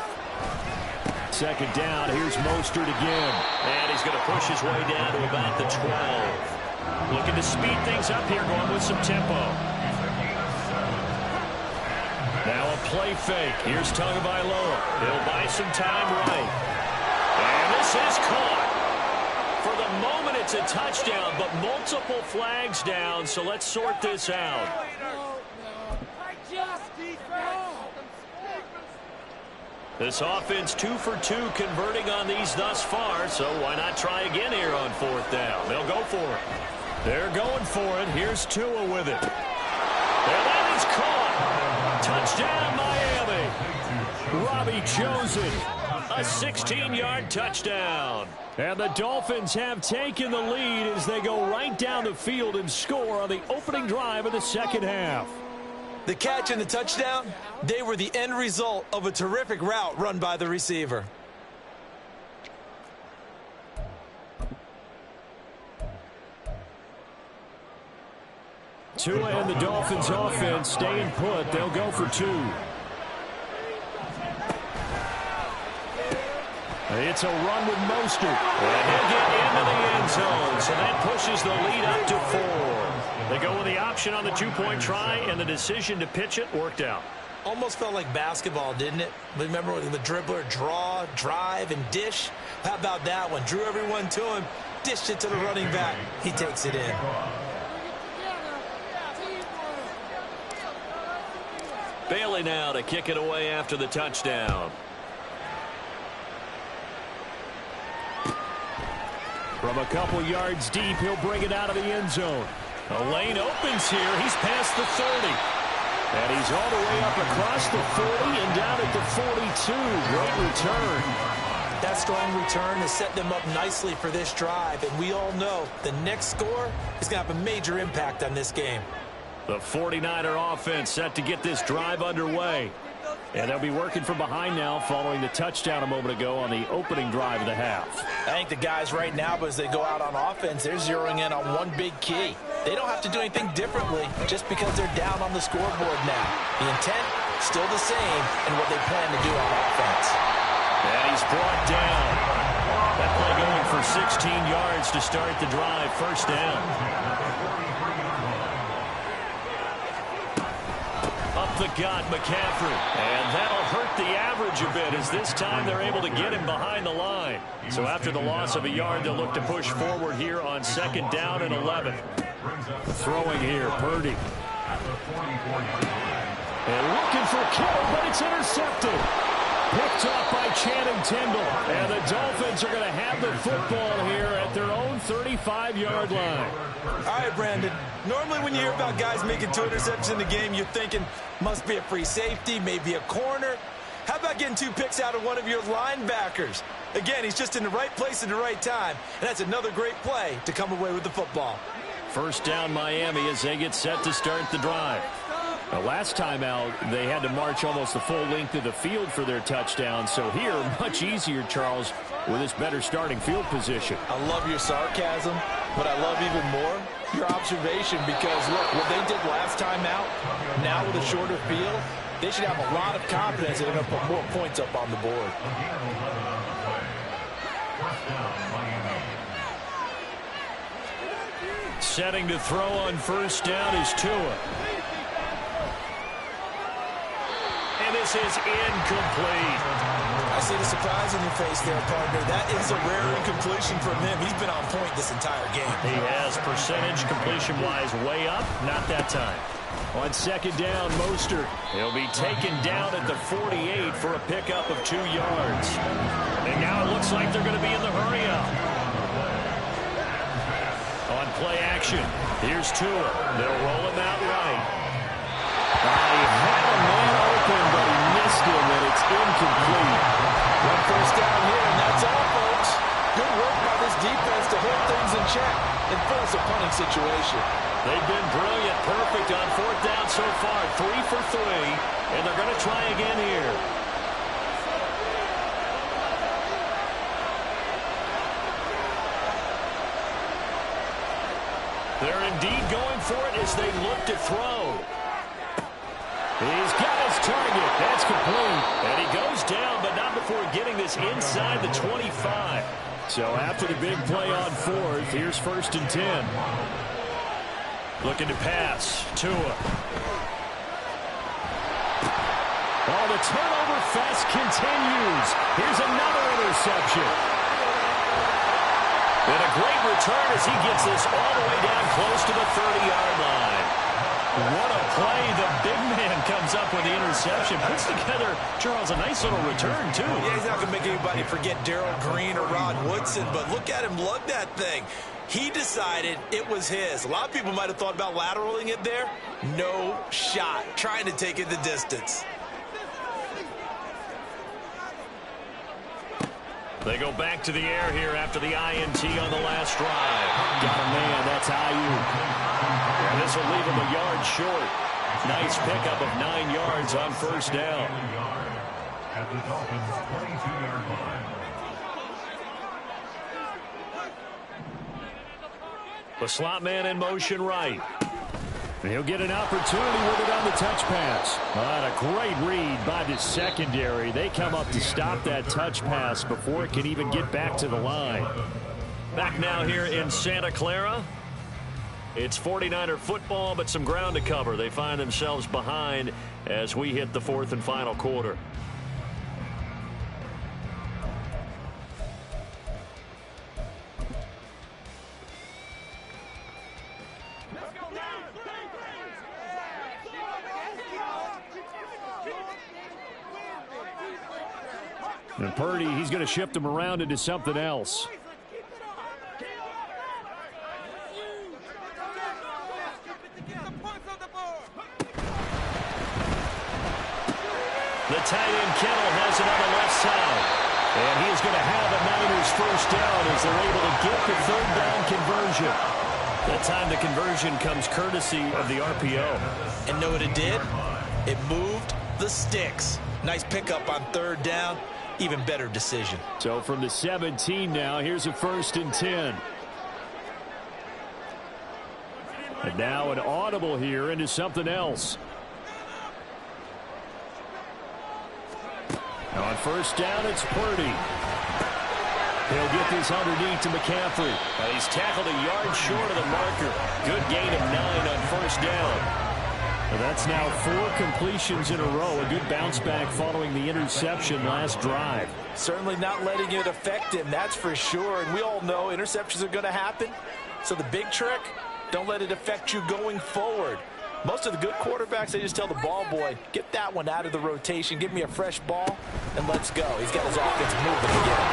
2nd down. Here's Mostert again. And he's going to push his way down to about the 12. Looking to speed things up here, going with some tempo. Now a play fake. Here's Tagovailoa. He'll buy some time right. And this is caught. For the moment, it's a touchdown, but multiple flags down, so let's sort this out. This offense 2 for 2 converting on these thus far, so why not try again here on 4th down? They'll go for it. They're going for it. Here's Tua with it. And that is caught. Touchdown, Miami. Robbie Chosen. A 16-yard touchdown. And the Dolphins have taken the lead as they go right down the field and score on the opening drive of the second half. The catch and the touchdown, they were the end result of a terrific route run by the receiver. Tua and the Dolphins offense staying put. They'll go for 2. It's a run with Mostert. And he'll get into the end zone. So that pushes the lead up to 4. They go with the option on the 2-point try, and the decision to pitch it worked out. Almost felt like basketball, didn't it? Remember the dribbler, draw, drive, and dish? How about that one? Drew everyone to him, dished it to the running back. He takes it in. Bailey now to kick it away after the touchdown. From a couple yards deep, he'll bring it out of the end zone. A lane opens here. He's past the 30. And he's all the way up across the 40 and down at the 42. Great return. That strong return has set them up nicely for this drive. And we all know the next score is going to have a major impact on this game. The 49er offense set to get this drive underway. And they'll be working from behind now following the touchdown a moment ago on the opening drive of the half. I think the guys right now, as they go out on offense, they're zeroing in on one big key. They don't have to do anything differently just because they're down on the scoreboard now. The intent, still the same in what they plan to do on offense. And he's brought down. That play going for 16 yards to start the drive. 1st down. Up the gut, McCaffrey. And that'll hurt the average a bit as this time they're able to get him behind the line. So after the loss of a yard, they'll look to push forward here on 2nd down and 11. Throwing here, Purdy. And looking for Kittle, but it's intercepted. Picked off by Channing Tindall. And the Dolphins are going to have the football here at their own 35-yard line. All right, Brandon. Normally when you hear about guys making 2 interceptions in the game, you're thinking must be a free safety, maybe a corner. How about getting 2 picks out of one of your linebackers? Again, he's just in the right place at the right time. And that's another great play to come away with the football. 1st down Miami as they get set to start the drive. The last time out, they had to march almost the full length of the field for their touchdown. So here, much easier, Charles, with this better starting field position. I love your sarcasm. But I love even more your observation because, look, what they did last time out, now with a shorter field, they should have a lot of confidence that they're going to put more points up on the board. Setting to throw on first down is Tua. And this is incomplete. I see the surprise in your face there, partner. That is a rare incompletion from him. He's been on point this entire game. He has percentage completion-wise way up. Not that time. On second down, Mostert. He'll be taken down at the 48 for a pickup of 2 yards. And now it looks like they're going to be in the hurry-up. On play action, here's Tua. They'll roll him out right. He had a man open, but he missed him, and it's incomplete. One first down here, and that's all, folks. Good work by this defense to hold things in check and force a punting situation. They've been brilliant, perfect on fourth down so far, 3 for 3, and they're going to try again here. They're indeed going for it as they look to throw. He's got his target. That's complete. And he goes down, but not before getting this inside the 25. So after the big play on fourth, here's first and 10. Looking to pass. Tua. Oh, the turnover fest continues. Here's another interception. And a great return as he gets this all the way down close to the 30-yard line. What a play. The big man comes up with the interception. Puts together, Charles, a nice little return, too. Yeah, he's not going to make anybody forget Darrell Green or Rod Woodson, but look at him lug that thing. He decided it was his. A lot of people might have thought about lateraling it there. No shot. Trying to take it the distance. They go back to the air here after the INT on the last drive. Got a man. That's Ayuk. And this will leave him a yard short. Nice pickup of 9 yards on first down. At the Dolphins' 22-yard line. The slot man in motion right. And he'll get an opportunity with it on the touch pass. What a great read by the secondary. They come up to stop that touch pass before it can even get back to the line. Back now here in Santa Clara. It's 49er football, but some ground to cover. They find themselves behind as we hit the fourth and final quarter. And Purdy, he's going to shift him around into something else. The tight end Kittle has it on the left side. And he is going to have a Niners first down as they're able to get the third down conversion. That time the conversion comes courtesy of the RPO. And know what it did? It moved the sticks. Nice pickup on third down. Even better decision. So from the 17 now, here's a first and 10. And now an audible here into something else. Now on first down, it's Purdy. He'll get this underneath to McCaffrey. He's tackled a yard short of the marker. Good gain of 9 on first down. Well, that's now 4 completions in a row. A good bounce back following the interception last drive. Certainly not letting it affect him, that's for sure. And we all know interceptions are going to happen. So the big trick, don't let it affect you going forward. Most of the good quarterbacks, they just tell the ball boy, get that one out of the rotation, give me a fresh ball, and let's go. He's got his offense moving again.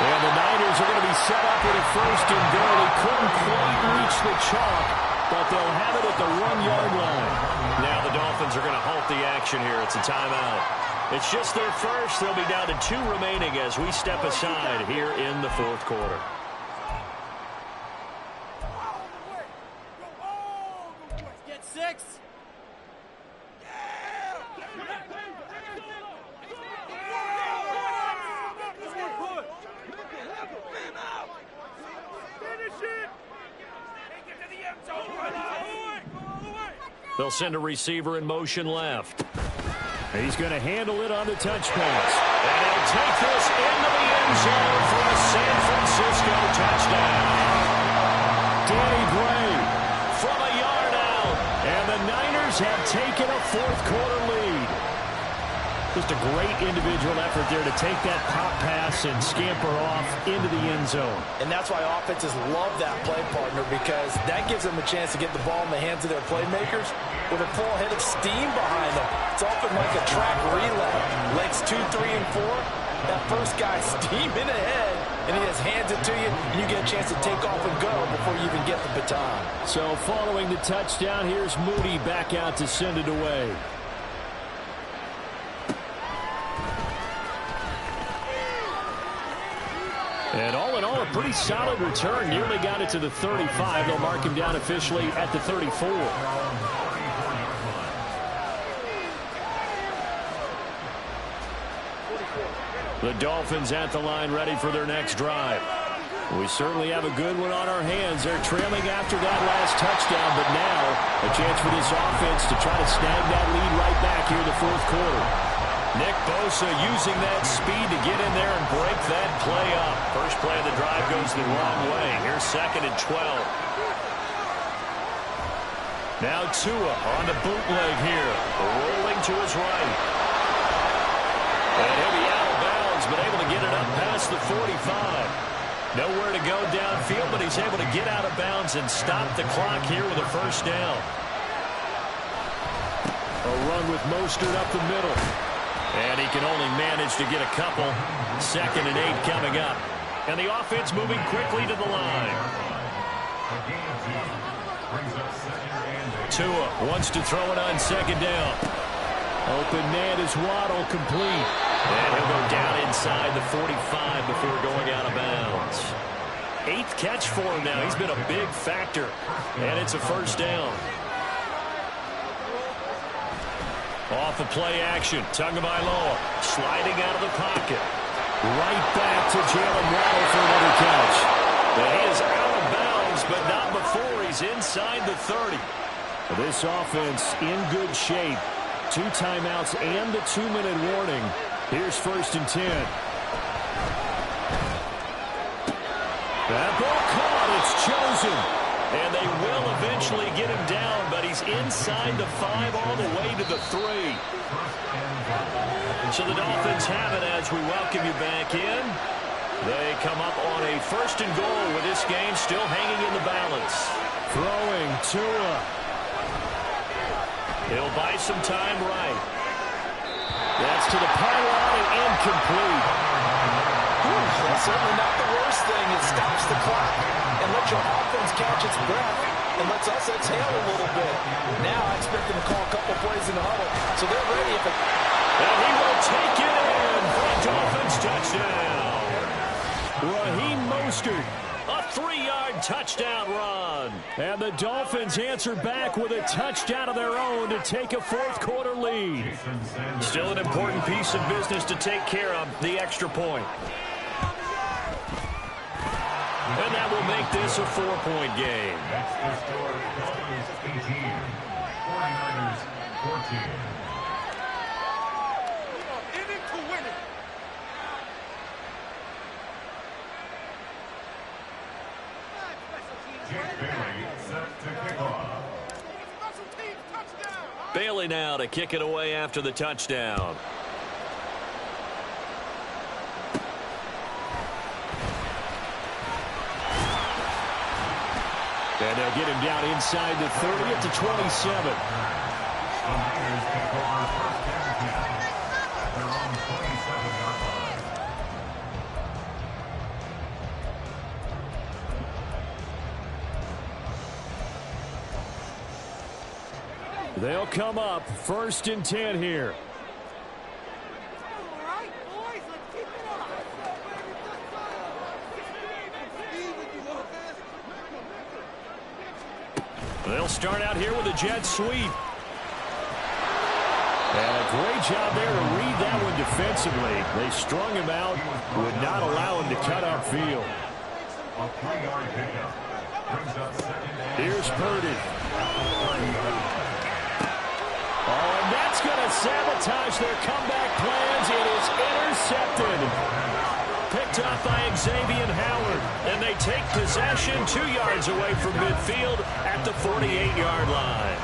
And the Niners are going to be set up with a first and goal. They couldn't quite reach the chalk, but they'll have it at the 1-yard line. Now the Dolphins are going to halt the action here. It's a timeout. It's just their first. They'll be down to 2 remaining as we step aside here in the fourth quarter. Get 6. Finish it. They'll send a receiver in motion left. He's going to handle it on the touch pass. And he'll take this into the end zone for a San Francisco touchdown. Danny Gray From a yard out. and the Niners have taken a fourth-quarter lead. Just a great individual effort there to take that pop pass and scamper off into the end zone. And that's why offenses love that play, partner, because that gives them a chance to get the ball in the hands of their playmakers with a full head of steam behind them. It's often like a track relay. Legs 2, 3, and 4. That first guy's steaming ahead, and he just hands it to you, and you get a chance to take off and go before you even get the baton. So following the touchdown, here's Moody back out to send it away. And all in all, a pretty solid return. Nearly got it to the 35. They'll mark him down officially at the 34. The Dolphins at the line, ready for their next drive. We certainly have a good one on our hands. They're trailing after that last touchdown, but now a chance for this offense to try to snag that lead right back here in the fourth quarter. Nick Bosa using that speed to get in there and break that play up. First play of the drive goes the wrong way. Here's 2nd and 12. Now Tua on the bootleg here. Rolling to his right. And he'll be out of bounds, but able to get it up past the 45. Nowhere to go downfield, but he's able to get out of bounds and stop the clock here with a first down. A run with Mostert up the middle. And he can only manage to get a couple. 2nd and 8 coming up. And the offense moving quickly to the line. Tua wants to throw it on 2nd down. Open man is Waddle, complete. And he'll go down inside the 45 before going out of bounds. 8th catch for him now. He's been a big factor. And it's a first down. Off the play action. Tagovailoa sliding out of the pocket. Right back to Jalen Waddle for another catch. He is out of bounds, but not before he's inside the 30. This offense in good shape. 2 timeouts and the 2-minute warning. Here's 1st and 10. That ball caught. It's chosen. And they will eventually get him down, but he's inside the 5 all the way to the 3. So the Dolphins have it as we welcome you back in. They come up on a 1st and goal with this game still hanging in the balance. Throwing Tua. He'll buy some time right. That's to the pylon and incomplete. That's certainly not the worst thing. It stops the clock and lets your offense catch its breath and lets us exhale a little bit. Now I expect them to call a couple plays in the huddle, so they're ready if it... And he will take it in for a Dolphins touchdown. Raheem Mostert. A 3-yard touchdown run. And the Dolphins answer back with a touchdown of their own to take a fourth-quarter lead. Still an important piece of business to take care of, the extra point. And that will make this a 4-point game. That's the score. Dolphins 18, 49ers 14. In it to win it. Jake Bailey set to kick off. Special teams touchdown. Bailey now to kick it away after the touchdown. And they'll get him down inside the 30 at the 27. The Niners take over 1st and 10 at their own 27-yard line. They'll come up 1st and 10 here. All right, boys, let's keep it up. They'll start out here with a jet sweep. And a great job there to read that one defensively. They strung him out, would not allow him to cut upfield. A 3-yard pickup brings up 2nd and... Here's Purdy. That's going to sabotage their comeback plans. It is intercepted. Picked up by Xavier Howard. And they take possession 2 yards away from midfield at the 48-yard line.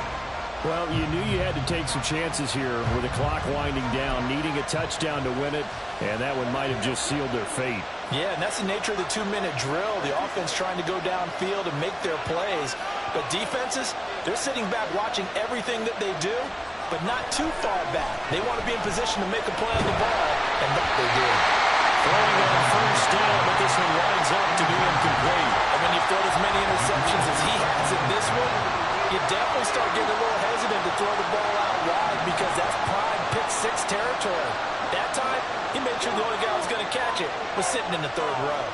Well, you knew you had to take some chances here with the clock winding down, needing a touchdown to win it, and that one might have just sealed their fate. Yeah, and that's the nature of the 2-minute drill. The offense trying to go downfield and make their plays. But defenses, they're sitting back watching everything that they do, but not too far back. They want to be in position to make a play on the ball, and that they do. Throwing on first down, but this one winds up to be incomplete. And when you've thrown as many interceptions as he has in this one, you definitely start getting a little hesitant to throw the ball out wide because that's prime pick-6 territory. That time, he made sure the only guy who was going to catch it was sitting in the 3rd row.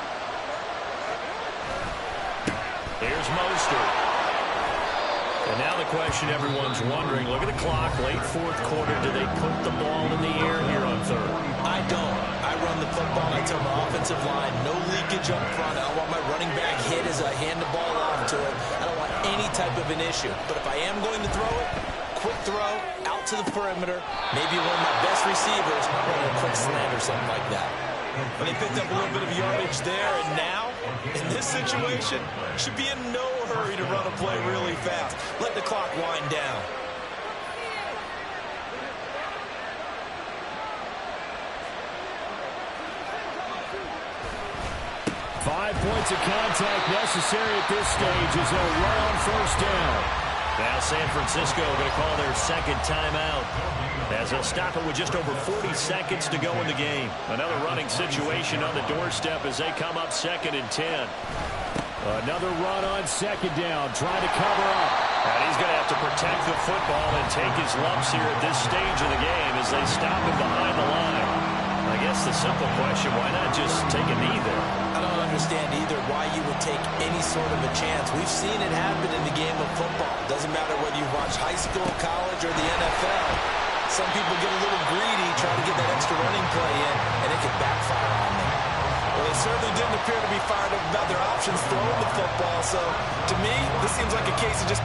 Here's Mostert. And now the question everyone's wondering, look at the clock, late 4th quarter, do they put the ball in the air here on 3rd? I don't. I run the football. I tell my offensive line, no leakage up front. I want my running back hit as I hand the ball off to him. I don't want any type of an issue. But if I am going to throw it, quick throw, out to the perimeter, maybe one of my best receivers running a quick slant or something like that. But they picked up a little bit of yardage there, and now, in this situation, should be in no hurry to run a play really fast. Let the clock wind down. Five points of contact necessary at this stage as they'll run on first down. Now San Francisco going to call their 2nd timeout as they'll stop it with just over 40 seconds to go in the game. Another running situation on the doorstep as they come up 2nd and 10. Another run on 2nd down, trying to cover up. And he's going to have to protect the football and take his lumps here at this stage of the game as they stop him behind the line. I guess the simple question, why not just take a knee there? I don't understand either why you would take any sort of a chance. We've seen it happen in the game of football. Doesn't matter whether you watch high school, college, or the NFL. Some people get a little greedy, try to get that extra running play in, and it can backfire on them. Well, they certainly didn't appear to be fired up about their options throwing the football. So, to me, this seems like a case of just